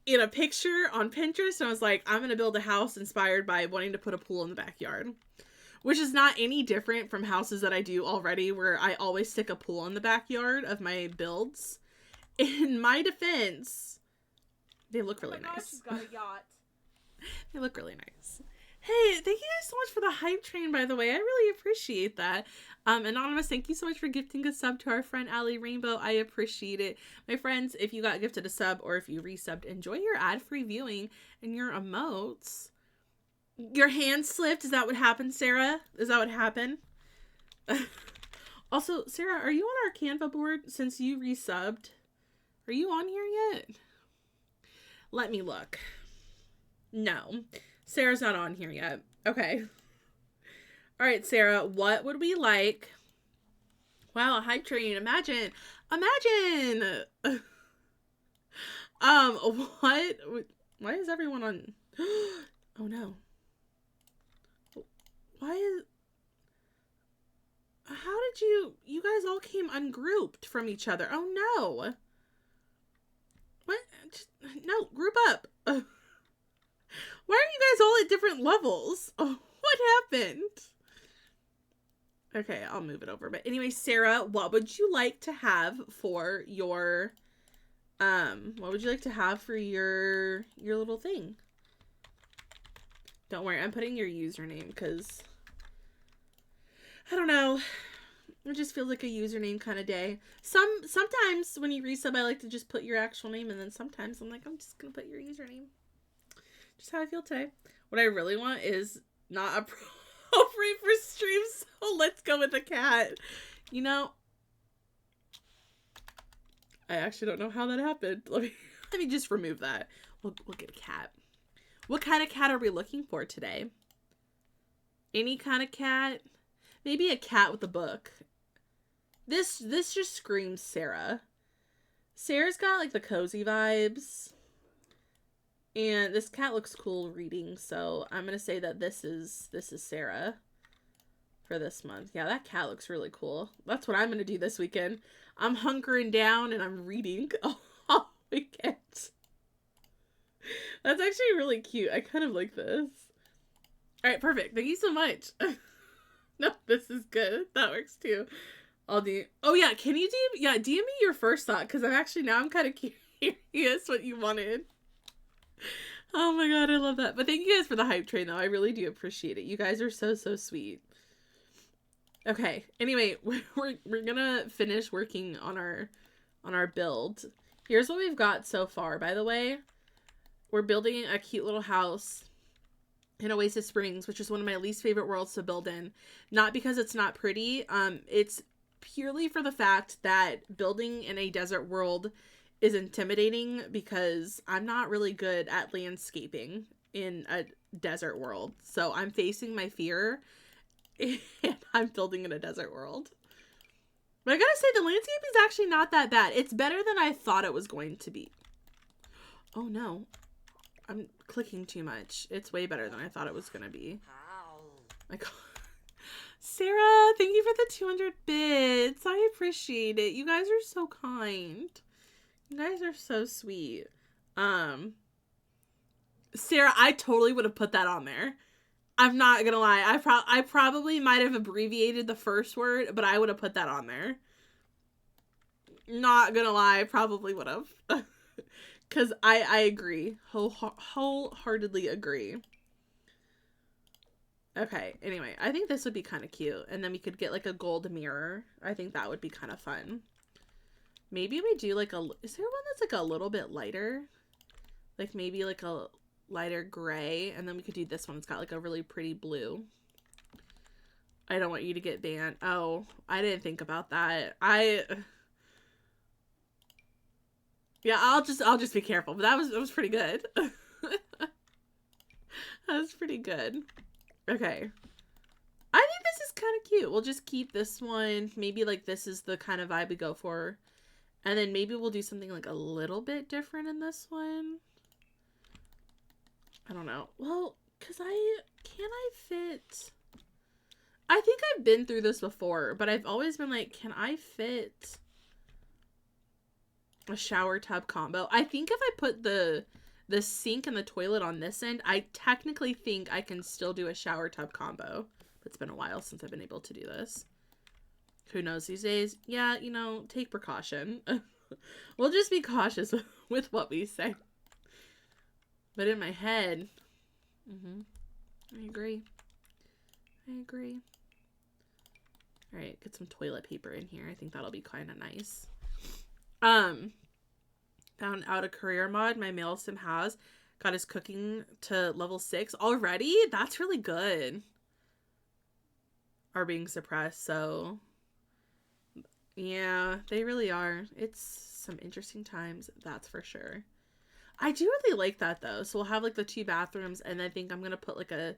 in a picture on Pinterest, and I was like, I'm going to build a house inspired by wanting to put a pool in the backyard. Which is not any different from houses that I do already, where I always stick a pool in the backyard of my builds. In my defense, they look really nice. She's got a yacht. They look really nice. Hey, thank you guys so much for the hype train, by the way. I really appreciate that. Anonymous, thank you so much for gifting a sub to our friend Allie Rainbow. I appreciate it. My friends, if you got gifted a sub or if you resubbed, enjoy your ad-free viewing and your emotes. Your hand slipped? Is that what happened, Sarah? Is that what happened? Also, Sarah, are you on our Canva board since you resubbed? Are you on here yet? Let me look. No. Sarah's not on here yet. Okay. All right, Sarah, what would we like? Wow, a hype train. Imagine. What? Why is everyone on? Oh, no. How did you guys all came ungrouped from each other? Oh, no. What? No, group up. Why are you guys all at different levels? Oh, what happened? Okay, I'll move it over. But anyway, Sarah, what would you like to have for your, little thing? Don't worry, I'm putting your username because, I don't know, it just feels like a username kind of day. Sometimes when you resub, I like to just put your actual name, and then sometimes I'm like, I'm just going to put your username. Just how I feel today. What I really want is not appropriate for streams, so let's go with a cat. You know, I actually don't know how that happened. Let me just remove that. We'll get a cat. What kind of cat are we looking for today? Any kind of cat? Maybe a cat with a book. This just screams Sarah. Sarah's got like the cozy vibes. And this cat looks cool reading, so I'm going to say that this is Sarah for this month. Yeah, that cat looks really cool. That's what I'm going to do this weekend. I'm hunkering down and I'm reading all weekend. That's actually really cute. I kind of like this. All right, perfect. Thank you so much. No, this is good. That works too. I'll do. Oh yeah, can you DM me your first thought, because I'm kind of curious what you wanted. Oh my god, I love that. But thank you guys for the hype train though. I really do appreciate it. You guys are so sweet. Okay. Anyway, we're gonna finish working on our build. Here's what we've got so far, by the way. We're building a cute little house in Oasis Springs, which is one of my least favorite worlds to build in. Not because it's not pretty. It's purely for the fact that building in a desert world is intimidating, because I'm not really good at landscaping in a desert world. So I'm facing my fear and I'm building in a desert world. But I gotta say, the landscape is actually not that bad. It's better than I thought it was going to be. Oh no. I'm clicking too much. It's way better than I thought it was gonna be. My god. Sarah, thank you for the 200 bits. I appreciate it. You guys are so kind. You guys are so sweet. Sarah, I totally would have put that on there. I'm not gonna lie. I probably might have abbreviated the first word, but I would have put that on there. Not gonna lie, I probably would have. Because I agree. Wholeheartedly agree. Okay, anyway, I think this would be kind of cute. And then we could get like a gold mirror. I think that would be kind of fun. Maybe we do like is there one that's like a little bit lighter? Like maybe like a lighter gray. And then we could do this one. It's got like a really pretty blue. I don't want you to get banned. Oh, I didn't think about that. Yeah, I'll just be careful. But that was pretty good. That was pretty good. Okay. I think this is kind of cute. We'll just keep this one. Maybe like this is the kind of vibe we go for. And then maybe we'll do something like a little bit different in this one. I don't know. Well, because can I fit? I think I've been through this before, but I've always been like, can I fit a shower tub combo? I think if I put the sink and the toilet on this end, I technically think I can still do a shower tub combo. It's been a while since I've been able to do this. Who knows these days? Yeah, you know, take precaution. We'll just be cautious with what we say. But in my head, I agree. I agree. All right, get some toilet paper in here. I think that'll be kind of nice. Found out a career mod my male sim has. Got his cooking to level 6 already. That's really good. Are being suppressed, so yeah, they really are. It's some interesting times, that's for sure. I do really like that though. So we'll have like the 2 bathrooms, and I think I'm gonna put like a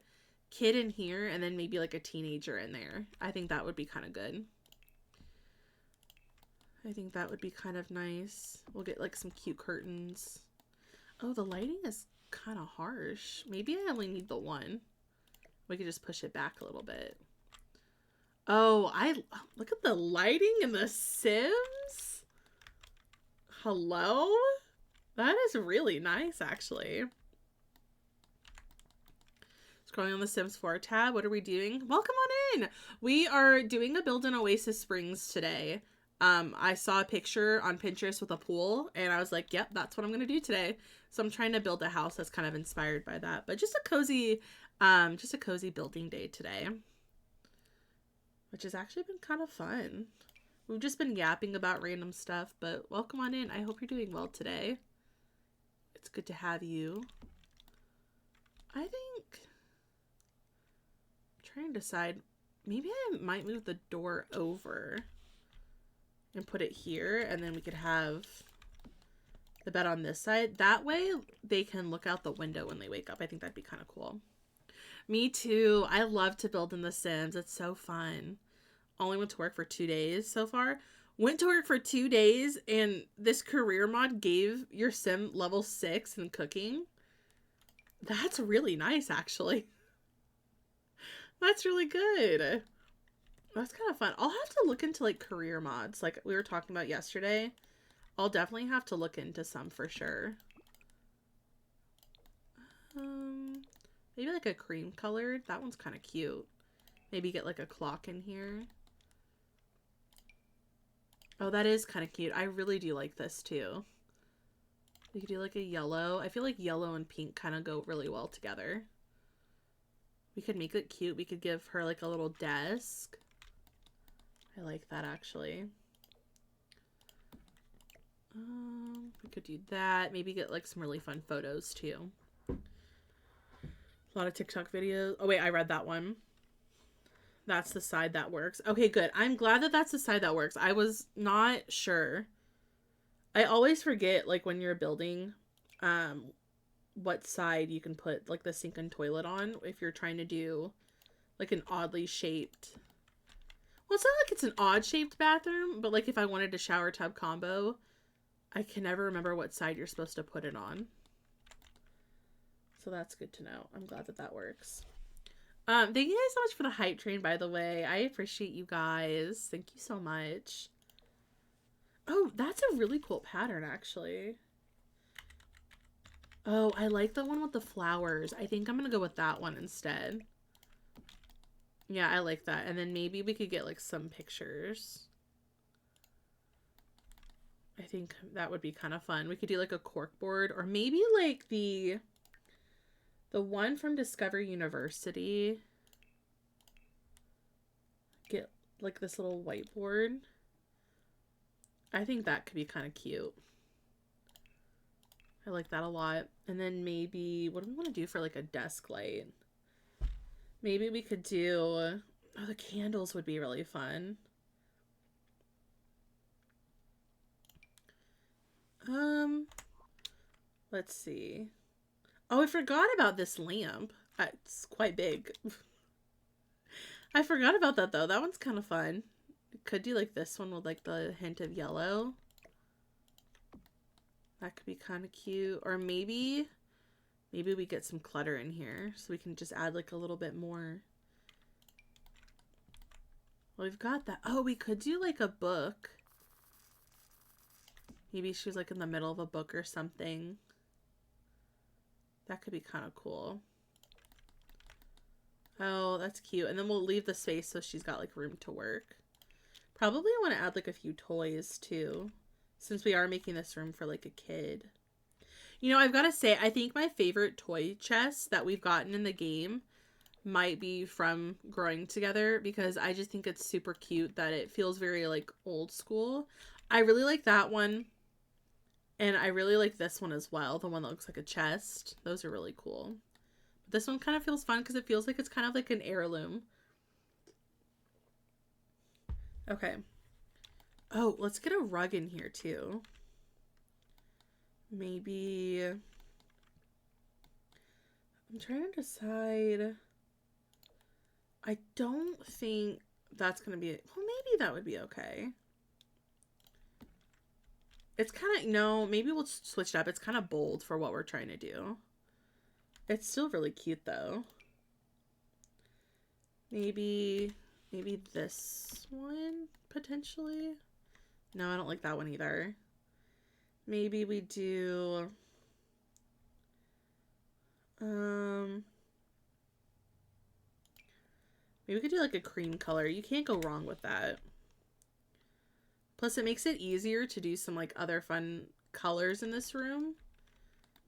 kid in here and then maybe like a teenager in there. I think that would be kind of good. I think that would be kind of nice. We'll get like some cute curtains. Oh, the lighting is kind of harsh. Maybe I only need the one. We could just push it back a little bit. Oh, look at the lighting in The Sims. Hello? That is really nice, actually. Scrolling on the Sims 4 tab. What are we doing? Welcome on in. We are doing a build in Oasis Springs today. I saw a picture on Pinterest with a pool, and I was like, yep, that's what I'm going to do today. So I'm trying to build a house that's kind of inspired by that, but just a cozy building day today, which has actually been kind of fun. We've just been yapping about random stuff, but welcome on in. I hope you're doing well today. It's good to have you. I think I'm trying to decide, maybe I might move the door over and put it here, and then we could have the bed on this side. That way they can look out the window when they wake up. I think that'd be kind of cool. Me too. I love to build in The Sims. It's so fun. Only went to work for 2 days so far. Went to work for 2 days, and this career mod gave your sim level 6 in cooking. That's really nice, actually. That's really good. That's kind of fun. I'll have to look into like career mods like we were talking about yesterday. I'll definitely have to look into some for sure. Maybe like a cream colored. That one's kind of cute. Maybe get like a clock in here. Oh, that is kind of cute. I really do like this too. We could do like a yellow. I feel like yellow and pink kind of go really well together. We could make it cute. We could give her like a little desk. I like that actually. We could do that. Maybe get like some really fun photos too. A lot of TikTok videos. Oh wait, I read that one. That's the side that works. Okay, good. I'm glad that that's the side that works. I was not sure. I always forget, like, when you're building, what side you can put, like, the sink and toilet on if you're trying to do, like, an oddly shaped... Well, it's not like it's an odd-shaped bathroom, but, like, if I wanted a shower tub combo, I can never remember what side you're supposed to put it on. So that's good to know. I'm glad that that works. Thank you guys so much for the hype train, by the way. I appreciate you guys. Thank you so much. Oh, that's a really cool pattern, actually. Oh, I like the one with the flowers. I think I'm gonna go with that one instead. Yeah, I like that. And then maybe we could get, like, some pictures. I think that would be kind of fun. We could do, like, a cork board, or maybe, like, the one from Discover University. Get like this little whiteboard. I think that could be kind of cute. I like that a lot. And then maybe, what do we want to do for like a desk light? Maybe we could do, oh, the candles would be really fun. Let's see. Oh, I forgot about this lamp. It's quite big. I forgot about that though. That one's kind of fun. Could do like this one with like the hint of yellow. That could be kind of cute. Or maybe we get some clutter in here so we can just add like a little bit more. Well, we've got that. Oh, we could do like a book. Maybe she was like in the middle of a book or something. That could be kind of cool. Oh, that's cute. And then we'll leave the space so she's got like room to work. Probably want to add like a few toys too, since we are making this room for like a kid. You know, I've got to say, I think my favorite toy chest that we've gotten in the game might be from Growing Together, because I just think it's super cute that it feels very like old school. I really like that one. And I really like this one as well, the one that looks like a chest. Those are really cool. But this one kind of feels fun because it feels like it's kind of like an heirloom. Okay. Oh, let's get a rug in here too. Maybe... I'm trying to decide... I don't think that's going to be... Well, maybe that would be okay. It's kind of, no, maybe we'll switch it up. It's kind of bold for what we're trying to do. It's still really cute though. Maybe this one potentially. No, I don't like that one either. Maybe we do, maybe we could do like a cream color. You can't go wrong with that. Plus, it makes it easier to do some, like, other fun colors in this room.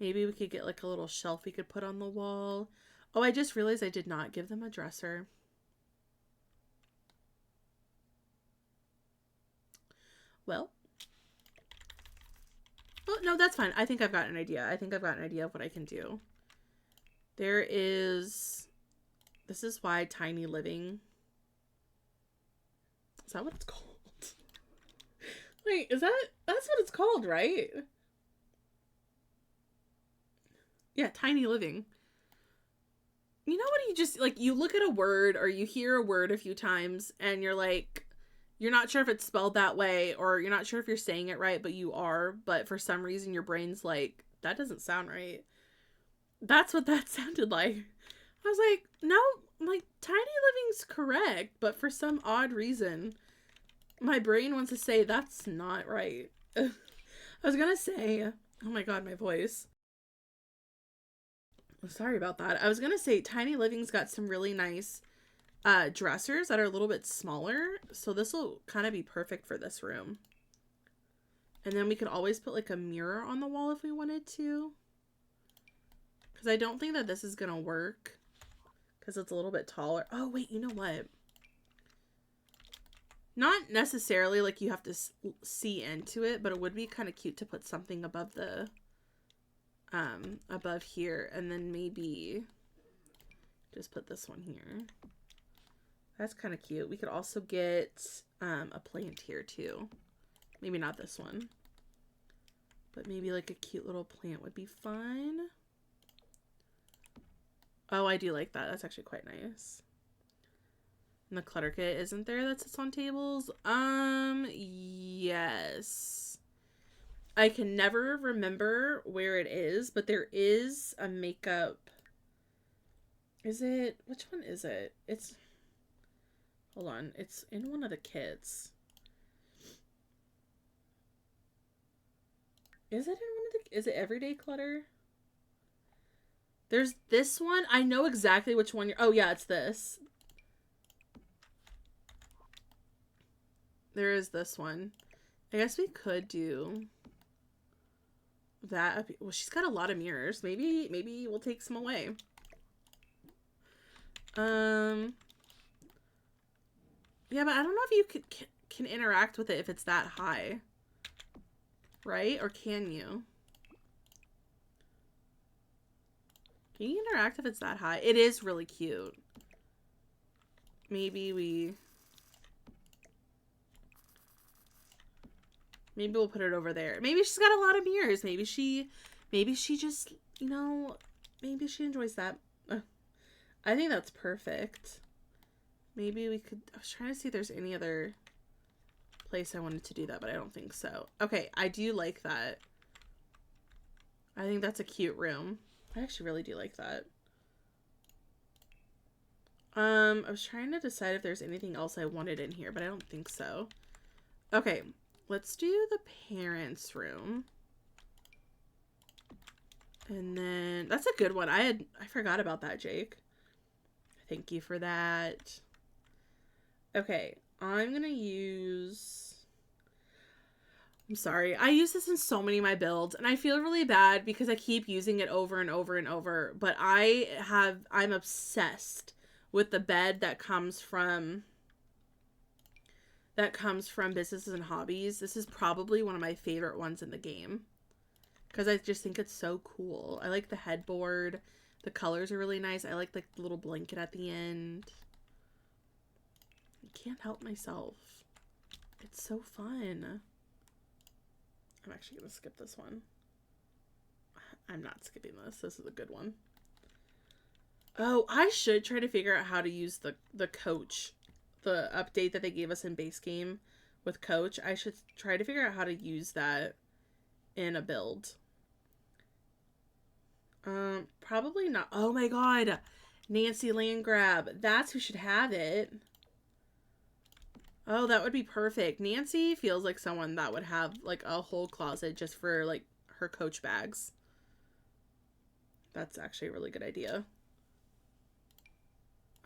Maybe we could get, like, a little shelf we could put on the wall. Oh, I just realized I did not give them a dresser. Well. Oh, no, that's fine. I think I've got an idea. I think I've got an idea of what I can do. There is... This is why Tiny Living... Is that what it's called? Wait, that's what it's called, right? Yeah, Tiny Living. You know what, you just, like, you look at a word or you hear a word a few times and you're like, you're not sure if it's spelled that way or you're not sure if you're saying it right, but you are, but for some reason your brain's like, that doesn't sound right. That's what that sounded like. I was like, no, like, Tiny Living's correct, but for some odd reason... My brain wants to say that's not right. I was gonna say, oh my god, my voice. I'm sorry about that. I was gonna say Tiny Living's got some really nice dressers that are a little bit smaller. So this will kind of be perfect for this room. And then we could always put like a mirror on the wall if we wanted to. Because I don't think that this is going to work. Because it's a little bit taller. Oh, wait, you know what? Not necessarily like you have to see into it, but it would be kind of cute to put something above the, above here. And then maybe just put this one here. That's kind of cute. We could also get, a plant here too. Maybe not this one. But maybe like a cute little plant would be fun. Oh, I do like that. That's actually quite nice. And the clutter kit isn't there that sits on tables? Yes. I can never remember where it is, but there is a makeup. Is it? Which one is it? It's, hold on. It's in one of the kits. Is it in one of the, is it everyday clutter? There's this one. I know exactly which one you're, oh yeah, it's this. There is this one. I guess we could do that. Well, she's got a lot of mirrors. Maybe we'll take some away. Yeah, but I don't know if you can interact with it if it's that high. Right? Or can you? Can you interact if it's that high? It is really cute. Maybe we'll put it over there. Maybe she's got a lot of mirrors. Maybe she just, you know, maybe she enjoys that. I think that's perfect. Maybe we could, I was trying to see if there's any other place I wanted to do that, but I don't think so. Okay, I do like that. I think that's a cute room. I actually really do like that. I was trying to decide if there's anything else I wanted in here, but I don't think so. Okay, let's do the parents' room. And then, that's a good one. I forgot about that, Jake. Thank you for that. Okay, I'm gonna use, I'm sorry, I use this in so many of my builds, and I feel really bad because I keep using it over and over and over, but I'm obsessed with the bed that comes from Businesses and Hobbies. This is probably one of my favorite ones in the game because I just think it's so cool. I like the headboard. The colors are really nice. I like the little blanket at the end. I can't help myself. It's so fun. I'm actually going to skip this one. I'm not skipping this. This is a good one. Oh, I should try to figure out how to use the coach. The update that they gave us in base game with coach. I should try to figure out how to use that in a build. Probably not. Oh my god. Nancy Landgrab. That's who should have it. Oh, that would be perfect. Nancy feels like someone that would have like a whole closet just for like her coach bags. That's actually a really good idea.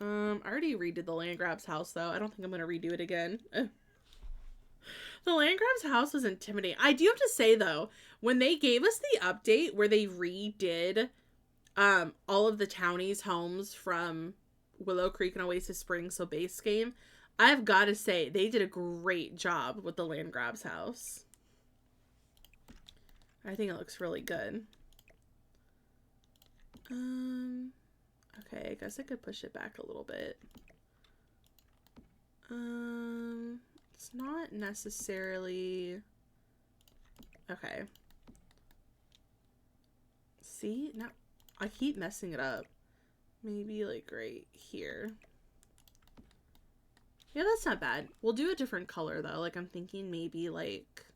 I already redid the Landgrab's house though. I don't think I'm gonna redo it again. The Landgrab's house was intimidating. I do have to say though, when they gave us the update where they redid all of the townies' homes from Willow Creek and Oasis Springs, so base game, I've got to say they did a great job with the Landgrab's house. I think it looks really good. Okay, I guess I could push it back a little bit. It's not necessarily... Okay. See? Now, I keep messing it up. Maybe, like, right here. Yeah, that's not bad. We'll do a different color, though. Like, I'm thinking maybe, like...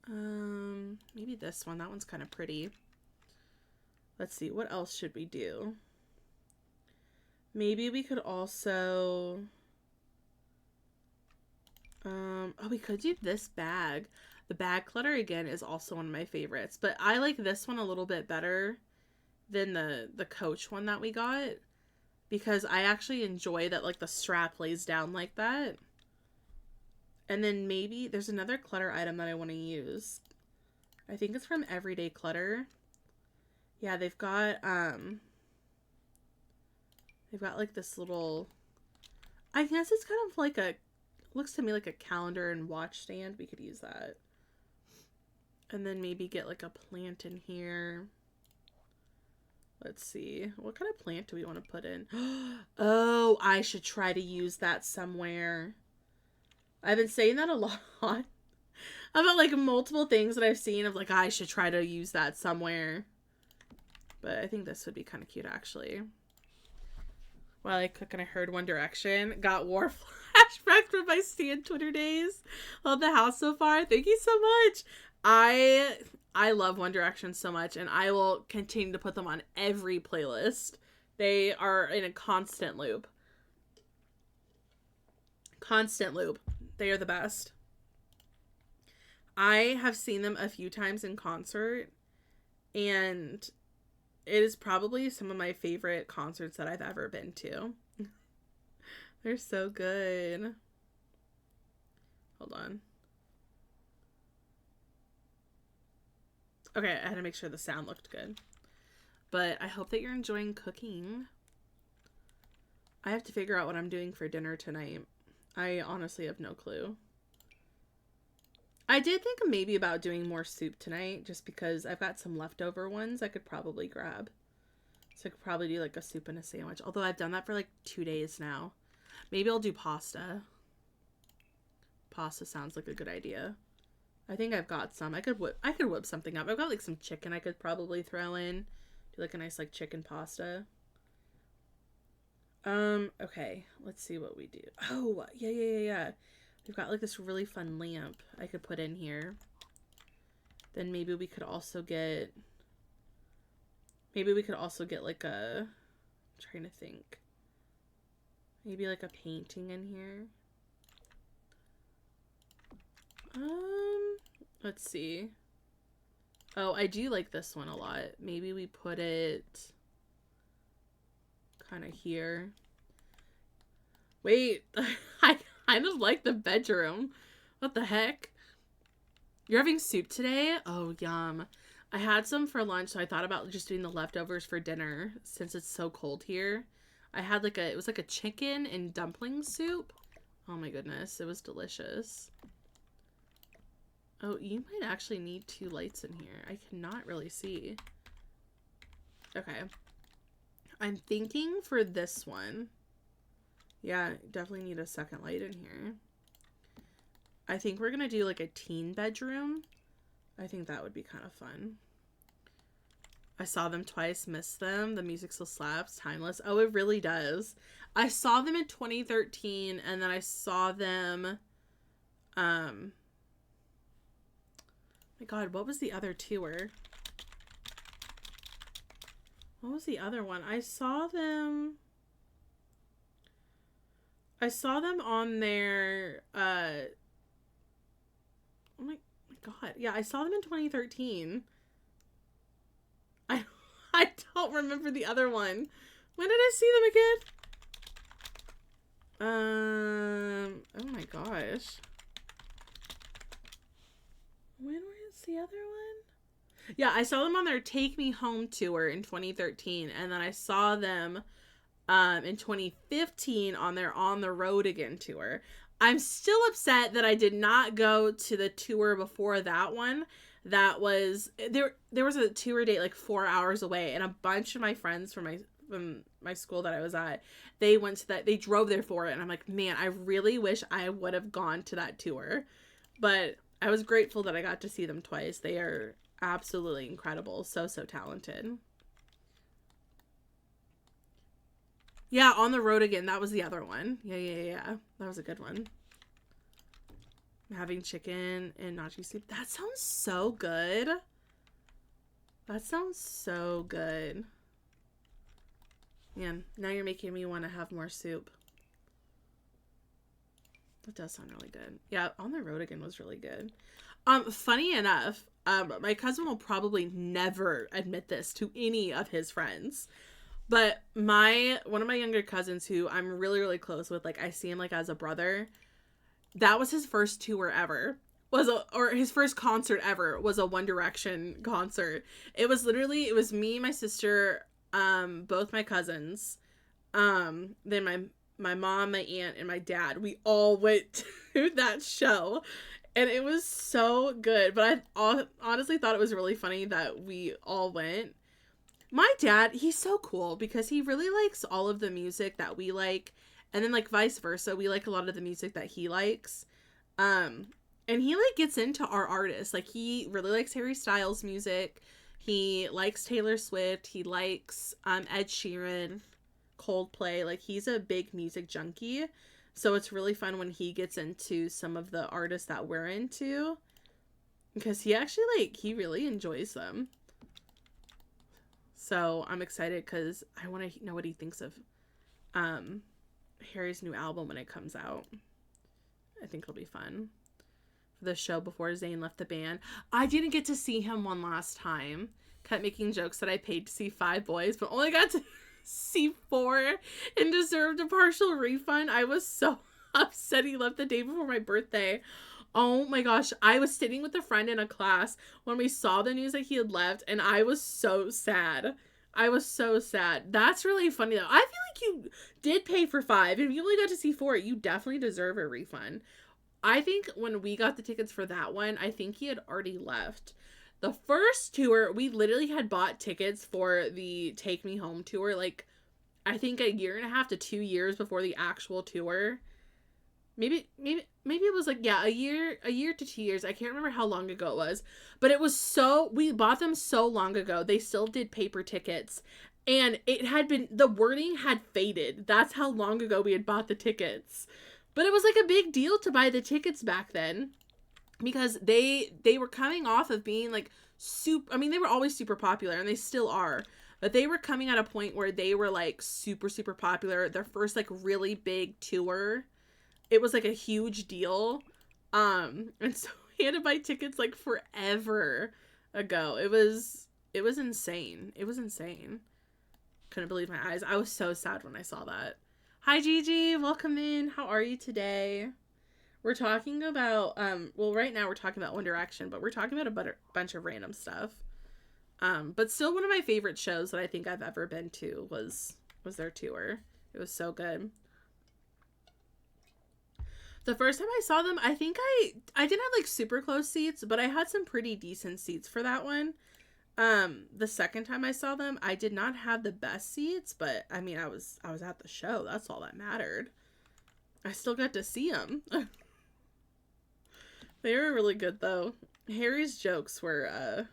maybe this one. That one's kind of pretty. Let's see, what else should we do? Maybe we could also... oh, we could do this bag. The bag clutter, again, is also one of my favorites. But I like this one a little bit better than the Coach one that we got. because I actually enjoy that, like, the strap lays down like that. And then maybe there's another clutter item that I want to use. I think it's from Everyday Clutter. Yeah, they've got like this little, I guess it's kind of like a, looks to me like a calendar and watch stand. We could use that. And then maybe get like a plant in here. Let's see. What kind of plant do we want to put in? Oh, I should try to use that somewhere. I've been saying that a lot about like multiple things that I've seen of like, I should try to use that somewhere. But I think this would be kind of cute actually. While I cook and I heard One Direction, got war flashbacks from my Stan Twitter days. Love the house so far. Thank you so much. I love One Direction so much, and I will continue to put them on every playlist. They are in a constant loop. Constant loop. They are the best. I have seen them a few times in concert, and it is probably some of my favorite concerts that I've ever been to. They're so good. Hold on. Okay, I had to make sure the sound looked good. But I hope that you're enjoying cooking. I have to figure out what I'm doing for dinner tonight. I honestly have no clue. I did think maybe about doing more soup tonight, just because I've got some leftover ones I could probably grab. So I could probably do like a soup and a sandwich. Although I've done that for like 2 days now. Maybe I'll do pasta. Pasta sounds like a good idea. I think I've got some. I could whip something up. I've got like some chicken I could probably throw in. Do like a nice like chicken pasta. Okay. Let's see what we do. Oh, yeah. We've got like this really fun lamp I could put in here. Then maybe we could also get like a, I'm trying to think. Maybe like a painting in here. Let's see. Oh, I do like this one a lot. Maybe we put it kind of here. Wait, I kind of like the bedroom. What the heck? You're having soup today? Oh, yum. I had some for lunch, so I thought about just doing the leftovers for dinner since it's so cold here. I had like it was like a chicken and dumpling soup. Oh my goodness, it was delicious. Oh, you might actually need 2 lights in here. I cannot really see. Okay. I'm thinking for this one. Yeah, definitely need a second light in here. I think we're going to do like a teen bedroom. I think that would be kind of fun. I saw them twice, missed them. The music still slaps, timeless. Oh, it really does. I saw them in 2013, and then I saw them, my God, what was the other tour? What was the other one? I saw them on their, oh my God. Yeah, I saw them in 2013. I don't remember the other one. When did I see them again? Oh my gosh. When was the other one? Yeah, I saw them on their Take Me Home tour in 2013, and then I saw them in 2015 on their On the Road Again tour. I'm still upset that I did not go to the tour before that one. That was there was a tour date like 4 hours away, and a bunch of my friends from my school that I was at, they went to that, they drove there for it, and I'm like, man, I really wish I would have gone to that tour. But I was grateful that I got to see them twice. They are absolutely incredible. So talented. Yeah, On the Road Again. That was the other one. Yeah. That was a good one. Having chicken and nacho soup. That sounds so good. That sounds so good. Man, now you're making me want to have more soup. That does sound really good. Yeah, On the Road Again was really good. Funny enough, my cousin will probably never admit this to any of his friends, But one of my younger cousins who I'm really, really close with, like I see him like as a brother, that was his first tour ever. Or his first concert ever was a One Direction concert. It was me, my sister, both my cousins, then my mom, my aunt, and my dad. We all went to that show, and it was so good. But I honestly thought it was really funny that we all went. My dad, he's so cool because he really likes all of the music that we like, and then like vice versa, we like a lot of the music that he likes. And he like gets into our artists. Like he really likes Harry Styles music. He likes Taylor Swift. He likes Ed Sheeran, Coldplay. Like he's a big music junkie. So it's really fun when he gets into some of the artists that we're into, because he actually he really enjoys them. So I'm excited because I want to know what he thinks of Harry's new album when it comes out. I think it'll be fun. The show before Zayn left the band. I didn't get to see him one last time. Kept making jokes that I paid to see 5 boys, but only got to see 4 and deserved a partial refund. I was so upset he left the day before my birthday. Oh my gosh. I was sitting with a friend in a class when we saw the news that he had left, and I was so sad. I was so sad. That's really funny though. I feel like you did pay for 5. If you only got to see 4, you definitely deserve a refund. I think when we got the tickets for that one, I think he had already left. The first tour, we literally had bought tickets for the Take Me Home tour, like, I think a year and a half to 2 years before the actual tour. Maybe it was like, yeah, a year to 2 years. I can't remember how long ago it was. But it was we bought them so long ago. They still did paper tickets. And the wording had faded. That's how long ago we had bought the tickets. But it was like a big deal to buy the tickets back then, because they were coming off of being like they were always super popular, and they still are, but they were coming at a point where they were like super, super popular. Their first like really big tour, it was like a huge deal. And so we had to buy tickets like forever ago. It was insane. It was insane. Couldn't believe my eyes. I was so sad when I saw that. Hi, Gigi. Welcome in. How are you today? We're talking about, right now we're talking about One Direction, but we're talking about a bunch of random stuff. But still one of my favorite shows that I think I've ever been to was their tour. It was so good. The first time I saw them, I think I didn't have like super close seats, but I had some pretty decent seats for that one. The second time I saw them, I did not have the best seats, but I mean, I was at the show. That's all that mattered. I still got to see them. They were really good though. Harry's jokes were,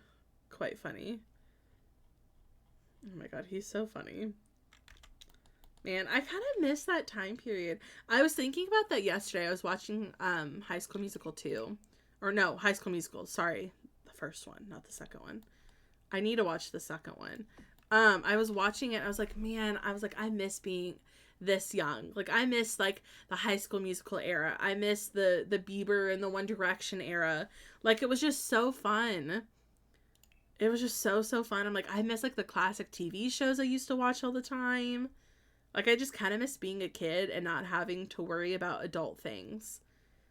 quite funny. Oh my god, he's so funny. Man, I kind of miss that time period. I was thinking about that yesterday. I was watching, High School Musical 2. Or no, High School Musical. Sorry. The first one, not the second one. I need to watch the second one. I was watching it. I was like, man, I miss being this young. Like, I miss, like, the High School Musical era. I miss the Bieber and the One Direction era. Like, it was just so fun. It was just so, so fun. I'm like, I miss, like, the classic TV shows I used to watch all the time. Like, I just kind of miss being a kid and not having to worry about adult things.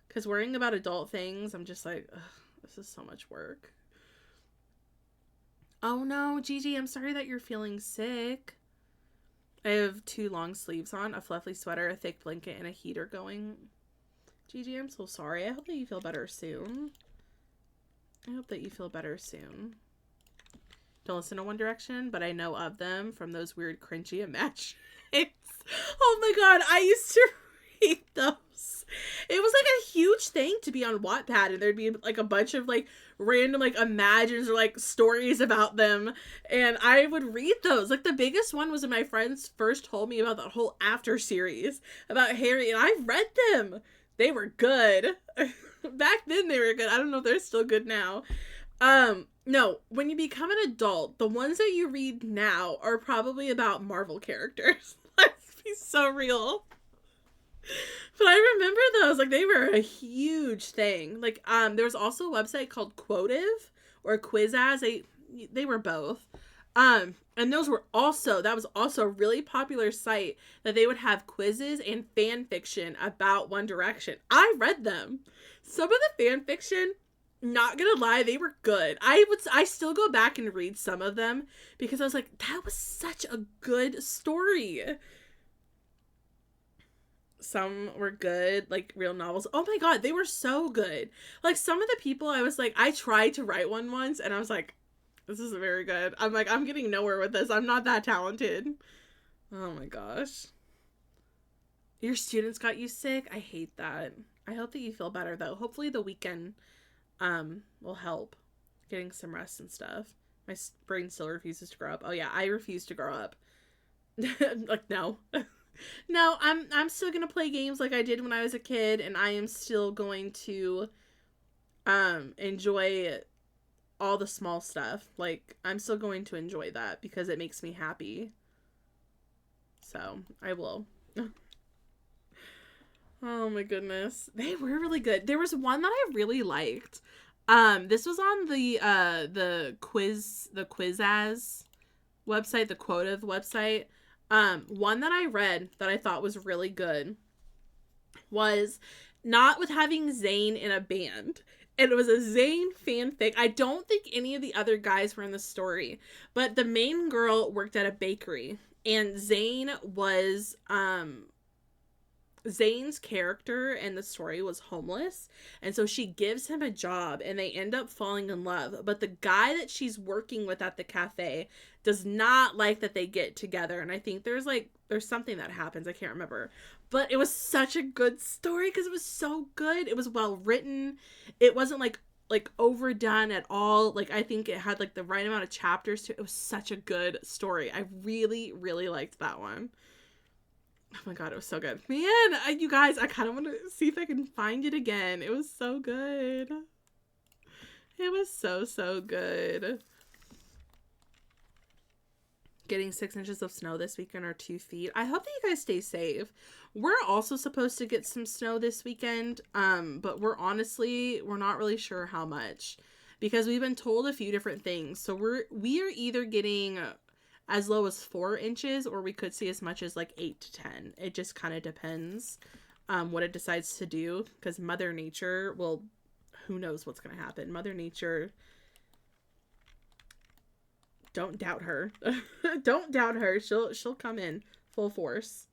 Because worrying about adult things, I'm just like, ugh, this is so much work. Oh no, Gigi, I'm sorry that you're feeling sick. I have 2 long sleeves on, a fluffy sweater, a thick blanket, and a heater going. Gigi, I'm so sorry. I hope that you feel better soon. Don't listen to One Direction, but I know of them from those weird cringy imaginings. Oh my god, I used to read those. It was like a huge thing to be on Wattpad, and there'd be like a bunch of like random like imagines or like stories about them, and I would read those. Like the biggest one was when my friends first told me about the whole After series about Harry, and I read them. They were good. Back then they were good. I don't know if they're still good now. No, when you become an adult, the ones that you read now are probably about Marvel characters. Let's be so real. But I remember those, like, they were a huge thing. Like, there was also a website called Quotive or Quizazz. They were both. And those were also, that was also a really popular site that they would have quizzes and fan fiction about One Direction. I read them. Some of the fan fiction, not gonna lie, they were good. I still go back and read some of them because I was like, that was such a good story. Some were good, like real novels. Oh my god, they were so good. Like some of the people I was like, I tried to write one once and I was like, this isn't very good. I'm like, I'm getting nowhere with this. I'm not that talented. Oh my gosh. Your students got you sick? I hate that. I hope that you feel better though. Hopefully the weekend will help. Getting some rest and stuff. My brain still refuses to grow up. Oh yeah, I refuse to grow up. Like no. No, I'm still gonna play games like I did when I was a kid, and I am still going to enjoy all the small stuff. Like I'm still going to enjoy that because it makes me happy. So I will. Oh my goodness. They were really good. There was one that I really liked. This was on the Quizazz website, the Quotive website. One that I read that I thought was really good was Not With Having Zayn in a Band. And it was a Zayn fanfic. I don't think any of the other guys were in the story, but the main girl worked at a bakery, and Zayn was, Zayn's character in the story was homeless, and so she gives him a job, and they end up falling in love, but the guy that she's working with at the cafe does not like that they get together, and I think there's something that happens, I can't remember, but it was such a good story because it was so good. It was well written. It wasn't like overdone at all. Like I think it had like the right amount of chapters to it. It was such a good story. I really, really liked that one. Oh my god, it was so good. Man, you guys, I kind of want to see if I can find it again. It was so good. It was so, so good. Getting 6 inches of snow this weekend or 2 feet. I hope that you guys stay safe. We're also supposed to get some snow this weekend, but we're not really sure how much because we've been told a few different things. So we are either getting as low as 4 inches, or we could see as much as like 8 to 10. It just kind of depends what it decides to do, because Mother Nature will, who knows what's going to happen. Mother Nature, don't doubt her. Don't doubt her. She'll come in full force.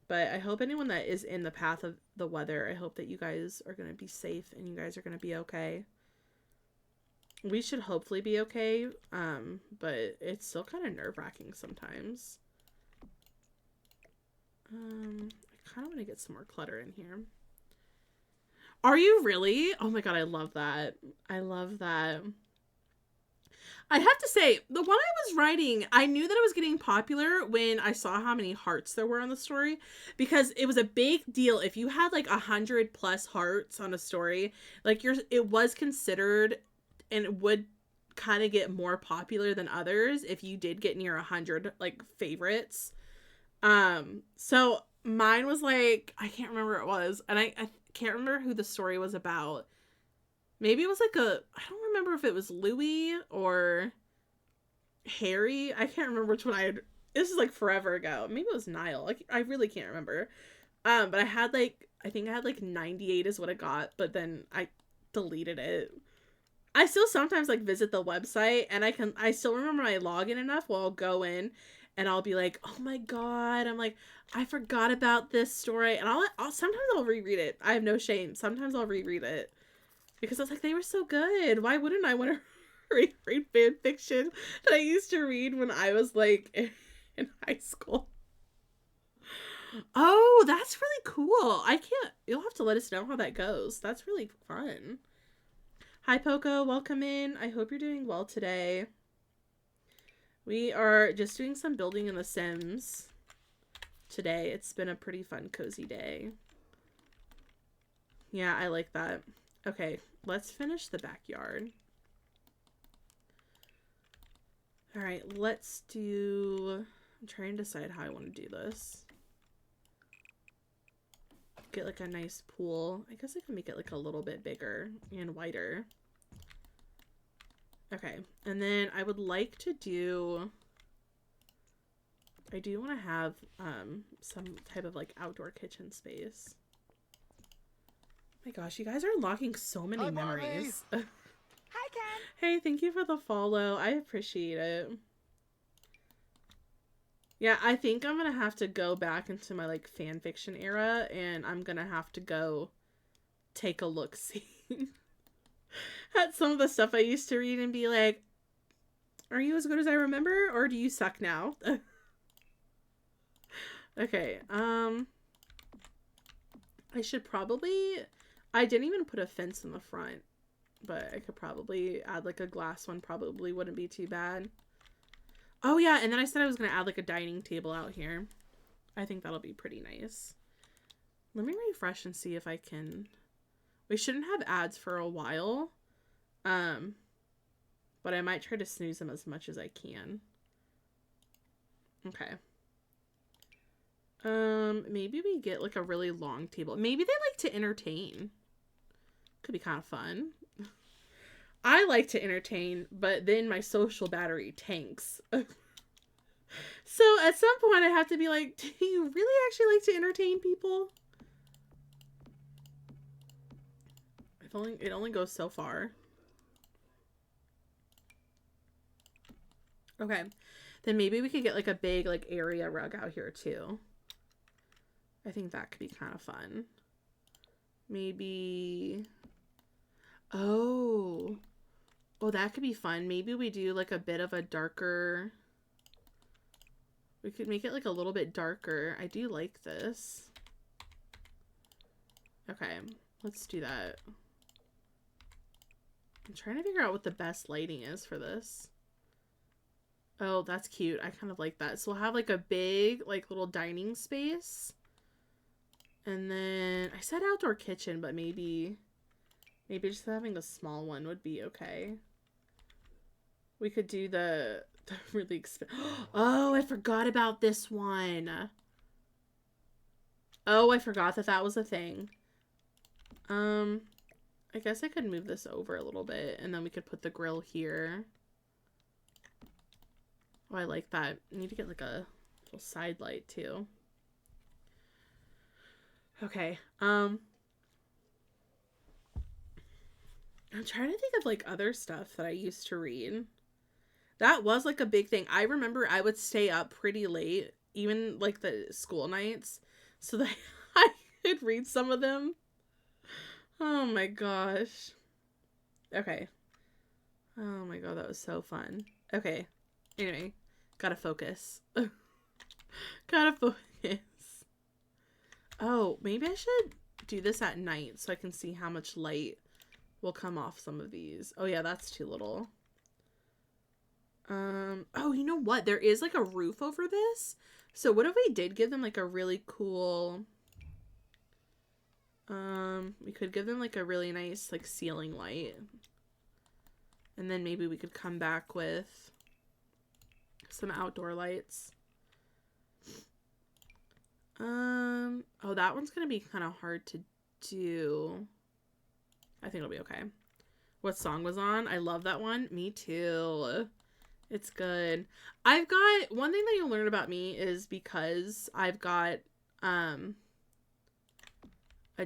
But I hope anyone that is in the path of the weather, I hope that you guys are going to be safe and you guys are going to be okay. We should hopefully be okay, but it's still kind of nerve-wracking sometimes. I kind of want to get some more clutter in here. Are you really? Oh my god, I love that. I love that. I have to say, the one I was writing, I knew that it was getting popular when I saw how many hearts there were on the story, because it was a big deal. If you had like 100+ hearts on a story, like it was considered, and it would kind of get more popular than others if you did get near 100 like favorites. So mine was like, I can't remember what it was, and I can't remember who the story was about. Maybe it was like I don't remember if it was Louis or Harry. I can't remember which one this is like forever ago. Maybe it was Niall. Like, I really can't remember. But I think I had like 98 is what I got, but then I deleted it. I still sometimes like visit the website, and I still remember my login enough where I'll go in and I'll be like, oh my god, I'm like, I forgot about this story, and I'll sometimes I'll reread it. I have no shame. Sometimes I'll reread it. Because I was like, they were so good. Why wouldn't I want to read fan fiction that I used to read when I was like in high school? Oh, that's really cool. You'll have to let us know how that goes. That's really fun. Hi, Poco. Welcome in. I hope you're doing well today. We are just doing some building in The Sims today. It's been a pretty fun, cozy day. Yeah, I like that. Okay, let's finish the backyard. All right, let's do... I'm trying to decide how I want to do this. Get like a nice pool. I guess I can make it like a little bit bigger and wider. Okay, and then I would like to do... I do want to have some type of like outdoor kitchen space. Oh my gosh, you guys are unlocking so many Hi, memories. Hi, Ken. Hey, thank you for the follow. I appreciate it. Yeah, I think I'm gonna have to go back into my like fan fiction era, and I'm gonna have to go take a look see at some of the stuff I used to read and be like, are you as good as I remember, or do you suck now? Okay, I should probably... I didn't even put a fence in the front, but I could probably add like a glass one. Probably wouldn't be too bad. Oh yeah, and then I said I was going to add like a dining table out here. I think that'll be pretty nice. Let me refresh and see if I can... We shouldn't have ads for a while, but I might try to snooze them as much as I can. Okay. Maybe we get like a really long table. Maybe they like to entertain. Could be kind of fun. I like to entertain, but then my social battery tanks. So at some point I have to be like, do you really actually like to entertain people? It only goes so far. Okay. Then maybe we could get like a big like area rug out here too. I think that could be kind of fun. Maybe... Oh, that could be fun. Maybe we do like a bit of a darker... We could make it like a little bit darker. I do like this. Okay, let's do that. I'm trying to figure out what the best lighting is for this. Oh, that's cute. I kind of like that. So we'll have like a big like little dining space. And then I said outdoor kitchen, but maybe just having a small one would be okay. We could do the really expensive. Oh, I forgot about this one. Oh, I forgot that was a thing. I guess I could move this over a little bit, and then we could put the grill here. Oh, I like that. I need to get like a little side light too. Okay, I'm trying to think of like other stuff that I used to read. That was like a big thing. I remember I would stay up pretty late, even like the school nights, so that I could read some of them. Oh my gosh. Okay. Oh my god, that was so fun. Okay. Anyway, gotta focus. Gotta focus. Oh, maybe I should do this at night so I can see how much light will come off some of these. Oh yeah, that's too little. Oh, you know what? There is like a roof over this. So what if we did give them like a really cool... we could give them like a really nice like ceiling light. And then maybe we could come back with some outdoor lights. Oh, that one's gonna be kind of hard to do. I think it'll be okay. What song was on? I love that one. Me too. It's good. I've got one thing that you'll learn about me is because I've got a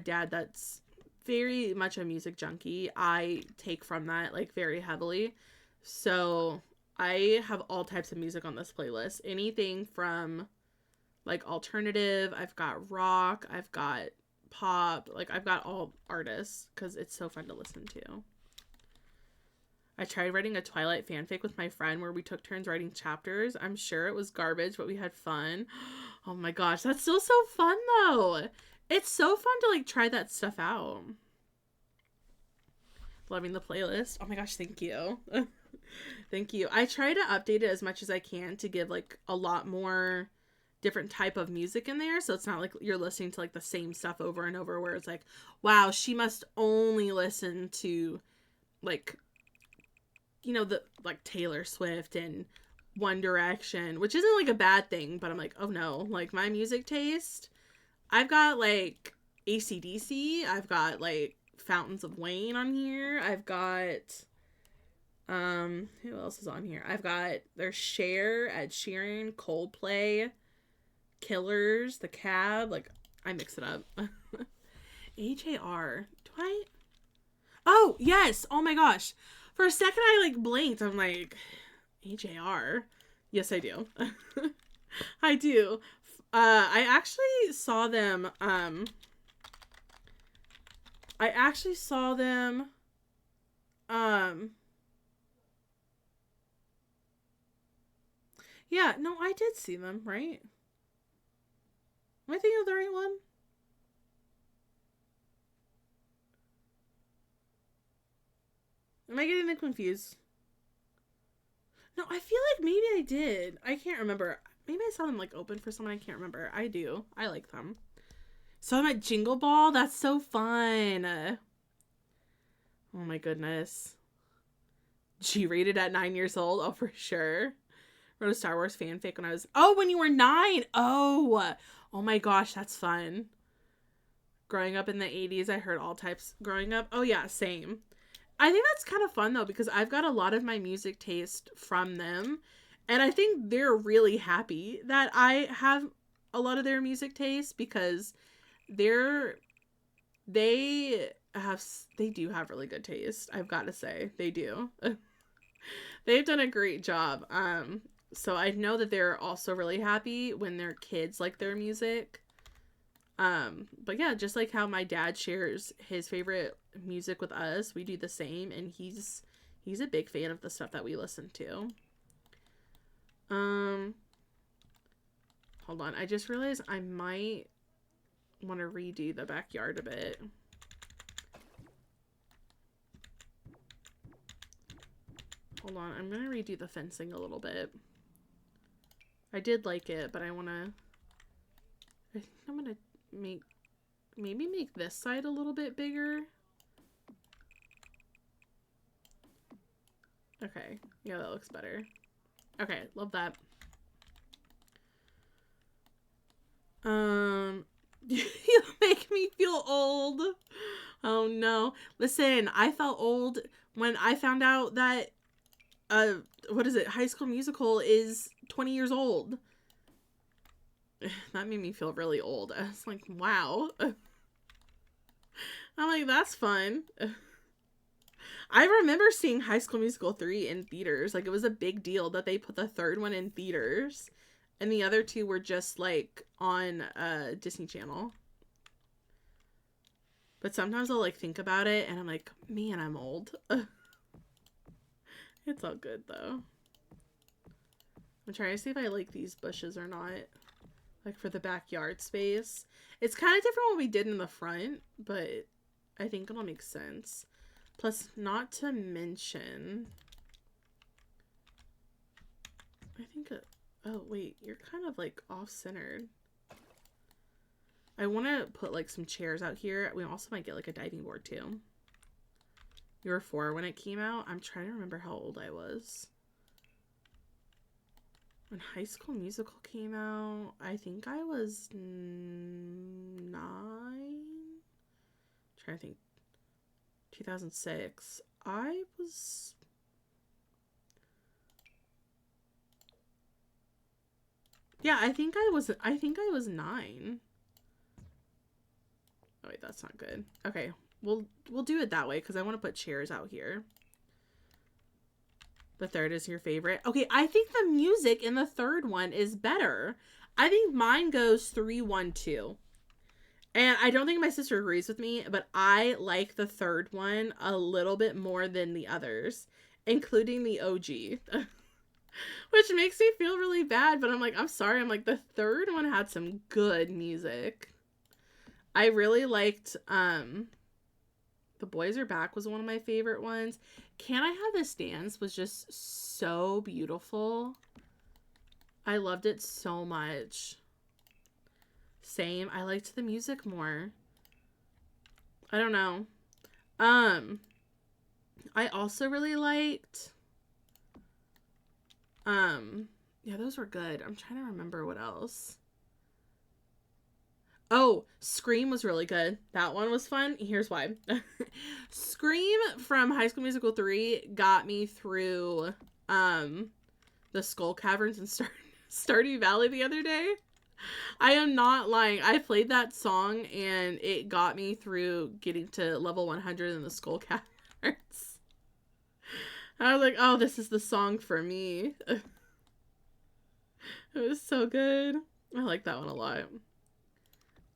dad that's very much a music junkie. I take from that like very heavily. So I have all types of music on this playlist. Anything from like alternative, I've got rock, I've got pop, like I've got all artists because it's so fun to listen to. I tried writing a Twilight fanfic with my friend where we took turns writing chapters. I'm sure it was garbage, but we had fun. Oh my gosh, that's still so fun though. It's so fun to like try that stuff out. Loving the playlist. Oh my gosh, thank you. Thank you. I try to update it as much as I can to give like a lot more different type of music in there, so it's not like you're listening to like the same stuff over and over where it's like, wow, she must only listen to like, you know, the like Taylor Swift and One Direction, which isn't like a bad thing, but I'm like, oh no, like my music taste, I've got like AC/DC, I've got like Fountains of Wayne on here, I've got Who else is on here? I've got there's Cher, Ed Sheeran, Coldplay, Killers, The Cab. Like, I mix it up. HAR. Do I? Oh, yes. Oh my gosh. For a second, I like blinked. I'm like, HAR. Yes, I do. I do. I actually saw them. I actually saw them. Yeah, no, I did see them, right? Am I thinking of the right one? Am I getting them confused? No, I feel like maybe I did. I can't remember. Maybe I saw them like open for someone. I can't remember. I do. I like them. So I'm at Jingle Ball. That's so fun. Oh my goodness. G-rated at 9 years old. Oh, for sure. Wrote a Star Wars fanfic when I was... Oh, when you were 9. Oh. Oh my gosh, that's fun. Growing up in the 80s, I heard all types growing up. Oh yeah, same. I think that's kind of fun though, because I've got a lot of my music taste from them. And I think they're really happy that I have a lot of their music taste, because they do have really good taste. I've got to say, they do. They've done a great job. So I know that they're also really happy when their kids like their music. But yeah, just like how my dad shares his favorite music with us, we do the same, and he's a big fan of the stuff that we listen to. Hold on, I just realized I might want to redo the backyard a bit. Hold on, I'm gonna redo the fencing a little bit. I did like it, but I think I'm gonna maybe make this side a little bit bigger. Okay, yeah, that looks better. Okay, love that. You make me feel old. Oh no. Listen, I felt old when I found out that what is it? High School Musical is 20 years old. That made me feel really old. I was like, wow. I'm like, that's fun. I remember seeing High School Musical 3 in theaters. Like, it was a big deal that they put the third one in theaters. And the other two were just, like, on Disney Channel. But sometimes I'll, like, think about it, and I'm like, man, I'm old. It's all good, though. I'm trying to see if I like these bushes or not. Like, for the backyard space. It's kind of different what we did in the front, but I think it'll make sense. Plus, not to mention... I think... Oh, wait. You're kind of, like, off-centered. I want to put, like, some chairs out here. We also might get, like, a diving board, too. You were 4 when it came out? I'm trying to remember how old I was. When High School Musical came out, I think I was 9? Trying to think. 2006. I was... Yeah, I think I was 9. Oh wait, that's not good. Okay, we'll do it that way because I want to put chairs out here. The third is your favorite. Okay, I think the music in the third one is better. I think mine goes 3-1-2. And I don't think my sister agrees with me, but I like the third one a little bit more than the others, including the OG. Which makes me feel really bad, but I'm like, I'm sorry. I'm like, the third one had some good music. I really liked, The Boys Are Back was one of my favorite ones. Can I Have This Dance was just so beautiful. I loved it so much. Same. I liked the music more. I don't know. I also really liked... yeah, those were good. I'm trying to remember what else. Oh, Scream was really good. That one was fun. Here's why. Scream from High School Musical 3 got me through the Skull Caverns in Stardew Valley the other day. I am not lying. I played that song and it got me through getting to level 100 in the Skull Caverns. I was like, oh, this is the song for me. It was so good. I like that one a lot.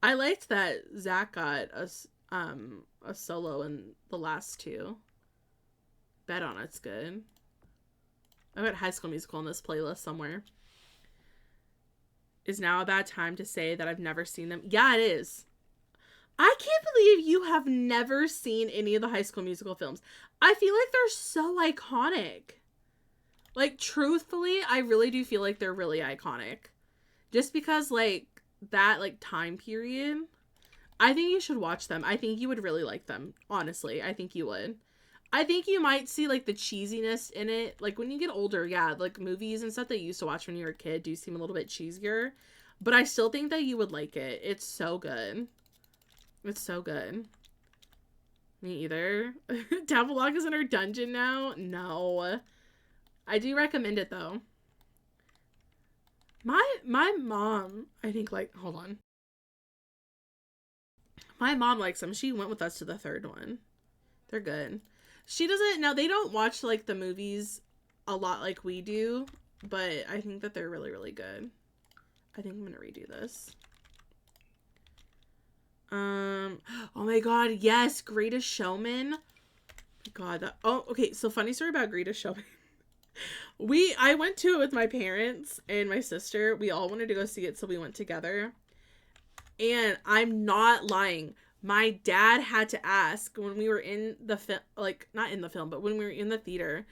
I liked that Zach got a solo in the last two. Bet on it's good. I got High School Musical in this playlist somewhere. Is now a bad time to say that I've never seen them? Yeah, it is. I can't believe you have never seen any of the High School Musical films. I feel like they're so iconic. Like, truthfully, I really do feel like they're really iconic. Just because, like, that, like, time period, I think you should watch them. I think you would really like them. Honestly, I think you would. I think you might see, like, the cheesiness in it. Like, when you get older, yeah, like, movies and stuff that you used to watch when you were a kid do seem a little bit cheesier. But I still think that you would like it. It's so good. It's so good. Me either. Davalog is in her dungeon now? No. I do recommend it, though. My mom, I think, like, hold on. My mom likes them. She went with us to the third one. They're good. She doesn't, now they don't watch, like, the movies a lot like we do, but I think that they're really, really good. I think I'm gonna redo this. Oh my god, yes, Greatest Showman. God, that, oh, okay, so funny story about Greatest Showman. I went to it with my parents and my sister. We all wanted to go see it, so we went together. And I'm not lying. My dad had to ask when we were in the film, like, not in the film, but when we were in the theater,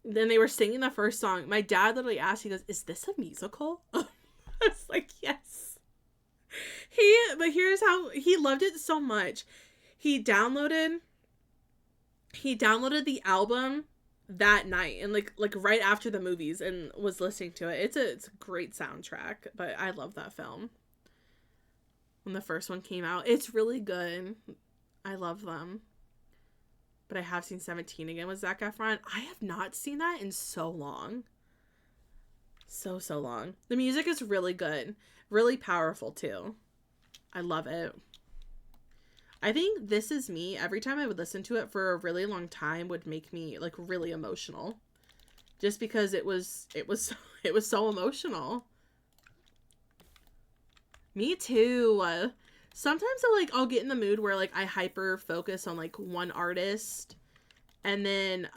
then they were singing the first song. My dad literally asked, he goes, is this a musical? I was like, yes. But here's how, he loved it so much. He downloaded the album that night and like right after the movies and was listening to it. It's a great soundtrack, but I love that film. When the first one came out, it's really good. I love them. But I have seen 17 again with Zac Efron. I have not seen that in so long. So long. The music is really good. Really powerful too. I love it. I think This Is Me, every time I would listen to it for a really long time, would make me like really emotional. Just because it was so emotional. Me too. Sometimes I'll get in the mood where like I hyper focus on like one artist and then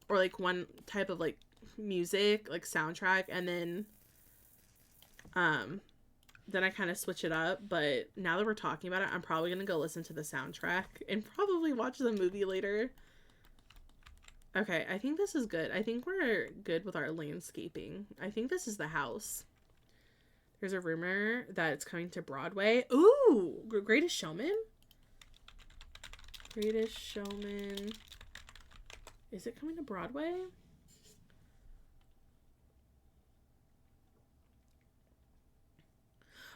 or like one type of like music, like soundtrack, and then I kind of switch it up. But now that we're talking about it, I'm probably gonna go listen to the soundtrack and probably watch the movie later. Okay, I think this is good. I think we're good with our landscaping. I think this is the house. There's a rumor that it's coming to Broadway. Ooh, Greatest Showman? Greatest Showman. Is it coming to Broadway?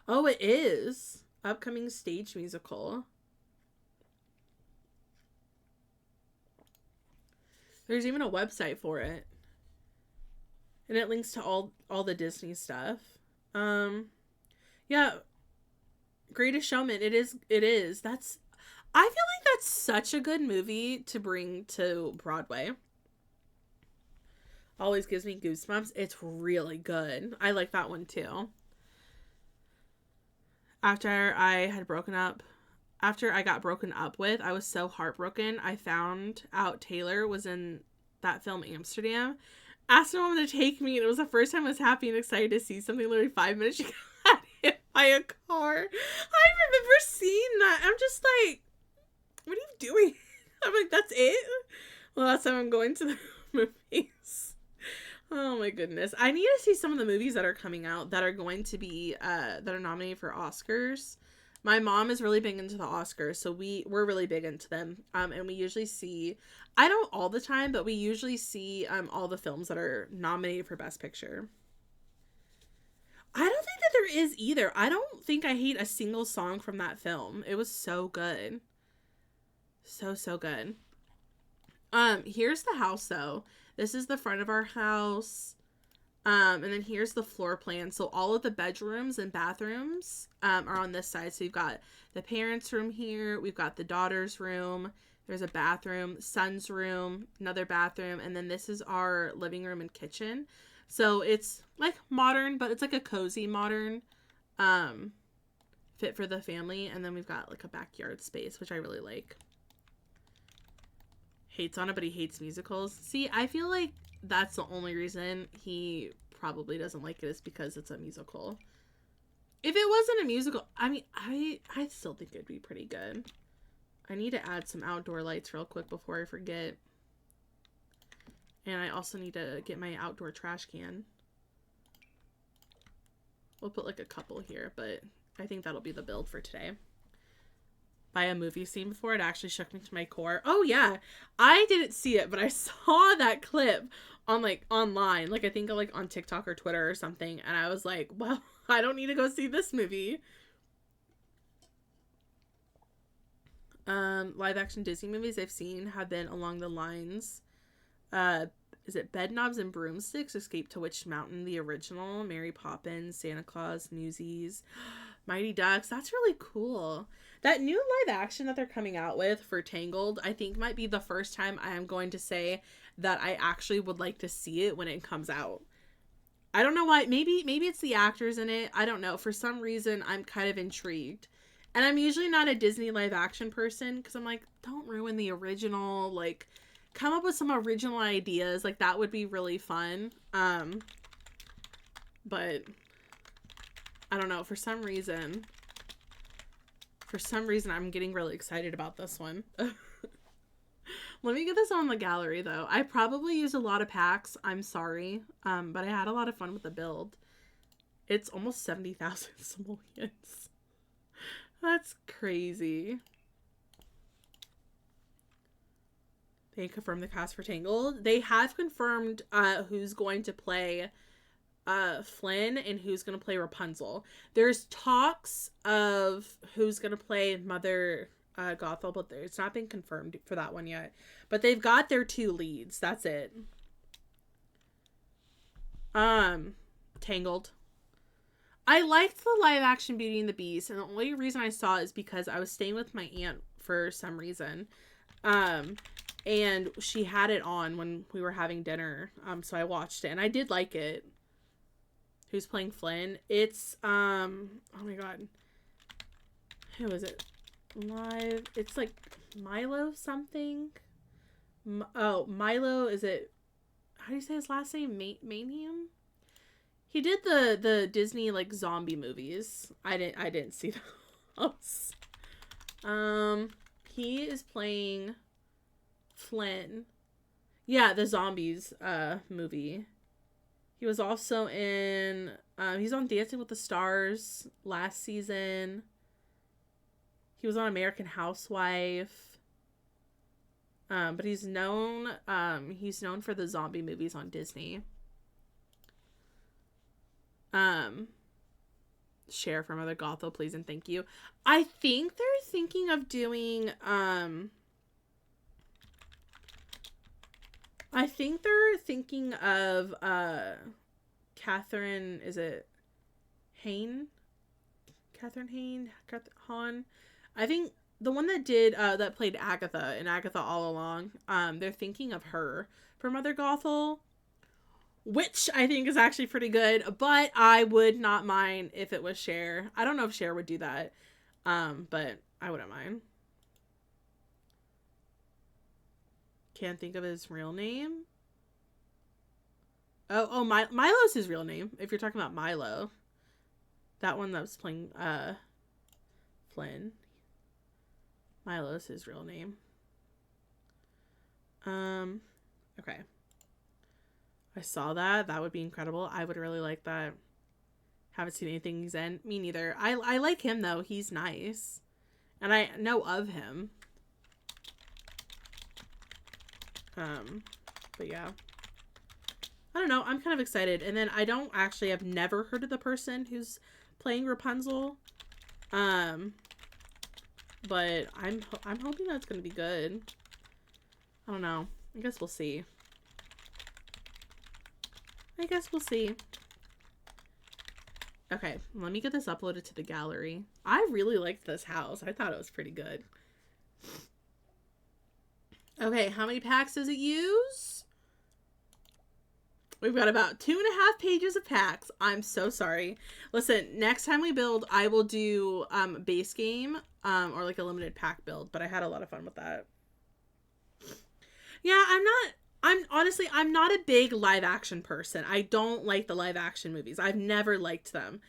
Oh, it is. Upcoming stage musical. There's even a website for it. And it links to all the Disney stuff. Yeah. Greatest Showman. It is. I feel like that's such a good movie to bring to Broadway. Always gives me goosebumps. It's really good. I like that one too. After I got broken up with, I was so heartbroken. I found out Taylor was in that film Amsterdam. Asked my mom to take me, and it was the first time I was happy and excited to see something. Literally 5 minutes, she got hit by a car. I remember seeing that. I'm just like, what are you doing? I'm like, that's it? Well, that's how I'm going to the movies. Oh my goodness. I need to see some of the movies that are coming out that are going to be, that are nominated for Oscars. My mom is really big into the Oscars, so we're really big into them. And we usually see, I don't all the time, but we usually see all the films that are nominated for Best Picture. I don't think that there is either. I don't think I hate a single song from that film. It was so good. So good. Here's the house though. This is the front of our house. And then here's the floor plan. So all of the bedrooms and bathrooms are on this side. So you've got the parents' room here. We've got the daughter's room. There's a bathroom, son's room, another bathroom. And then this is our living room and kitchen. So it's like modern, but it's like a cozy modern fit for the family. And then we've got like a backyard space, which I really like. Hates on it, but he hates musicals. See, I feel like that's the only reason he probably doesn't like it is because it's a musical. If it wasn't a musical, I mean, I still think it'd be pretty good. I need to add some outdoor lights real quick before I forget. And I also need to get my outdoor trash can. We'll put like a couple here, but I think that'll be the build for today. By a movie scene before, it actually shook me to my core. Oh yeah, I didn't see it, but I saw that clip on like online, like I think like on TikTok or Twitter or something, and I was like, well, I don't need to go see this movie. Live action Disney movies I've seen have been along the lines, is it Bedknobs and Broomsticks, Escape to Witch Mountain, the original, Mary Poppins, Santa Claus, Newsies, Mighty Ducks. That's really cool. That new live action that they're coming out with for Tangled, I think might be the first time I am going to say that I actually would like to see it when it comes out. I don't know why. Maybe it's the actors in it. I don't know. For some reason, I'm kind of intrigued. And I'm usually not a Disney live action person because I'm like, don't ruin the original. Like, come up with some original ideas. Like, that would be really fun. But I don't know. For some reason, I'm getting really excited about this one. Let me get this on the gallery, though. I probably used a lot of packs. I'm sorry. But I had a lot of fun with the build. It's almost 70,000 simoleons. That's crazy. They confirmed the cast for Tangled. They have confirmed who's going to play Flynn and who's going to play Rapunzel. There's talks of who's going to play Mother Gothel, but it's not been confirmed for that one yet. But they've got their two leads. That's it. Tangled. I liked the live action Beauty and the Beast, and the only reason I saw it is because I was staying with my aunt for some reason. And she had it on when we were having dinner. So I watched it and I did like it. Who's playing Flynn? It's oh my god. Who is it? Live. It's like Milo something. Milo, is it, how do you say his last name? Manium? He did the Disney like zombie movies. I didn't see those. He is playing Flynn. Yeah, the zombies movie. He was also in he's on Dancing with the Stars last season. He was on American Housewife. But he's known for the zombie movies on Disney. Share from Mother Gothel, please and thank you. I think they're thinking of doing Catherine, is it Hain? Catherine Hain? Hahn? I think the one that did that played Agatha in Agatha All Along. They're thinking of her for Mother Gothel, which I think is actually pretty good, but I would not mind if it was Cher. I don't know if Cher would do that, but I wouldn't mind. Can't think of his real name. Oh, Milo's his real name. If you're talking about Milo, that one that was playing Flynn. Milo's his real name. Okay. I saw that. That would be incredible. I would really like that. Haven't seen anything he's in. Me neither. I like him though. He's nice, and I know of him. But yeah. I don't know. I'm kind of excited. And then I've never heard of the person who's playing Rapunzel. But I'm hoping that's going to be good. I don't know. I guess we'll see. Okay, let me get this uploaded to the gallery. I really liked this house. I thought it was pretty good. Okay, how many packs does it use? We've got about 2.5 pages of packs. I'm so sorry. Listen, next time we build, I will do base game or like a limited pack build, but I had a lot of fun with that. Yeah, I'm not a big live action person. I don't like the live action movies. I've never liked them.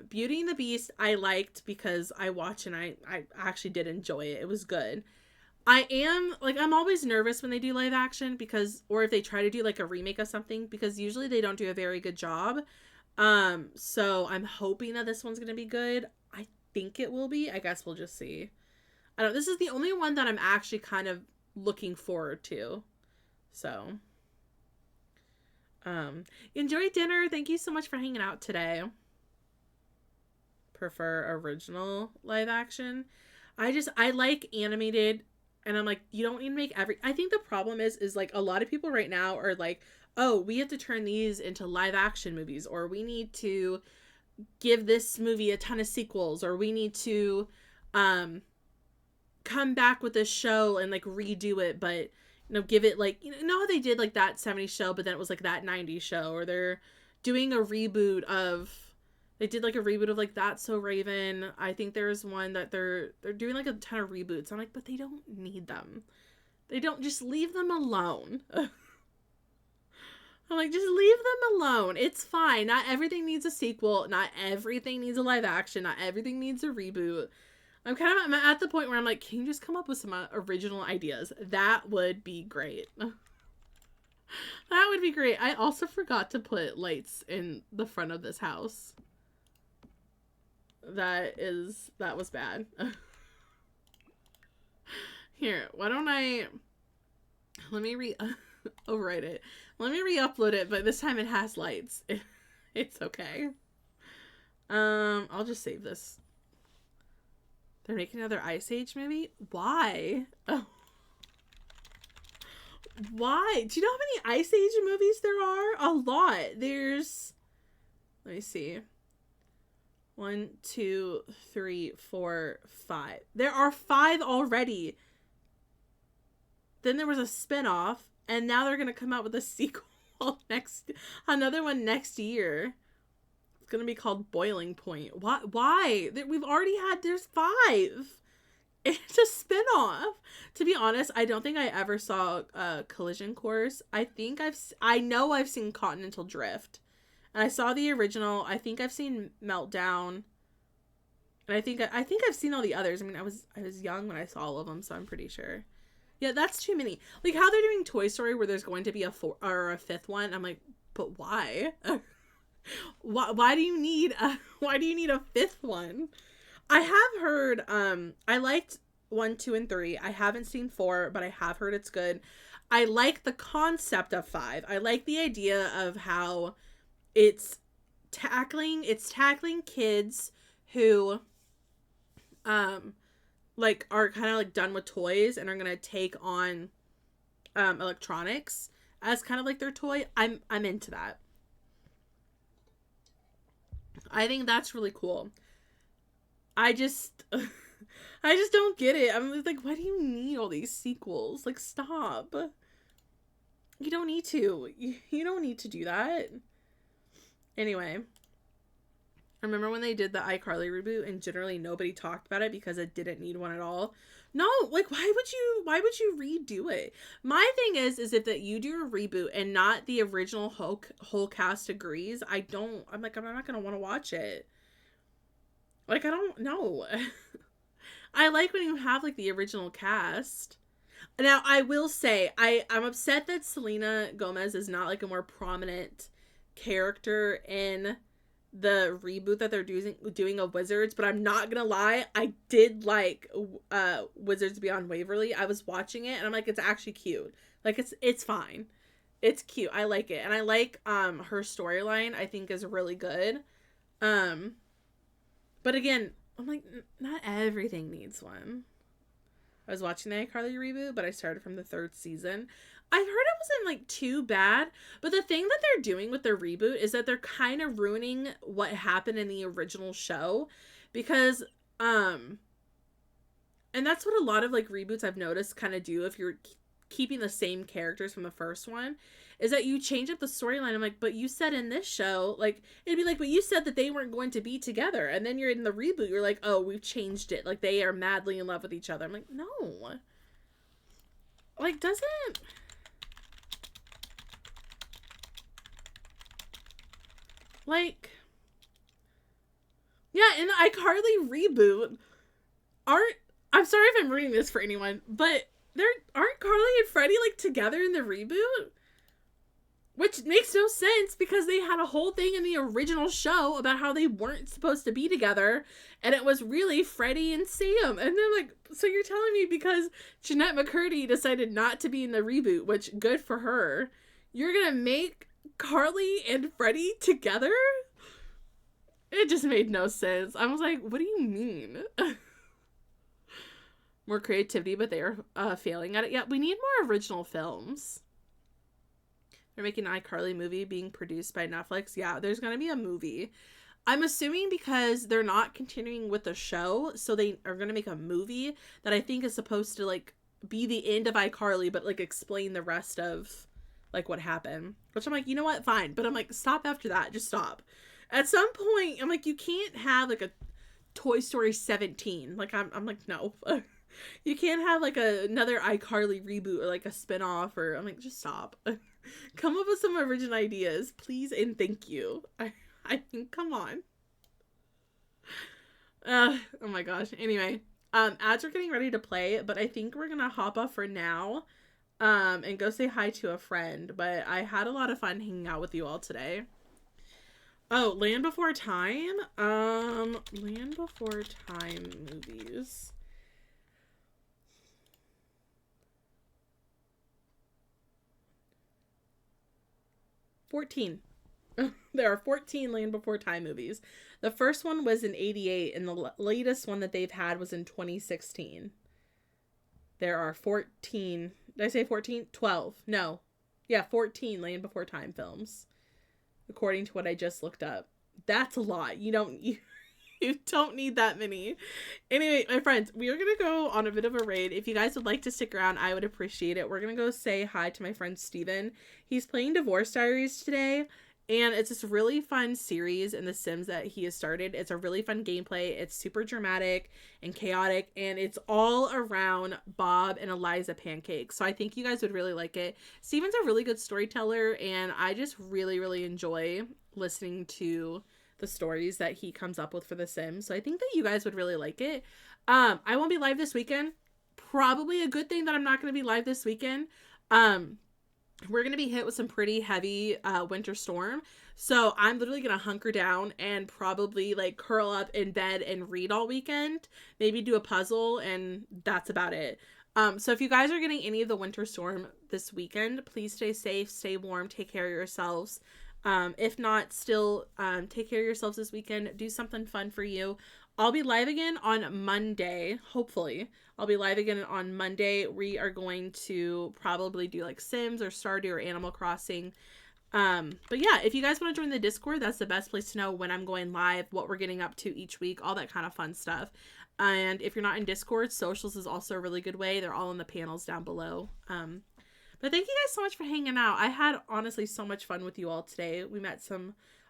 Beauty and the Beast I liked because I watch and I actually did enjoy it. It was good. I'm always nervous when they do live action or if they try to do like a remake of something, because usually they don't do a very good job. So I'm hoping that this one's going to be good. I think it will be. I guess we'll just see. This is the only one that I'm actually kind of looking forward to. So, enjoy dinner. Thank you so much for hanging out today. Prefer original live action. I like animated. And I'm like, you don't need to make I think the problem is like a lot of people right now are like, oh, we have to turn these into live action movies, or we need to give this movie a ton of sequels, or we need to come back with this show and like redo it, but give it like, know how they did like that 70s show, but then it was like that 90s show, or they're doing a reboot of They did like a reboot of like That's So Raven. I think there's one that they're doing like a ton of reboots. I'm like, but they don't need them. They don't, just leave them alone. I'm like, just leave them alone. It's fine. Not everything needs a sequel. Not everything needs a live action. Not everything needs a reboot. I'm at the point where I'm like, can you just come up with some original ideas? That would be great. That would be great. I also forgot to put lights in the front of this house. That was bad. Here, why don't let me overwrite it. Let me re-upload it, but this time it has lights. It's okay. I'll just save this. They're making another Ice Age movie? Why? Oh. Why? Do you know how many Ice Age movies there are? A lot. Let me see. 1, 2, 3, 4, 5. There are 5 already. Then there was a spin-off, and now they're going to come out with a sequel another one next year. It's going to be called Boiling Point. Why? We've already there's 5. It's a spin-off. To be honest, I don't think I ever saw Collision Course. I know I've seen Continental Drift. And I saw the original. I think I've seen Meltdown. And I think I've seen all the others. I mean, I was young when I saw all of them, so I'm pretty sure. Yeah, that's too many. Like how they're doing Toy Story where there's going to be a 4th or a 5th one. I'm like, but why? Why do you need a 5th one? I have heard I liked 1, 2, and 3. I haven't seen 4, but I have heard it's good. I like the concept of 5. I like the idea of how it's tackling kids who like are kind of like done with toys and are going to take on electronics as kind of like their toy. I'm into that. I think that's really cool. I just don't get it. I'm like, why do you need all these sequels? Like, stop. You don't need to. You don't need to do that. Anyway, I remember when they did the iCarly reboot and generally nobody talked about it because it didn't need one at all. No, like, why would you redo it? My thing is if that you do a reboot and not the original whole cast agrees, I'm not going to want to watch it. Like, I don't know. I like when you have, like, the original cast. Now, I will say, I'm upset that Selena Gomez is not, like, a more prominent character in the reboot that they're doing of Wizards, but I'm not gonna lie, I did like Wizards Beyond Waverly. I was watching it, and I'm like, it's actually cute. Like, it's fine. It's cute. I like it. And I like her storyline, I think, is really good. But again, I'm like, not everything needs one. I was watching the iCarly reboot, but I started from the 3rd season. I've heard it wasn't like too bad, but the thing that they're doing with their reboot is that they're kind of ruining what happened in the original show, because and that's what a lot of like reboots I've noticed kind of do if you're keeping the same characters from the first one, is that you change up the storyline. I'm like, but you said in this show, like, it'd be like, but you said that they weren't going to be together, and then you're in the reboot, you're like, oh, we've changed it, like they are madly in love with each other. I'm like, no, like, doesn't like, yeah, in the iCarly reboot, I'm sorry if I'm ruining this for anyone, but aren't Carly and Freddie like together in the reboot? Which makes no sense, because they had a whole thing in the original show about how they weren't supposed to be together, and it was really Freddie and Sam. And they're like, so you're telling me because Jeanette McCurdy decided not to be in the reboot, which good for her, you're gonna make Carly and Freddie together? It just made no sense. I was like, what do you mean? More creativity, but they are failing at it. Yeah, we need more original films. They're making an iCarly movie being produced by Netflix. Yeah, there's going to be a movie. I'm assuming because they're not continuing with the show, so they are going to make a movie that I think is supposed to, like, be the end of iCarly, but, like, explain the rest of, like, what happened. Which I'm like, you know what? Fine. But I'm like, stop after that. Just stop. At some point, I'm like, you can't have, like, a Toy Story 17. Like, I'm like, no. You can't have, like, another iCarly reboot or, like, a spinoff, or I'm like, just stop. Come up with some original ideas, please and thank you. I mean, come on. Oh my gosh. Anyway, ads are getting ready to play, but I think we're gonna hop off for now, and go say hi to a friend. But I had a lot of fun hanging out with you all today. Oh, Land Before Time. Land Before Time movies. There are 14 Land Before Time movies. The first one was in 88, and the latest one that they've had was in 2016. There are 14. Did I say 14? 12. No. Yeah, 14 Land Before Time films, according to what I just looked up. That's a lot. You don't need that many. Anyway, my friends, we are going to go on a bit of a raid. If you guys would like to stick around, I would appreciate it. We're going to go say hi to my friend Steven. He's playing Divorce Diaries today, and it's this really fun series in The Sims that he has started. It's a really fun gameplay. It's super dramatic and chaotic, and it's all around Bob and Eliza Pancakes. So I think you guys would really like it. Steven's a really good storyteller, and I just really, really enjoy listening to the stories that he comes up with for The Sims. So I think that you guys would really like it. I won't be live this weekend. Probably a good thing that I'm not going to be live this weekend. We're going to be hit with some pretty heavy winter storm. So I'm literally going to hunker down and probably like curl up in bed and read all weekend. Maybe do a puzzle, and that's about it. So if you guys are getting any of the winter storm this weekend, please stay safe, stay warm, take care of yourselves. If not, still take care of yourselves this weekend. Do something fun for you. I'll be live again on Monday. Hopefully, I'll be live again on Monday. We are going to probably do like Sims or Stardew or Animal Crossing. But yeah, if you guys want to join the Discord, that's the best place to know when I'm going live, what we're getting up to each week, all that kind of fun stuff. And if you're not in Discord, socials is also a really good way. They're all in the panels down below. But thank you guys so much for hanging out. I had honestly so much fun with you all today. We met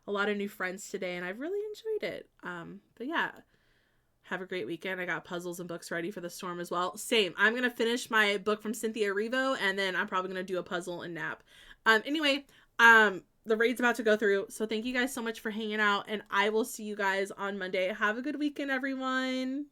a lot of new friends today, and I've really enjoyed it. But yeah, have a great weekend. I got puzzles and books ready for the storm as well. Same. I'm going to finish my book from Cynthia Erivo, and then I'm probably going to do a puzzle and nap. Anyway, the raid's about to go through. So thank you guys so much for hanging out, and I will see you guys on Monday. Have a good weekend, everyone.